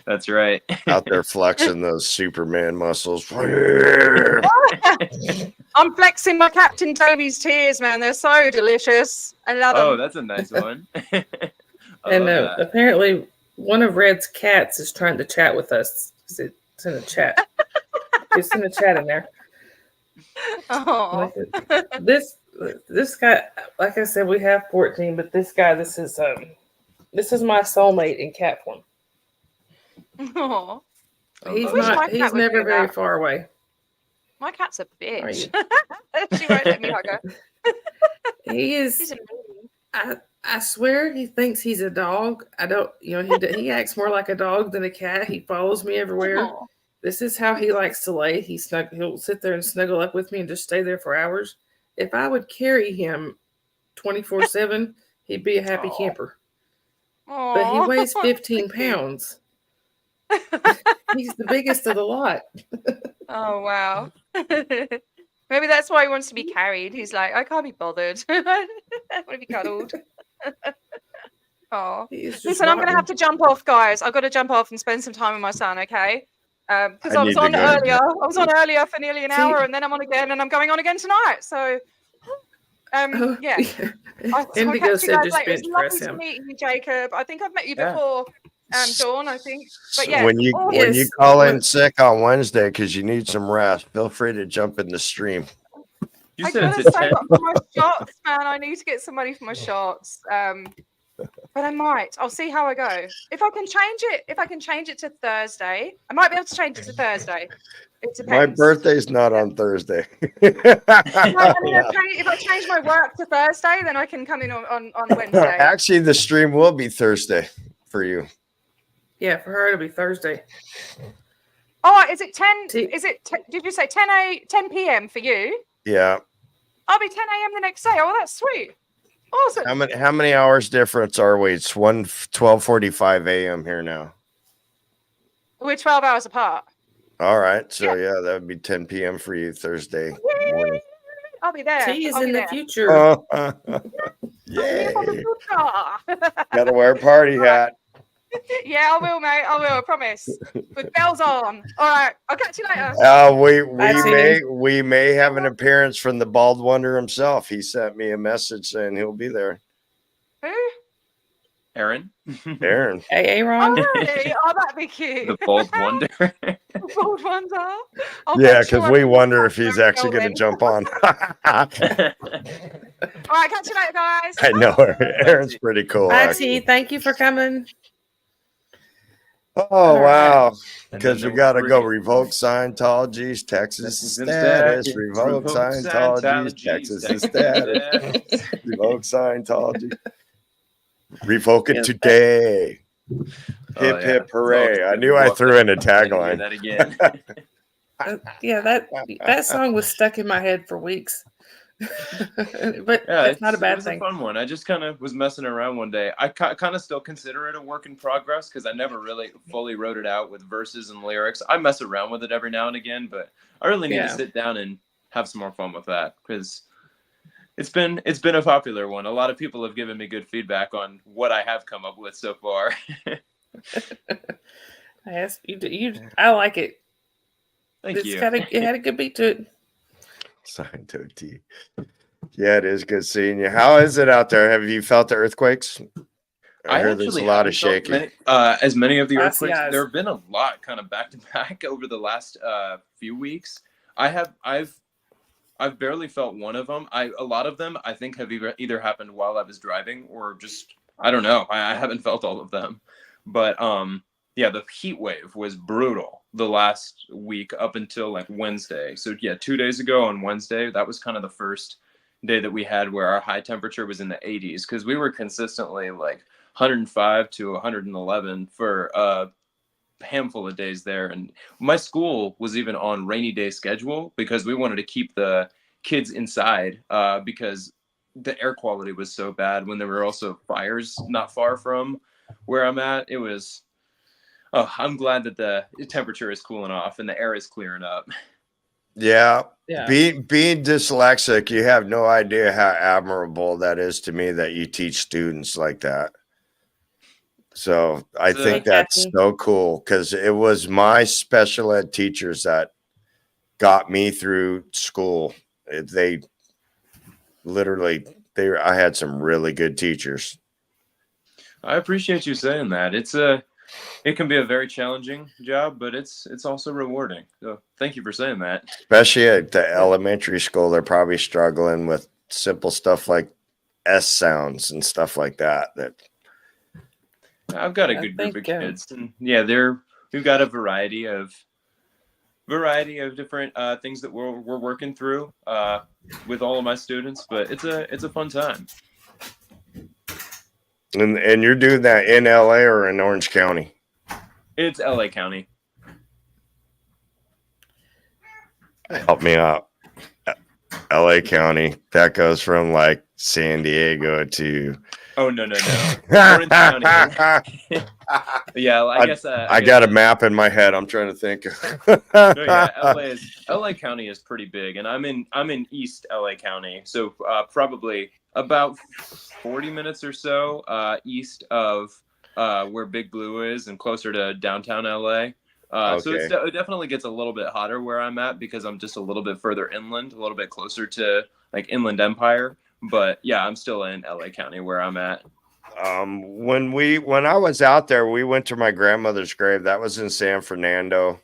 G: That's right.
D: out there flexing those Superman muscles.
F: I'm flexing my Captain Toby's tears, man. They're so delicious. I love them.
G: Oh, that's a nice one. I
A: And
G: love that.
A: apparently, one of Red's cats is trying to chat with us. It's in a chat. It's in the chat in there.
F: Oh.
A: This guy, like I said, we have 14, but this guy, this is my soulmate in cat form.
F: Oh.
A: He's
F: I wish my
A: not.
F: cat
A: He's
F: would
A: never
F: do
A: very
F: that.
A: far away.
F: My cat's a
A: Are
F: bitch.
A: you?
F: She won't let me hug her.
A: He
F: She's
A: is.
F: amazing.
A: I swear he thinks he's a dog. I don't. He acts more like a dog than a cat. He follows me everywhere.
F: Aw.
A: This is how he likes to lay. He'll sit there and snuggle up with me and just stay there for hours. If I would carry him 24/7, he'd be a happy
F: Aw.
A: camper. But he
F: Aw.
A: weighs 15 pounds. He's the biggest of the lot.
F: Oh wow. Maybe that's why he wants to be carried. He's like, I can't be bothered. I want to be cuddled. Oh.
A: He is just
F: Listen, I'm gonna
A: rotten.
F: have to jump off, guys. I've got to jump off and spend some time with my son, okay? because
D: I
F: I was
D: need to
F: on
D: go to
F: earlier. I was on earlier for nearly an
A: See-
F: hour, and then I'm on again, and I'm going on again tonight. So,
A: Oh,
F: yeah. I'll
A: Indigo
F: catch you
A: said
F: guys
A: just
F: later. It's
A: bench press
F: lovely to
A: him.
F: meet you, Jacob. I think I've met you
G: Yeah.
F: before, Dawn, I think. But
D: So
F: yeah,
D: when you
F: all-
D: when you
A: Yes,
D: call in
A: when-
D: sick on Wednesday because you need some rest, feel free to jump in the stream.
G: You
F: I
G: said
F: gotta
G: it's at
F: save
G: 10.
F: up for my shots, man. I need to get some money for my shots. But I might. I'll see how I go. If I can change it to Thursday, I might be able to change it to Thursday. It depends.
D: My birthday's not on Thursday.
F: No, I mean, if I change my work to Thursday, then I can come in on Wednesday.
D: Actually, the stream will be Thursday for you.
A: Yeah, for her it'll be Thursday.
F: Oh, is it 10?
A: See-
F: Did you say 10 p.m. for you?
D: Yeah.
F: I'll be 10 a.m. the next day. Oh, that's sweet. Awesome.
D: How many hours difference are we? It's 12:45 a.m. here now.
F: We're 12 hours apart.
D: All right. So yeah, that would be 10 p.m. for you Thursday morning.
F: I'll be there.
A: T is
F: I'll
A: in
F: be
A: the
F: there.
A: future.
F: Here for the
D: Yay.
F: future.
D: Gotta wear a party hat.
F: Yeah, I will, mate. I will. I promise. With bells on. All right. I'll catch you later.
D: We may have an appearance from the Bald Wonder himself. He sent me a message saying he'll be there.
F: Who?
G: Aaron,
D: Aaron.
A: Hey,
F: Oh,
A: Aaron.
F: really? Oh, that'd be cute.
G: the bald wonder.
F: Bold ones are.
D: Yeah, because we wonder if he's actually going to jump on.
F: All right, catch you later, guys.
D: I know. Aaron's pretty cool.
A: Bye,
D: actually.
A: T. Thank you for coming.
D: Oh, wow.
G: And
D: Because
G: then
D: we got to go
G: three.
D: revoke Scientology's Texas
G: Texas
D: status.
G: status.
D: Revoke Scientology's Texas status. Revoke Scientology. Revoke it
A: Yes,
D: today.
G: Oh,
D: Hip,
G: yeah.
D: hip, hooray.
G: Oh,
D: I knew I
G: walk
D: threw in a
G: that again,
D: tagline.
G: That again.
A: Yeah, that song was stuck in my head for weeks. But
G: Yeah,
A: that's not a
G: it
A: bad
G: was
A: thing.
G: a fun one. I just kind of was messing around one day. I kind of still consider it a work in progress because I never really fully wrote it out with verses and lyrics. I mess around with it every now and again, but I really need to
A: Yeah.
G: sit down and have some more fun with that because it's been a popular one. A lot of people have given me good feedback on what I have come up with so far.
A: Yes, you. I like it.
G: Thank you.
A: It had a good beat to it.
D: Scientology. Yeah, it is good seeing you. How is it out there? Have you felt the earthquakes? I heard there's a lot of
G: haven't felt
D: shaking.
G: as many of the
A: Glassy
G: earthquakes.
A: eyes.
G: There have been a lot kind of back to back over the last few weeks. I've barely felt one of them. A lot of them I think have either happened while I was driving or just I don't know. I haven't felt all of them, but yeah, the heat wave was brutal the last week up until like Wednesday. So yeah, 2 days ago on Wednesday, that was kind of the first day that we had where our high temperature was in the 80s because we were consistently like 105 to 111 for a handful of days there. And my school was even on rainy day schedule because we wanted to keep the kids inside because the air quality was so bad when there were also fires not far from where I'm at. It was, oh, I'm glad that the temperature is cooling off and the air is clearing up.
D: Yeah.
A: Yeah.
D: Being dyslexic, you have no idea how admirable that is to me that you teach students like that. So I
G: So-
D: think that's
A: Kathy.
D: so cool because it was my special ed teachers that got me through school. They literally, I had some really good teachers.
G: I appreciate you saying that. It can be a very challenging job, but it's also rewarding. So thank you for saying that.
D: Especially at the elementary school, they're probably struggling with simple stuff like S sounds and stuff like that.
G: I've got a
A: I
G: good group of
A: think,
G: kids, and yeah, we've got a variety of different things that we're working through with all of my students. But it's a fun time.
D: And you're doing that in LA or in Orange County?
G: It's LA County.
D: Help me out. LA County. That goes from like San Diego to.
G: Oh no. Orange County. Yeah, I guess
D: I got a map in my head. I'm trying to think.
G: No, yeah, LA County is pretty big, and I'm in East LA County, so probably about 40 minutes or so east of where Big Blue is, and closer to downtown LA. So
D: Okay.
G: it definitely gets a little bit hotter where I'm at because I'm just a little bit further inland, a little bit closer to like Inland Empire. But yeah, I'm still in LA County where I'm at.
D: When I was out there, we went to my grandmother's grave. That was in San Fernando.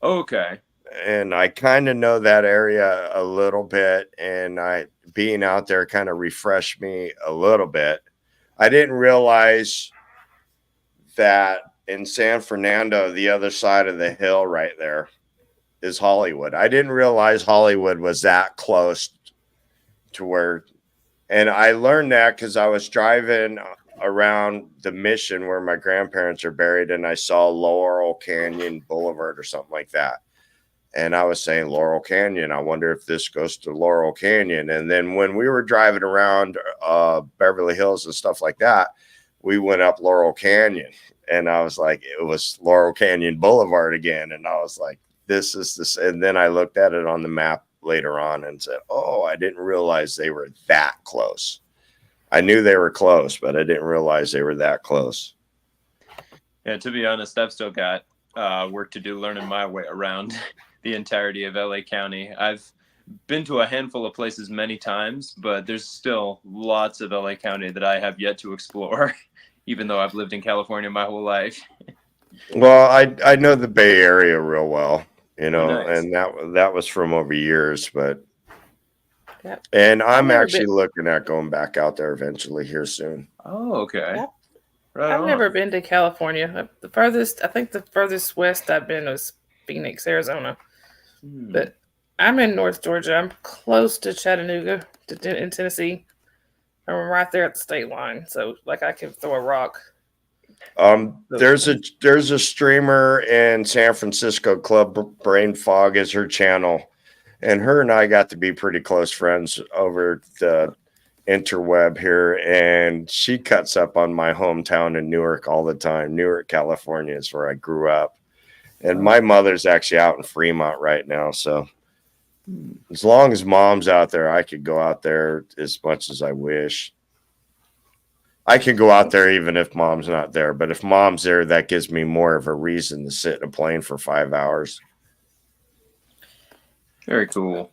G: Okay.
D: And I kind of know that area a little bit, and being out there kind of refreshed me a little bit. I didn't realize that in San Fernando, the other side of the hill right there is Hollywood. I didn't realize Hollywood was that close to where, and I learned that because I was driving around the Mission where my grandparents are buried, and I saw Laurel Canyon Boulevard or something like that. And I was saying, Laurel Canyon, I wonder if this goes to Laurel Canyon. And then when we were driving around Beverly Hills and stuff like that, we went up Laurel Canyon. And I was like, it was Laurel Canyon Boulevard again. And I was like, this is this. And then I looked at it on the map later on and said, oh, I didn't realize they were that close. I knew they were close, but I didn't realize they were that close.
G: Yeah, to be honest, I've still got work to do learning my way around the entirety of LA County. I've been to a handful of places many times, but there's still lots of LA County that I have yet to explore, even though I've lived in California my whole life.
D: Well, I know the Bay Area real well, you know,
G: Nice.
D: and that was from over years, but
A: Yep.
D: and I'm
A: never
D: actually
A: been-
D: looking at going back out there eventually here soon.
G: Oh, okay.
A: Yep.
G: Right
A: I've
G: on.
A: never been to California. I think the furthest west I've been was Phoenix, Arizona.
G: Hmm.
A: But I'm in North Georgia. I'm close to Chattanooga, in Tennessee. I'm right there at the state line, so like I can throw a rock.
D: There's a streamer in San Francisco, Club Brain Fog is her channel, and her and I got to be pretty close friends over the interweb here, and she cuts up on my hometown in Newark all the time. Newark, California is where I grew up, and my mother's actually out in Fremont right now. So as long as mom's out there, I could go out there as much as I wish. I can go out there even if mom's not there, but if mom's there, that gives me more of a reason to sit in a plane for 5 hours.
G: Very cool.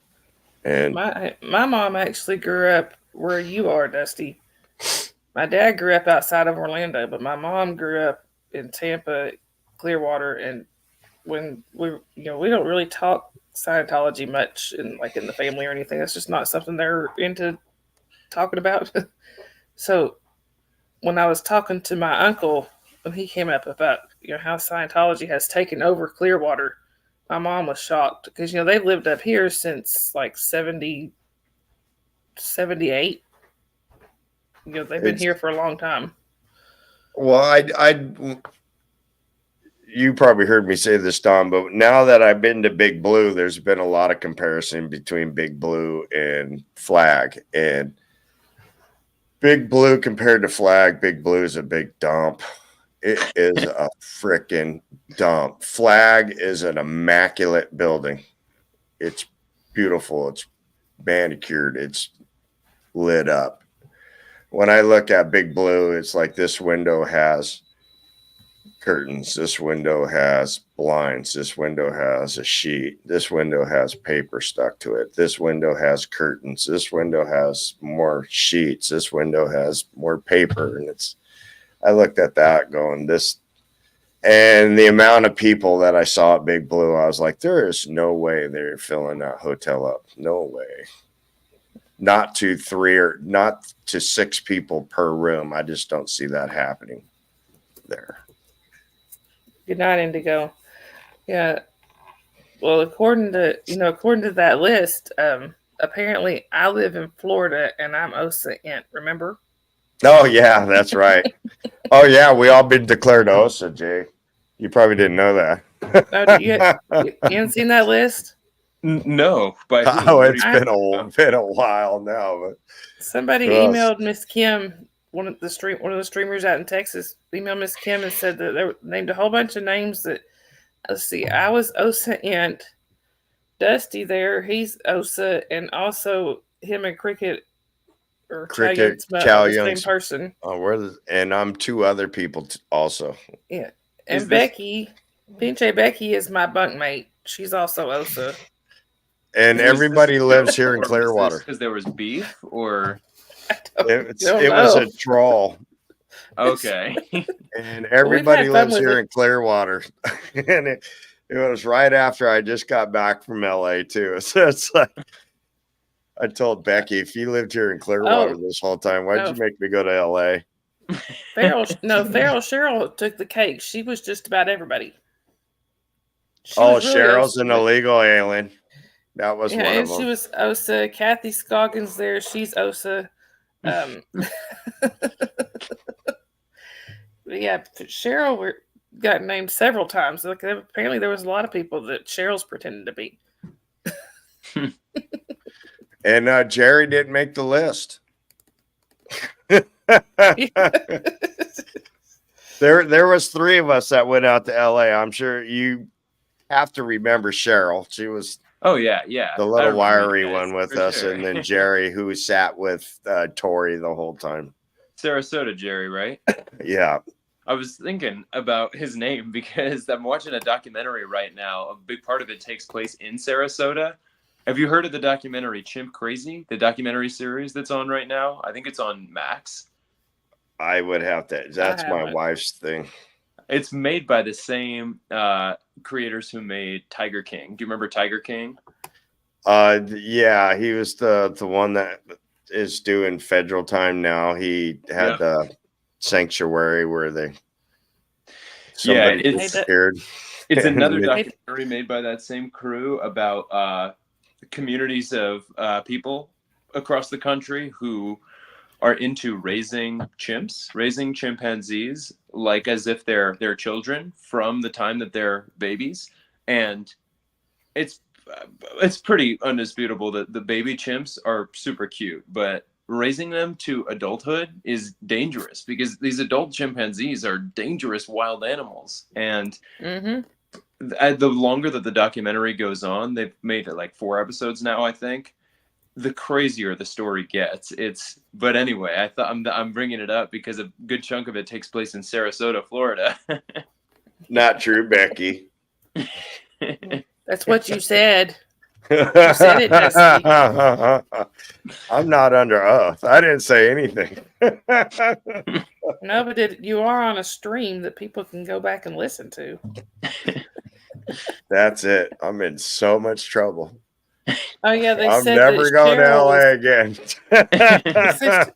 D: And
A: My mom actually grew up where you are, Dusty. My dad grew up outside of Orlando, but my mom grew up in Tampa, Clearwater, and when we don't really talk Scientology much in the family or anything. That's just not something they're into talking about. So when I was talking to my uncle when he came up about how Scientology has taken over Clearwater, my mom was shocked because they've lived up here since like 70, 78. They've been here for a long time.
D: well, you probably heard me say this, Don, but now that I've been to Big Blue, there's been a lot of comparison between Big Blue and Flag. And Big Blue compared to Flag, Big Blue is a big dump. It is a freaking dump. Flag is an immaculate building. It's beautiful. It's manicured. It's lit up. When I look at Big Blue, it's like this window has curtains. This window has blinds. This window has a sheet. This window has paper stuck to it. This window has curtains. This window has more sheets. This window has more paper. And I looked at that going, and the amount of people that I saw at Big Blue, I was like, there is no way they're filling that hotel up. No way. Not to 6 people per room. I just don't see that happening there.
A: Good night, Indigo. Yeah. Well, according to that list, apparently I live in Florida and I'm OSA Int. Remember?
D: Oh yeah, that's right. Oh yeah, we all been declared OSA, Jay. You probably didn't know that.
A: No, you haven't seen that list?
G: No, but
D: Oh, it's been a while now, but
A: Somebody
D: Gross.
A: emailed Miss Kim, one of the streamers out in Texas, emailed Miss Kim and said that they named a whole bunch of names that. Let's see, I was OSA Int, Dusty there, he's OSA, and also him and Cricket or
D: Cricket,
A: Chow
D: Chow
A: the same
D: Yun's.
A: person.
D: and I'm 2 other people also.
A: And
G: Is this-
A: Becky, PJ Becky is my bunkmate. She's also OSA.
D: And everybody lives here in Clearwater.
G: Because there was beef, or
D: It
A: don't
D: was
A: know.
D: a troll.
G: okay.
D: And everybody
A: fun
D: lives
A: with
D: here
A: it.
D: in Clearwater. And it was right after I just got back from LA too. So it's like I told Becky, if you lived here in Clearwater this whole time, why'd
A: no.
D: you make me go to LA?
A: Farrell Cheryl took the cake. She was just about everybody. She
D: Oh,
A: was really
D: Cheryl's
A: OSA,
D: an
A: but-
D: illegal alien. That was
A: Yeah,
D: one
A: and
D: of them.
A: she was OSA. Kathy Scoggins there. She's OSA. But yeah, Cheryl got named several times. Like apparently there was a lot of people that Cheryl's pretending to be.
D: And Jerry didn't make the list. There was 3 of us that went out to LA. I'm sure you have to remember Cheryl. She was
G: Oh yeah.
D: the
G: I
D: little
G: remember
D: wiry
G: you guys,
D: one with
G: for
D: us,
G: sure.
D: and then Jerry, who sat with Tori the whole time.
G: Sarasota Jerry, right?
D: Yeah.
G: I was thinking about his name because I'm watching a documentary right now. A big part of it takes place in Sarasota. Have you heard of the documentary Chimp Crazy, the documentary series that's on right now? I think it's on Max.
D: I would have to. That's my
A: haven't.
D: wife's thing.
G: It's made by the same creators who made Tiger King. Do you remember Tiger King?
D: Yeah, he was the one that is doing federal time now. He had the sanctuary where somebody
G: it's-
D: disappeared.
G: It's another
D: Mid-
G: documentary made by that same crew about communities of people across the country who are into raising chimps, raising chimpanzees, like as if they're their children from the time that they're babies. And it's pretty undisputable that the baby chimps are super cute, but raising them to adulthood is dangerous because these adult chimpanzees are dangerous wild animals. And the longer that the documentary goes on, they've made it like 4 episodes now, I think, the crazier the story gets. But anyway, I thought I'm bringing it up because a good chunk of it takes place in Sarasota, Florida.
D: Not true, Becky.
A: That's what you said. said it, Dusty.
D: I'm not under oath. I didn't say anything.
A: No, but you are on a stream that people can go back and listen to.
D: That's it. I'm in so much trouble.
A: Oh yeah, they
D: I'm
A: said
D: never
A: that
D: going to
A: Cheryl
D: LA
A: was-
D: again.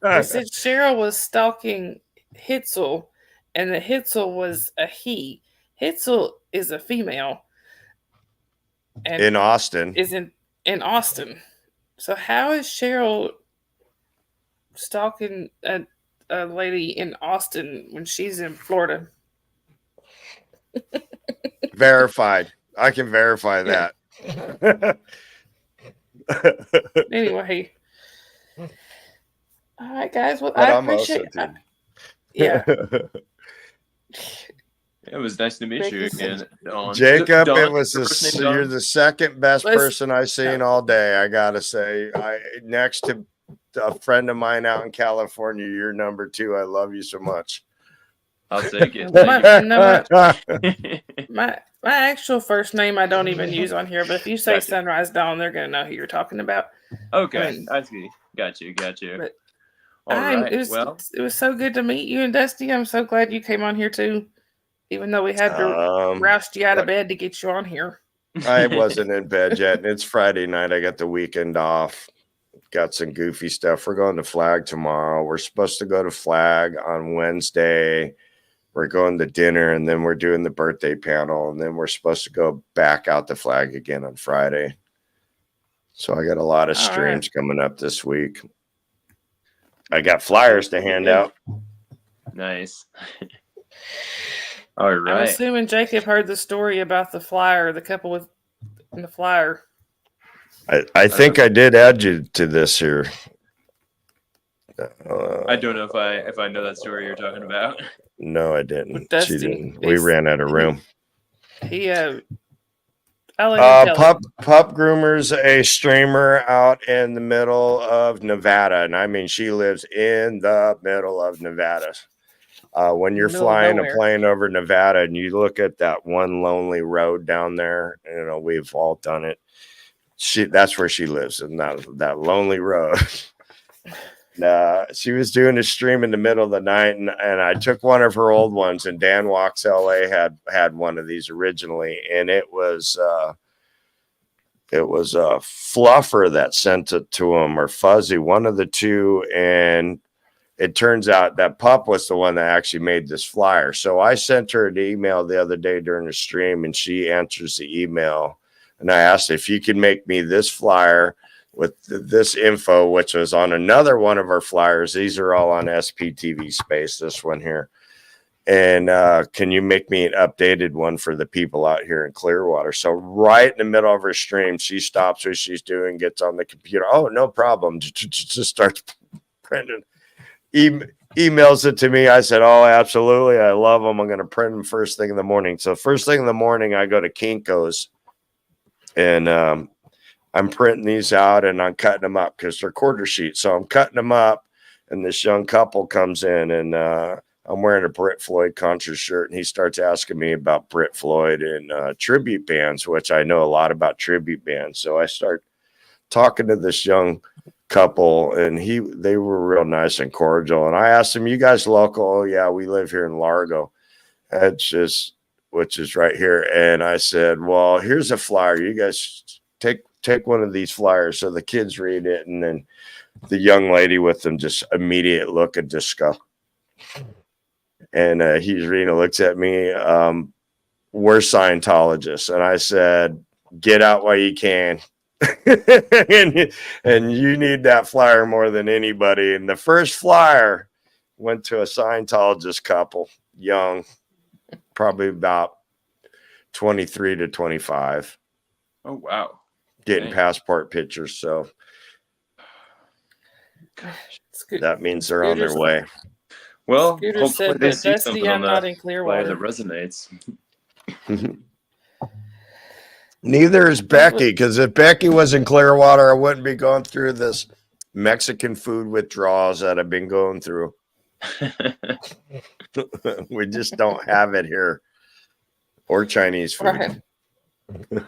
A: They said Cheryl was stalking Hitzel, and that Hitzel was a he. Hitzel is a female, and
D: In Austin.
A: is in Austin. So how is Cheryl stalking a lady in Austin when she's in Florida?
D: Verified. I can verify
A: Yeah.
D: that.
A: Anyway, all right, guys. Well,
D: But
A: I
D: I'm also
A: appreciate.
D: too.
A: Yeah,
G: It was nice to meet you
A: Becky said-
G: again, Dawn.
D: Jacob,
G: Dawn,
D: it was
G: your first name,
D: you're
G: Dawn?
D: the second best
A: Let's-
D: person I've seen all day. I gotta say, next to a friend of mine out in California, you're number 2. I love you so much.
G: I'll take it.
A: My-
G: Thank
A: you know what?
G: you.
A: my actual first name I don't even use on here, but if you say
G: Gotcha.
A: Sunrise Dawn, they're gonna know who you're talking about.
G: Okay, I see. Got you.
A: But
G: All right. Well,
A: it was so good to meet you and Dusty. I'm so glad you came on here too, even though we had to roust you out of bed to get you on here.
D: I wasn't in bed yet, and it's Friday night. I got the weekend off. Got some goofy stuff. We're going to Flag tomorrow. We're supposed to go to Flag on Wednesday. We're going to dinner, and then we're doing the birthday panel, and then we're supposed to go back out to Flag again on Friday. So I got a lot of
A: All right.
D: streams coming up this week. I got flyers to hand out.
G: nice. All
A: I'm
G: right.
A: assuming Jacob heard the story about the flyer, the couple with in the flyer.
D: I think I did add you to this here.
G: I don't know if I know that story you're talking about.
D: No, I didn't.
A: With Dusty.
D: She didn't. We
A: It's-
D: ran out of room.
A: He I'll let you tell
D: Pup Groomer's a streamer out in the middle of Nevada, and I mean she lives in the middle of Nevada. When you're
A: Middle of
D: flying a
A: nowhere.
D: plane over Nevada and you look at that one lonely road down there, you know, we've all done it. That's where she lives, in that lonely road. She was doing a stream in the middle of the night, and I took one of her old ones, and Dan Walks LA had one of these originally, and it was a Fluffer that sent it to him, or Fuzzy, one of the two, and it turns out that Pup was the one that actually made this flyer. So I sent her an email the other day during the stream, and she answers the email, and I asked if you can make me this flyer with this info, which was on another one of our flyers. These are all on SPTV Space, this one here. And can you make me an updated one for the people out here in Clearwater? So right in the middle of her stream, she stops what she's doing, gets on the computer. Oh, no problem. Just starts printing. Emails it to me. I said, oh, absolutely. I love them. I'm going to print them first thing in the morning. So first thing in the morning, I go to Kinko's, and I'm printing these out, and I'm cutting them up because they're quarter sheets. So I'm cutting them up, and this young couple comes in, and I'm wearing a Brit Floyd concert shirt, and he starts asking me about Brit Floyd and tribute bands, which I know a lot about tribute bands. So I start talking to this young couple, and they were real nice and cordial. And I asked him, you guys local? Oh yeah, we live here in Largo. Which is right here. And I said, well, here's a flyer. You guys take one of these flyers. So the kids read it, and then the young lady with them just immediate look of disgust. And he's reading, looks at me. We're Scientologists. And I said, get out while you can. and you need that flyer more than anybody. And the first flyer went to a Scientologist couple, young, probably about 23 to 25.
G: Oh wow.
D: Getting
G: Dang.
D: passport pictures. So that means they're on their
A: Scooter's-
D: way.
G: Well,
A: Scooter
G: hopefully
A: said,
G: they
A: but
G: see
A: Dusty,
G: something
A: I'm
G: on
A: not
G: the
A: in
G: flyer
A: Clearwater.
G: that resonates.
D: Neither is Becky, because if Becky was in Clearwater, I wouldn't be going through this Mexican food withdrawals that I've been going through. We just don't have it here, or Chinese food.
A: Right.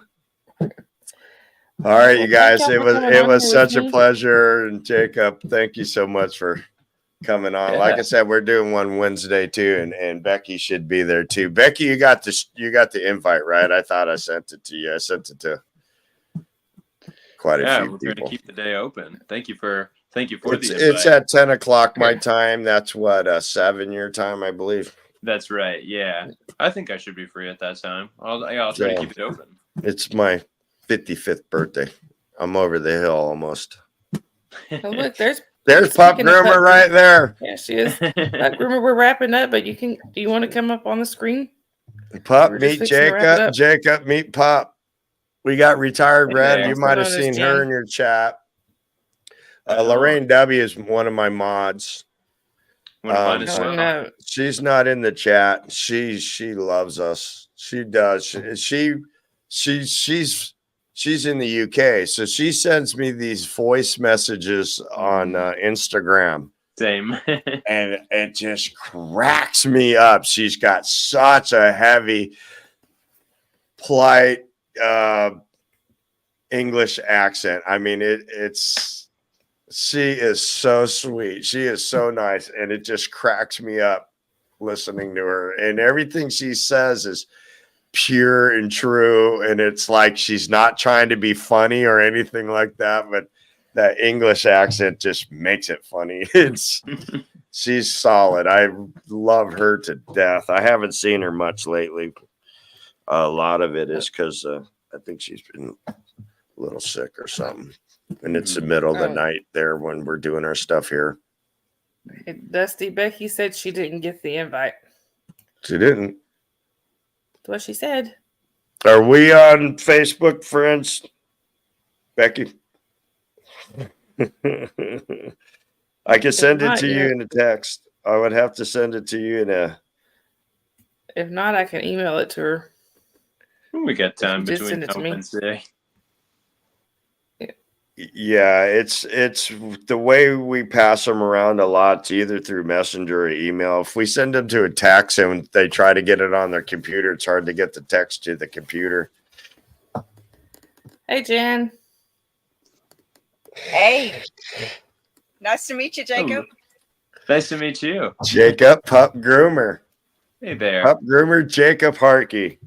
D: All right, you
A: Well, thank
D: guys,
A: y'all
D: it
A: for
D: was
A: coming
D: it
A: on
D: was
A: here
D: such
A: with
D: a
A: me.
D: pleasure. And Jacob, thank you so much for coming on. Like
G: Yeah.
D: I said, we're doing one Wednesday too, and Becky should be there too. Becky, you got the invite, right? I thought I sent it to you. I sent it to quite a
G: Yeah,
D: few
G: we're going to
D: people.
G: keep the day open. Thank you for
D: It's
G: the invite.
D: at 10 o'clock my time. That's what 7 your time, I believe.
G: That's right. Yeah, I think I should be free at that time. I'll try to
D: Yeah.
G: keep it open.
D: It's my 55th birthday. I'm over the hill almost.
A: Oh, look, there's
D: There's Pup
A: Speaking of
D: Groomer
A: Pup-
D: right there.
A: yeah, she is. Groomer, we're wrapping up, but do you want to come up on the screen?
D: Pup,
A: We're just
D: meet
A: fixing to wrap it
D: Jacob.
A: up.
D: Jacob, meet Pup. We got retired
G: Hey
D: Red.
G: there.
D: You
A: What's
D: might
A: going
D: have
A: on,
D: seen
A: Miss
D: her
A: Jane?
D: in your chat.
G: Hello.
D: Lorraine W is one of my mods.
G: Want to find
D: Um,
G: as
A: No,
G: well?
A: no.
D: She's not in the chat. She loves us. She does. She's in the UK, so she sends me these voice messages on Instagram,
G: Same.
D: and it just cracks me up. She's got such a heavy, polite English accent. I mean, she is so sweet. She is so nice, and it just cracks me up listening to her. And everything she says is pure and true, and it's like she's not trying to be funny or anything like that, but that English accent just makes it funny. She's solid. I love her to death. I haven't seen her much lately. A lot of it is because I think she's been a little sick or something, and it's the middle of the
A: Oh.
D: night there when we're doing our stuff here.
A: Hey, Dusty, Becky said she didn't get the invite.
D: She didn't.
A: That's what she said.
D: Are we on Facebook, friends? Becky? I can send it
A: not,
D: to you
A: you're-
D: in a text. I would have to send it to you in a.
A: If not, I can email it to her.
G: We got time
A: you just
G: between
A: send it to
G: now
A: me.
G: and Wednesday.
D: Yeah, it's the way we pass them around a lot. It's either through messenger or email. If we send them to a text and they try to get it on their computer, it's hard to get the text to the computer.
A: Hey, Jen.
H: Hey, nice to meet you, Jacob.
G: Nice to meet you.
D: Jacob Pup Groomer.
G: Hey there.
D: Pup Groomer Jacob Harkey.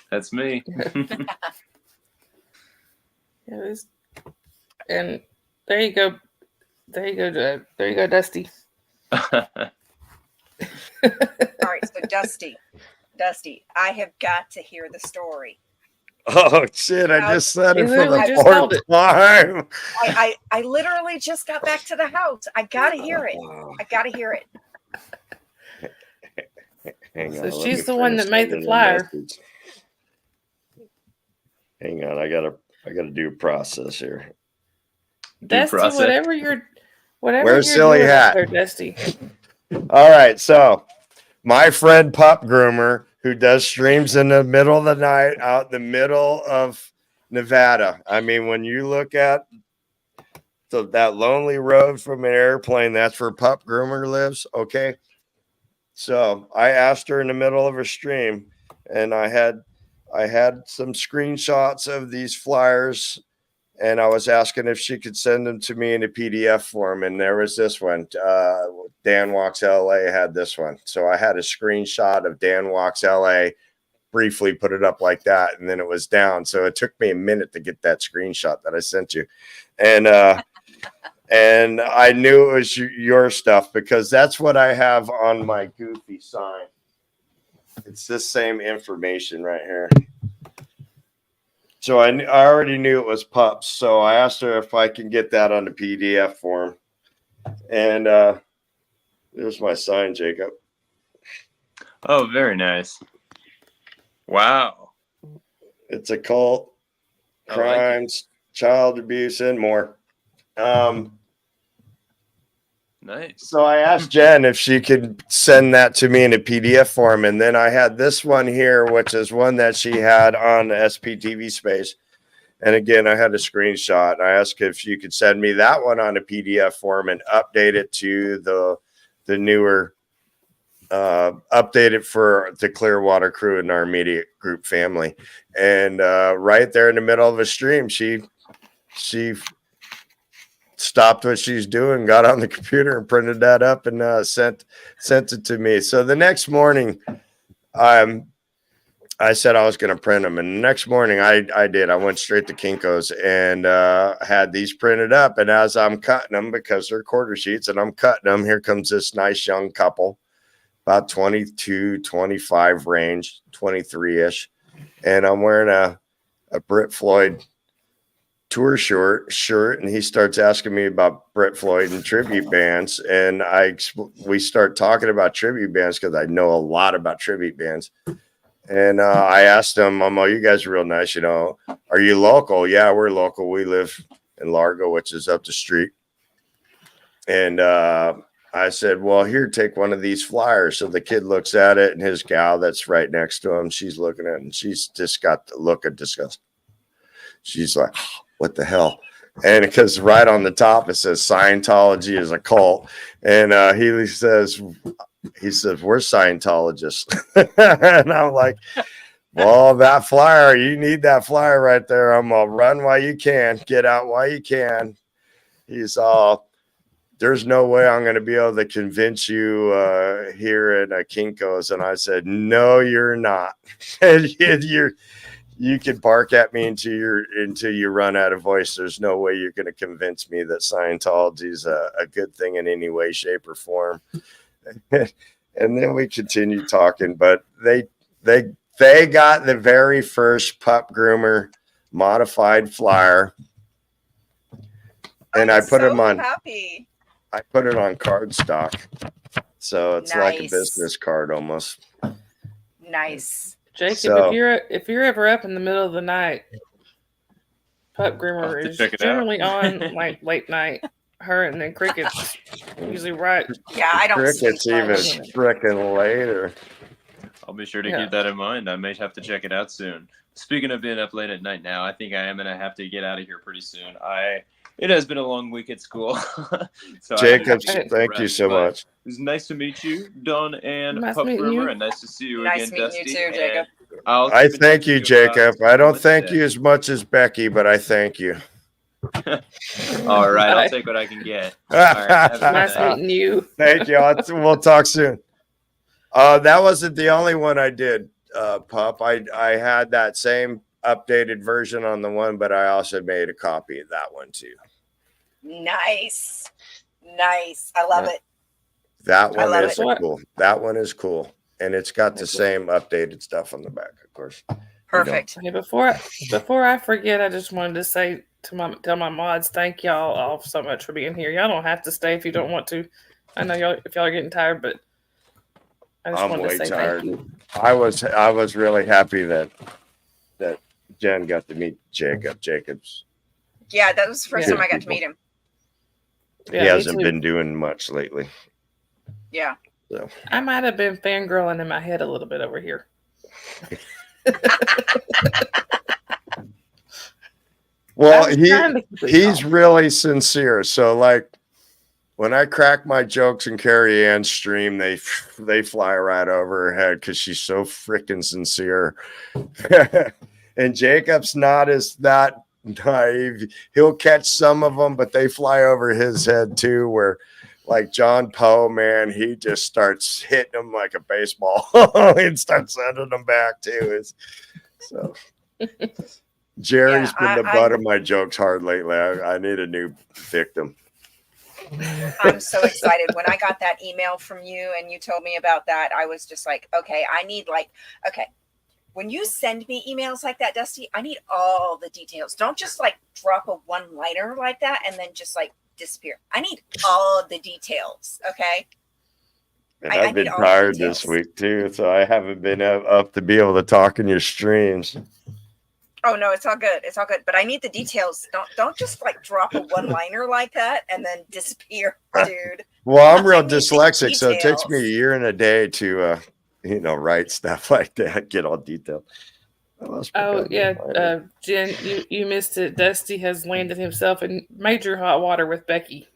G: That's me.
A: And there you go. There you go. There you go, Dusty.
H: All right, so Dusty, I have got to hear the story.
D: Oh shit! I just said
A: He
D: it for
A: literally
D: the
A: just
D: fourth
A: told it.
D: time.
H: I literally just got back to the house. I gotta hear it. I gotta hear it.
D: Hang
A: So
D: on, let
A: she's
D: me
A: the one
D: finish
A: that made the
D: sending a
A: flyer.
D: message. Hang on, I gotta do a process here.
A: Dusty,
G: process.
A: whatever
D: Where's
A: you're
D: Silly
A: doing up
D: Hat?
A: there, Dusty.
D: All right, so my friend Pup Groomer, who does streams in the middle of the night out in the middle of Nevada. I mean, when you look at that lonely road from an airplane, that's where Pup Groomer lives. Okay. So I asked her in the middle of her stream, and I had some screenshots of these flyers, and I was asking if she could send them to me in a PDF form. And there was this one. Dan Walks LA had this one. So I had a screenshot of Dan Walks LA, briefly put it up like that, and then it was down. So it took me a minute to get that screenshot that I sent you. And and I knew it was your stuff because that's what I have on my Goofy sign. It's this same information right here. So I already knew it was Pups. So I asked her if I can get that on the PDF form. And there's my sign, Jacob.
G: Oh, very nice. Wow.
D: It's a cult,
G: I like it.
D: crimes, child abuse, and more.
G: Nice.
D: So I asked Jen if she could send that to me in a PDF form. And then I had this one here, which is one that she had on SPTV Space. And again, I had a screenshot. I asked if you could send me that one on a PDF form and update it to the newer, update it for the Clearwater crew and our immediate group family. And right there in the middle of a stream, she stopped what she's doing, got on the computer and printed that up and sent it to me. So the next morning, I said I was going to print them. And the next morning I did. I went straight to Kinko's and had these printed up. And as I'm cutting them, because they're quarter sheets and I'm cutting them, here comes this nice young couple, about 22, 25 range, 23-ish. And I'm wearing a Brit Floyd tour shirt, and he starts asking me about Brit Floyd and tribute bands, and we start talking about tribute bands because I know a lot about tribute bands. And I asked him, "Oh, you guys are real nice, you know. Are you local?" "Yeah, we're local. We live in Largo, which is up the street." And I said, "Well, here, take one of these flyers." So the kid looks at it, and his gal that's right next to him, she's looking at it, and she's just got the look of disgust. She's like, "What the hell?" And because right on the top it says Scientology is a cult, and he says, "We're Scientologists." And I'm like, "Well, that flyer, you need that flyer right there. I'm gonna run while you can, get out while you can." He's all, "There's no way I'm gonna be able to convince you here at Kinko's." And I said, "No, you're not." And you can bark at me until you run out of voice. There's no way you're going to convince me that Scientology is a good thing in any way, shape, or form. And then we continued talking, but they got the very first Pup Groomer modified flyer, and I put them on.
H: Happy.
D: I put it on cardstock, so it's like a
H: Nice.
D: business card almost.
H: Nice.
A: Jacob,
D: So-
A: if you're ever up in the middle of the night, Pup
G: I'll
A: Groomer
G: have to
A: is
G: check it out.
A: generally on like late night. Her and then Cricket's usually right.
H: Yeah, I don't
D: Cricket's
H: sleep
D: even
H: much.
D: freaking later.
G: I'll be sure to
A: Yeah.
G: keep that in mind. I might have to check it out soon. Speaking of being up late at night now, I think I am gonna have to get out of here pretty soon. It has been a long week at school. So I do have
D: Jacobs,
G: to get
D: thank
G: rest,
D: you so
G: but
D: much.
G: It was nice to meet you, Don and
A: Nice
G: Pup
A: meeting
G: Groomer,
A: you.
G: and nice to see you
H: Nice
G: again,
H: meeting you
G: Dusty.
H: too, Jacob.
G: And I'll
D: I
G: keep in
D: thank
G: touch
D: you,
G: with you,
D: Jacob. I don't thank
G: today.
D: you as much as Becky, but I thank you.
G: All right,
A: Bye.
G: I'll take what I can get. All right, have a good
A: Nice
G: night.
A: meeting you.
D: Thank you. We'll talk soon. That wasn't the only one I did, Pup. I had that same updated version on the one, but I also made a copy of that one too.
H: Nice. Nice. I love it.
D: That
H: I
D: one
H: love
D: is
A: it.
D: cool. That one is cool. And it's got the same updated stuff on the back, of course.
H: Perfect.
A: Hey, before I forget, I just wanted to say tell my mods, thank y'all all so much for being here. Y'all don't have to stay if you don't want to. I know y'all if y'all are getting tired, but I just
D: I'm
A: wanted to
D: way
A: say
D: tired.
A: thank you.
D: I was really happy that Jen got to meet Jacobs.
H: Yeah, that was the first
A: Yeah.
H: time I got to meet him.
A: Yeah,
D: He
A: me
D: hasn't
A: too.
D: been doing much lately.
H: Yeah.
A: I might have been fangirling in my head a little bit over here.
D: Well,
A: I was trying to keep it
D: he's
A: calm.
D: really sincere. So like when I crack my jokes in Carrie Ann's stream, they fly right over her head because she's so freaking sincere. And Jacob's not as that naive. He'll catch some of them, but they fly over his head too. Where like John Poe, man, he just starts hitting them like a baseball and starts sending them back too. So Jerry's
H: Yeah,
D: been the butt of my jokes hard lately. I need a new victim.
H: I'm so excited. When I got that email from you and you told me about that, I was just like, okay, when you send me emails like that, Dusty, I need all the details. Don't just like drop a one-liner like that and then just like disappear. I need all the details. Okay.
D: And
H: I
D: I've been
H: need all the
D: tired this
H: details.
D: week too, so I haven't been up to be able to talk in your streams.
H: Oh no, it's all good. It's all good. But I need the details. Don't just like drop a one-liner like that and then disappear, dude.
D: Well, I'm real
H: I need the
D: dyslexic, so it takes me a
H: details.
D: year and a day to write stuff like that, get all detailed.
A: Oh yeah, Jen, you missed it. Dusty has landed himself in major hot water with Becky.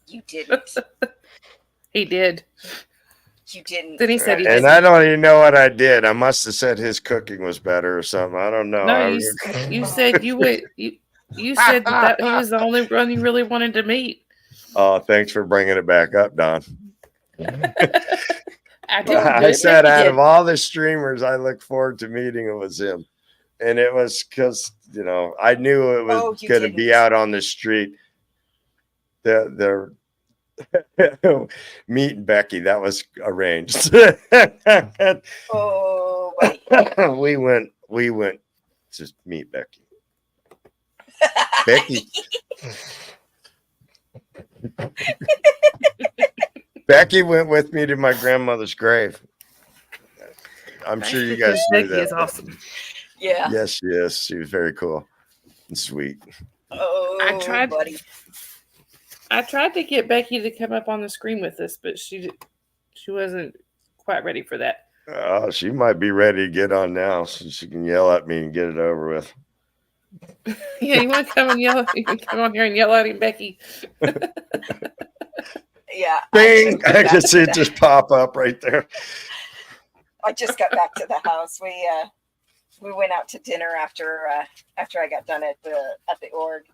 H: You didn't.
A: He did.
H: You didn't.
A: Then he said he
D: And
A: didn't.
D: I don't even know what I did. I must have said his cooking was better or something. I don't know.
A: No, you said you would. You said that he was the only one you really wanted to meet.
D: Oh, thanks for bringing it back up, Don.
A: I
D: said out of all the streamers I look forward to meeting, it was him. And it was because, I knew it was going to be out on the street. They're meeting Becky. That was arranged.
H: Oh, buddy.
D: we went to meet Becky. Becky went with me to my grandmother's grave. I'm sure you guys knew
A: Becky
D: that.
A: is awesome.
H: Yeah.
D: Yes, she is. She was very cool and sweet.
H: Oh, buddy.
A: I tried to get Becky to come up on the screen with us, but she wasn't quite ready for that.
D: Oh, she might be ready to get on now, so she can yell at me and get it over with.
A: Yeah, you want to come and yell? You can come on here and yell at him, Becky.
H: Yeah.
D: Bing! I can see it just pop up right there.
H: I just got back to the house. We went out to dinner after I got done at the org.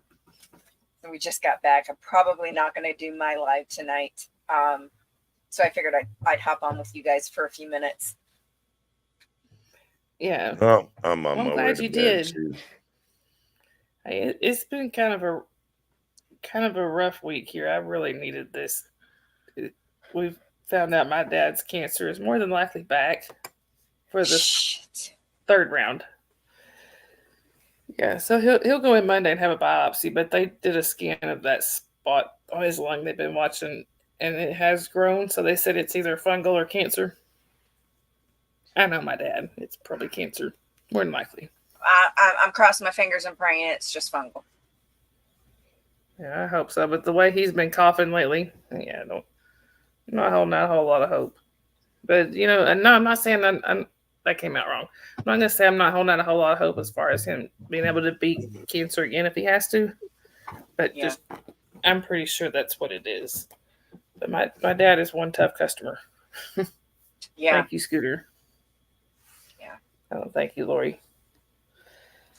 H: So we just got back. I'm probably not going to do my live tonight. So I figured I'd hop on with you guys for a few minutes.
A: Yeah.
D: Oh, I'm on
A: I'm
D: my way
A: glad
D: to
A: you
D: bed,
A: did.
D: too.
A: Hey, it's been kind of a rough week here. I really needed this. We've found out my dad's cancer is more than likely back for the third round. Yeah, so he'll go in Monday and have a biopsy, but they did a scan of that spot on his lung they've been watching, and it has grown, so they said it's either fungal or cancer. I know my dad. It's probably cancer, more than likely.
H: I'm crossing my fingers and praying it's just fungal.
A: Yeah, I hope so. But the way he's been coughing lately, yeah, I'm not holding out a whole lot of hope. But you know, and no, I'm not saying that came out wrong. I'm not gonna say I'm not holding out a whole lot of hope as far as him being able to beat cancer again if he has to. But
H: Yeah.
A: just, I'm pretty sure that's what it is. But my dad is one tough customer.
H: Yeah.
A: Thank you, Scooter.
H: Yeah.
A: Oh, thank you, Lori.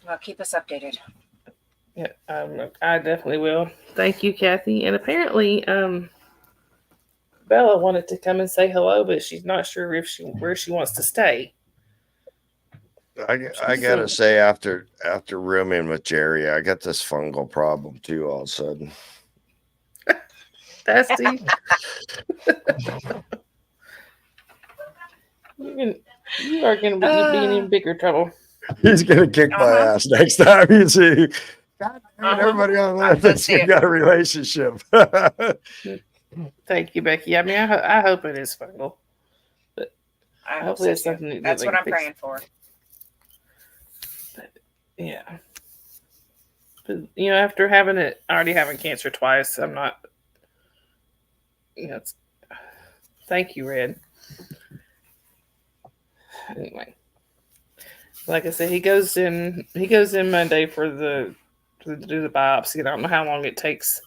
H: Well, keep us updated.
A: Yeah, I definitely will. Thank you, Kathy. And apparently, Bella wanted to come and say hello, but she's not sure if where she wants to stay.
D: I gotta say, after rooming with Jerry, I got this fungal problem too. All of a sudden,
A: Dusty, you are going to be in bigger trouble.
D: he's gonna kick my ass next time. You see, God damn it, everybody on
H: I
D: that thinks
H: see
D: we
H: it.
D: got a relationship.
A: Thank you, Becky. I mean, I hope it is fungal.
H: I hope
A: Hopefully
H: so
A: it's
H: too.
A: something that
H: That's
A: they
H: what
A: can
H: I'm
A: fix.
H: praying for.
A: Yeah. But, you know, after already having cancer twice, I'm not, you know, thank you, Red. Anyway, like I said, he goes in Monday to do the biopsy. I don't know how long it takes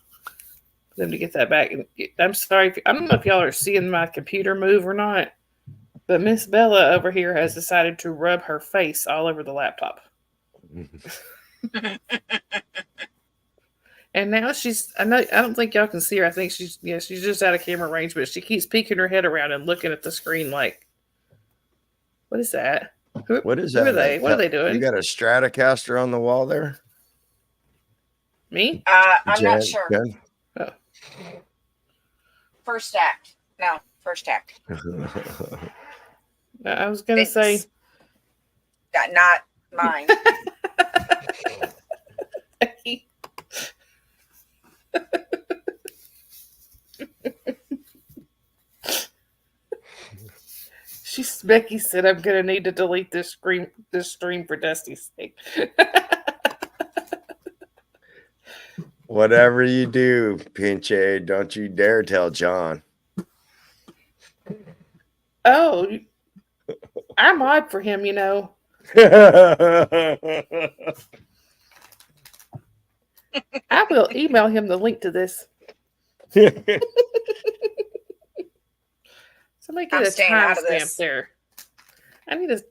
A: for them to get that back. And I'm sorry, I don't know if y'all are seeing my computer move or not, but Miss Bella over here has decided to rub her face all over the laptop. And now I don't think y'all can see her. I think she's just out of camera range, but she keeps peeking her head around and looking at the screen like, what is that?
D: What is
A: Who
D: that?
A: are they? What are they doing?
D: You got a Stratocaster on the wall there?
A: Me?
H: I'm not sure.
D: Jen?
H: First act. No, first act.
A: I was gonna say
H: Not mine.
A: Becky said I'm gonna need to delete this stream for Dusty's sake.
D: Whatever you do, Pinche, don't you dare tell John.
A: Oh, I'm odd for him, you know. I will email him the link to this. Somebody get
H: I'm
A: a
H: staying out of
A: timestamp
H: this.
A: there. I need a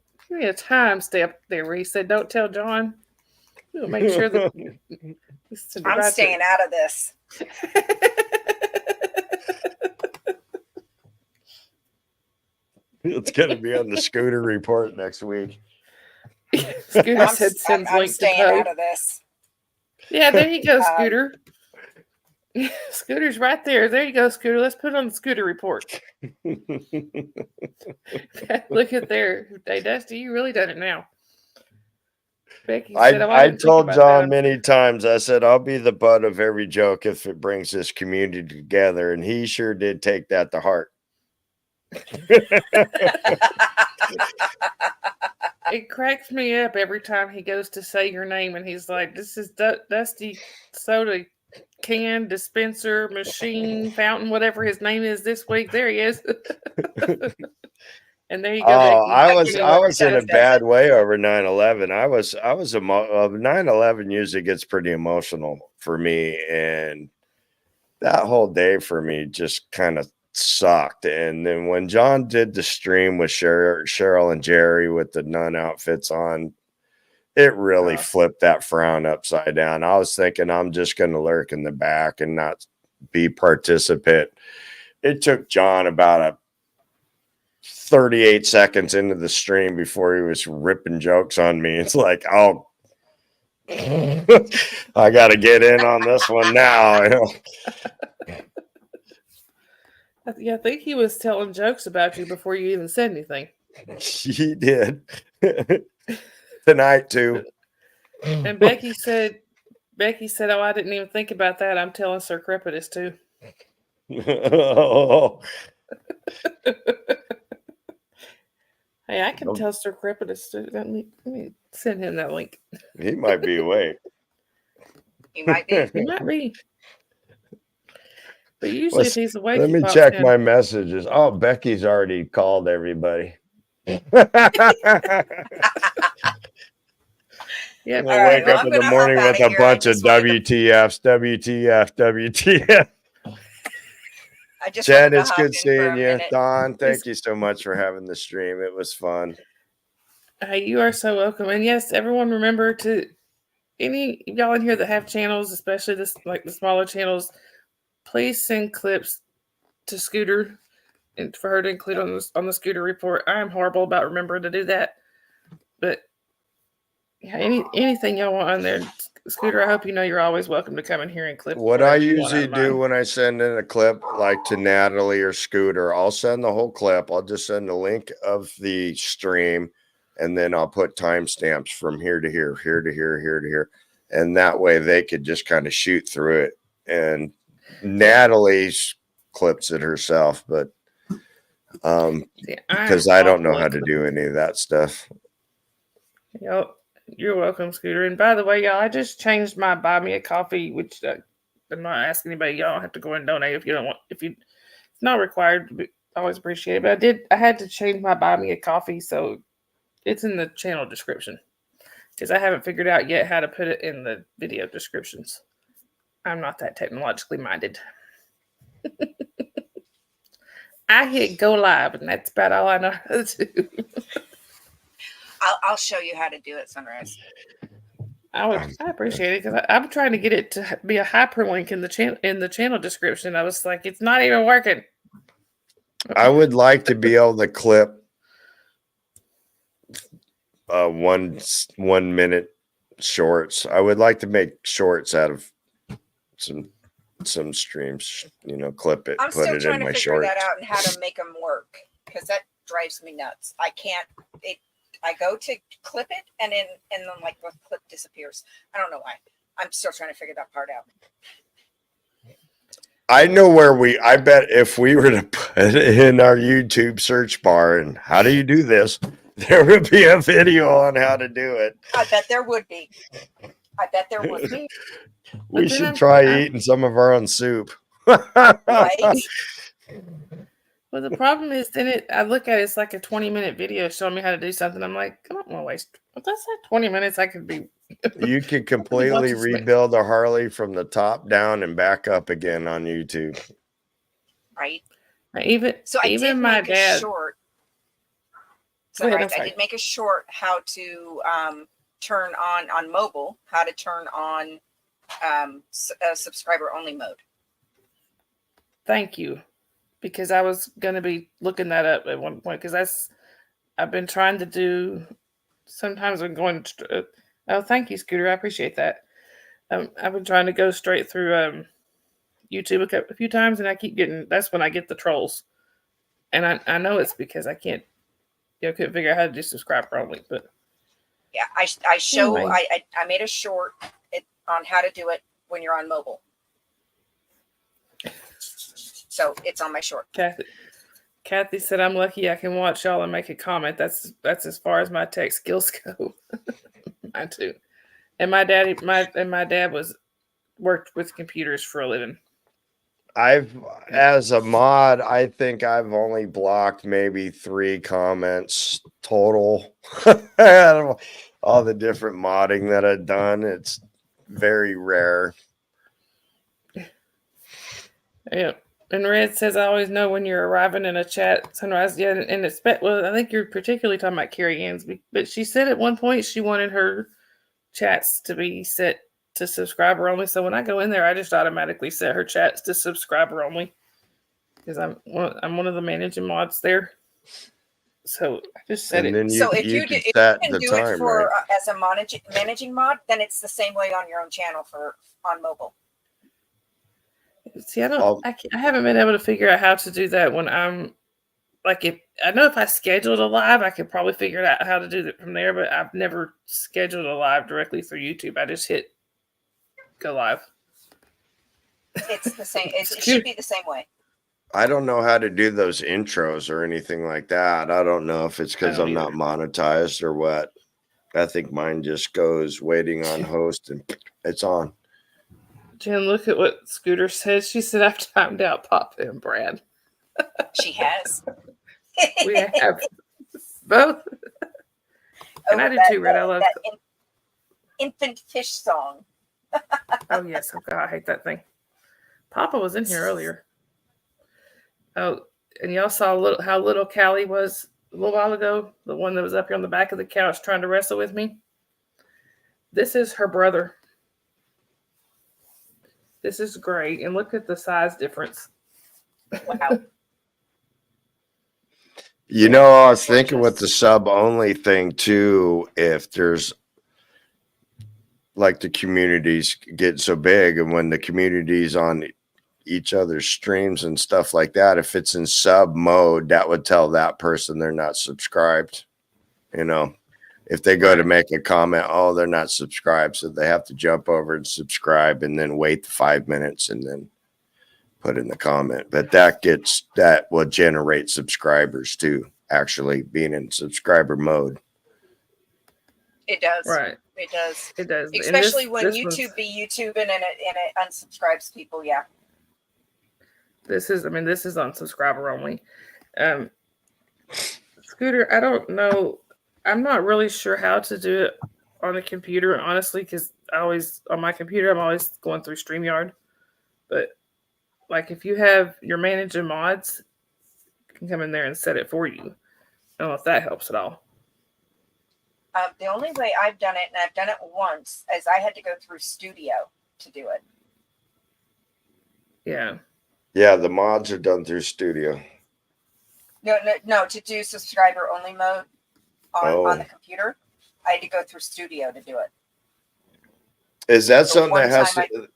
A: timestamp there where he said, "Don't tell John." We'll make sure that
H: I'm staying out of this.
D: It's gonna be on the Scooter report next week.
A: Scooter said sends
H: I'm
A: link to
H: staying
A: Poe.
H: out of this.
A: Yeah, there you go, Scooter. Scooter's right there. There you go, Scooter. Let's put it on the Scooter report. Look at there. Hey, Dusty, you really done it now. Becky said,
D: I
A: didn't think
D: told
A: about
D: John
A: that.
D: many times, I said, I'll be the butt of every joke if it brings this community together. And he sure did take that to heart.
A: It cracks me up every time he goes to say your name and he's like, this is Dusty Soda Can, Dispenser, Machine, Fountain, whatever his name is this week. There he is. And there you go.
D: Oh,
A: Becky.
D: I was in a bad way over 9/11. I was 9/11 usually gets pretty emotional for me, and that whole day for me just kind of sucked. And then when John did the stream with Cheryl and Jerry with the nun outfits on, it really flipped that frown upside down. I was thinking I'm just going to lurk in the back and not be participant. It took John about 38 seconds into the stream before he was ripping jokes on me. It's like, oh, I got to get in on this one now.
A: Yeah, I think he was telling jokes about you before you even said anything.
D: He did. Tonight, too.
A: And Becky said, oh, I didn't even think about that. I'm telling Sir Crepitus too. Hey, I can tell Sir Crepitus too. Let me send him that link.
D: He might be awake.
H: He might be.
A: He might be. But usually,
D: Let's-
A: if he's awake,
D: Let
A: he
D: me
A: pops
D: check
A: in.
D: my messages. Oh, Becky's already called everybody.
A: Yeah,
D: I'm
H: All
D: gonna
H: right,
D: wake
H: well,
D: up
H: I'm
D: in the
H: gonna hop
D: morning with
H: outta
D: a
H: here. I
D: bunch of
H: just wanted to-
D: WTFs, WTF.
H: I just
D: Chad,
H: wanted to
D: it's
H: hop
D: good
H: in for
D: seeing
H: a
D: you.
H: minute.
D: Don, thank you so much for having the stream. It was fun.
A: Hey, you are so welcome. And yes, everyone remember to any y'all in here that have channels, especially this like the smaller channels, please send clips to Scooter and for her to include on the Scooter report. I am horrible about remembering to do that. But yeah, anything y'all want on there, Scooter, I hope you know you're always welcome to come in here and clip.
D: What I
A: whatever you want out
D: usually
A: of
D: do
A: mine.
D: when I send in a clip, like to Natalie or Scooter, I'll send the whole clip. I'll just send the link of the stream, and then I'll put timestamps from here to here, here to here, here to here. And that way they could just kind of shoot through it. And Natalie's clips it herself, but
A: See,
D: because
A: I'm
D: I don't know
A: awful
D: how
A: at
D: to
A: clip-
D: do any of that stuff.
A: Y'all, you're welcome, Scooter. And by the way, y'all, I just changed my buy me a coffee, which I'm not asking anybody. Y'all don't have to go and donate if you don't want. If you, it's not required. But I always appreciate it. But I had to change my buy me a coffee, so it's in the channel description because I haven't figured out yet how to put it in the video descriptions. I'm not that technologically minded. I hit go live, and that's about all I know how to do.
H: I'll show you how to do it, Sunrise.
A: I appreciate it because I'm trying to get it to be a hyperlink in the channel description. I was like, it's not even working.
D: I would like to be able to clip 1 minute shorts. I would like to make shorts out of some streams, clip it,
H: I'm
D: put
H: still
D: it
H: trying
D: in
H: to
D: my
H: figure
D: shorts.
H: that out and how to make them work because that drives me nuts. I can't. I go to clip it and then like the clip disappears. I don't know why. I'm still trying to figure that part out.
D: I know I bet if we were to put it in our YouTube search bar and how do you do this, there would be a video on how to do it.
H: I bet there would be. I bet there would be.
D: We
A: But then
D: should try
A: I'm-
D: eating some of our own soup.
H: Right?
A: Well, the problem is, then I look at it, it's like a 20-minute video showing me how to do something. I'm like, I don't want to waste. If that's like 20 minutes, I could be.
D: You can completely
A: watches me.
D: rebuild a Harley from the top down and back up again on YouTube.
H: Right.
A: Even
H: So I did
A: my
H: make a
A: dad.
H: short.
A: Go ahead, I'm
H: Sunrise, I
A: sorry.
H: did make a short how to turn on mobile, how to turn on subscriber only mode.
A: Thank you, because I was gonna be looking that up at one point because I've been trying to do. Sometimes I'm going. Oh, thank you, Scooter. I appreciate that. I've been trying to go straight through YouTube a few times, and I keep getting. That's when I get the trolls, and I know it's because I can't. Couldn't figure out how to do subscriber only, but
H: Yeah, I show
A: Anyway.
H: I made a short on how to do it when you're on mobile. So it's on my short.
A: Kathy said, "I'm lucky I can watch y'all and make a comment." That's as far as my tech skills go. Mine too. And my dad worked with computers for a living.
D: As a mod, I think I've only blocked maybe 3 comments total. Out of all the different modding that I've done, it's very rare.
A: Yeah. And Red says, "I always know when you're arriving in a chat, Sunrise." Yeah, and it's well, I think you're particularly talking about Carrie Ann's, but she said at one point she wanted her chats to be set to subscriber only. So when I go in there, I just automatically set her chats to subscriber only because I'm one of the managing mods there. So I just set
D: And
A: it.
D: then
H: So if
D: you
H: you
D: can
H: can
D: set the
H: do
D: time,
H: it for
D: right?
H: as a managing mod, then it's the same way on your own channel on mobile.
A: See,
D: I'll-
A: I haven't been able to figure out how to do that when I'm like, if I scheduled a live, I could probably figure it out how to do it from there, but I've never scheduled a live directly through YouTube. I just hit go live.
H: It's the same. It should be the same way.
D: I don't know how to do those intros or anything like that. I don't know if it's because
A: I don't
D: I'm not monetized or what. I think mine just goes waiting on host and it's on.
A: Jen, look at what Scooter says. She said, I've timed out Papa and Brad.
H: She has.
A: We have both. And I do too, Red. I love
H: infant fish song.
A: Oh, yes. Oh, God, I hate that thing. Papa was in here earlier. Oh, and y'all saw how little Callie was a little while ago? The one that was up here on the back of the couch trying to wrestle with me? This is her brother. This is great. And look at the size difference.
H: Wow.
D: You know, I was thinking with the sub only thing too, if there's like the communities get so big and when the communities on each other's streams and stuff like that, if it's in sub mode, that would tell that person they're not subscribed. You know, if they go to make a comment, oh, they're not subscribed. So they have to jump over and subscribe and then wait 5 minutes and then put in the comment. But that will generate subscribers too, actually being in subscriber mode.
H: It does.
A: Right.
H: It does.
A: It does. And
H: Especially when
A: this
H: YouTube be YouTubing and it unsubscribes people. Yeah.
A: This is on subscriber only. Scooter, I don't know. I'm not really sure how to do it on the computer, honestly, because on my computer, I'm always going through StreamYard. But like if you have your managing mods, you can come in there and set it for you. I don't know if that helps at all.
H: The only way I've done it, and I've done it once, is I had to go through Studio to do it.
A: Yeah.
D: Yeah, the mods are done through Studio.
H: No, to do subscriber only mode on the computer, I had to go through Studio to do it.
D: Is that
H: So
D: something that
H: one
D: has
H: time
D: to,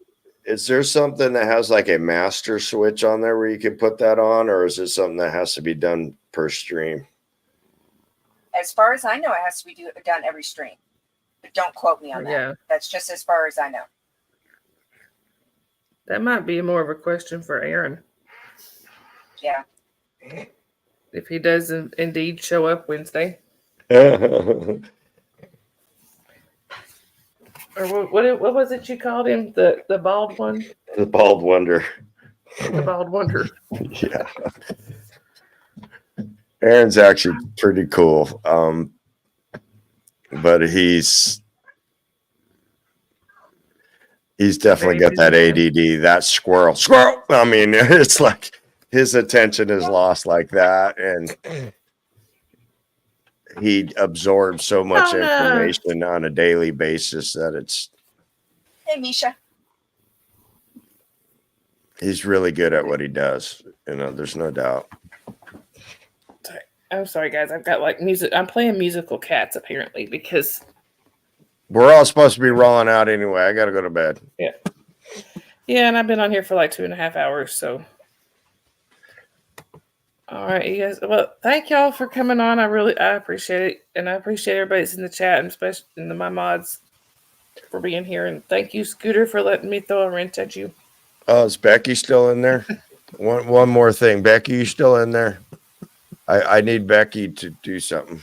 D: is there something that has like a master switch on there where you can put that on, or is it something that has to be done per stream?
H: As far as I know, it has to be done every stream. But don't quote me on that.
A: Yeah.
H: That's just as far as I know.
A: That might be more of a question for Aaron.
H: Yeah.
A: If he does indeed show up Wednesday.
D: The
A: Or what was it you called him? The bald one?
D: bald wonder.
A: The bald wonder.
D: Yeah. Aaron's actually pretty cool. But he's definitely got that ADD, that squirrel. I mean, it's like his attention is lost like that. And he absorbs so much information on a daily basis that
H: Hey, Misha.
D: he's really good at what he does. You know, there's no doubt.
A: I'm sorry, guys. I've got like music. I'm playing musical cats apparently because
D: We're all supposed to be rolling out anyway. I got to go to bed.
A: yeah, and I've been on here for like 2.5 hours. So, all right, you guys. Well, thank y'all for coming on. I appreciate it, and I appreciate everybody that's in the chat, and especially my mods for being here. And thank you, Scooter, for letting me throw a wrench at you.
D: Oh, is Becky still in there? One more thing. Becky, you still in there? I need Becky to do something.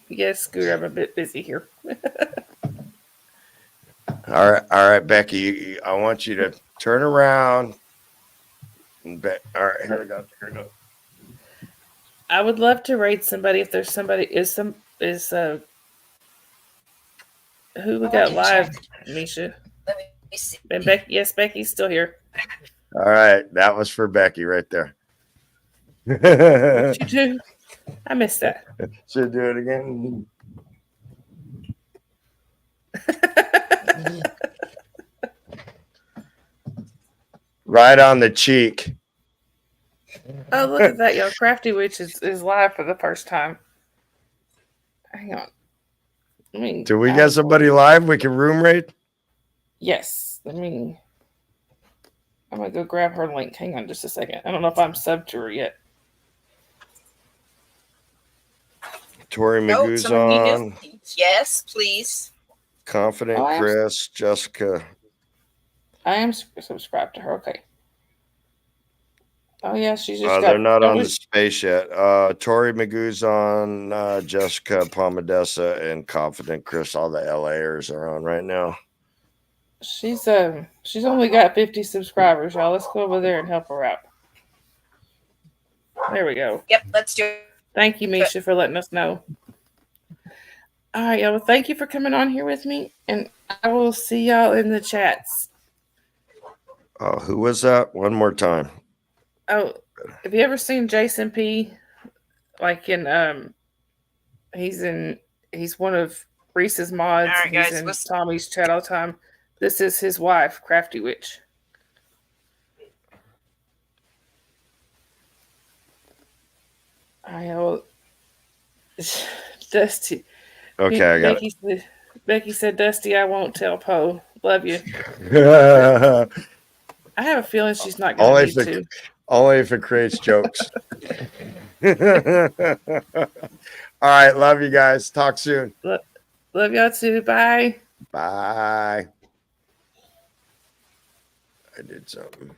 A: Yes, Scooter, I'm a bit busy here.
D: All right, Becky, I want you to turn around. All right, here we go.
A: I would love to rate somebody if there's somebody who we got live, Misha.
H: Let me see.
A: And Becky, yes, Becky's still here.
D: All right, that was for Becky right there.
A: What you do? I missed that.
D: Should do it again. Right on the cheek.
A: Oh, look at that, y'all. Crafty Witch is live for the first time. Hang on.
D: Do we get somebody live we can room rate?
A: Yes. I'm going to go grab her link. Hang on just a second. I don't know if I'm subbed to her yet.
D: Tori Magoo's on.
H: Yes, please.
D: Confident
A: Oh,
D: Chris, Jessica.
A: I am subscribed to her. Okay. Oh, yeah. She's just got.
D: They're not on the space yet. Tori Magoo's on. Jessica Pomadessa and Confident Chris. All the LAers are on right now.
A: She's only got 50 subscribers, y'all. Let's go over there and help her out. There we go.
H: Yep, let's do it.
A: Thank you, Misha, for letting us know. All right, y'all. Well, thank you for coming on here with me, and I will see y'all in the chats.
D: Oh, who was that? One more time.
A: Oh, have you ever seen Jason P? Like he's one of Reese's mods.
H: All right, guys,
A: He's in
H: let's-
A: Tommy's chat all the time. This is his wife, Crafty Witch. I will. Dusty.
D: Okay, I got
A: Becky said, Dusty, I won't tell Poe. Love you.
D: it.
A: I have a feeling she's not
D: Only
A: going to
D: if
A: need
D: it-
A: to.
D: Only if it creates jokes. All right. Love you guys. Talk soon.
A: Love y'all too. Bye.
D: Bye. I did something.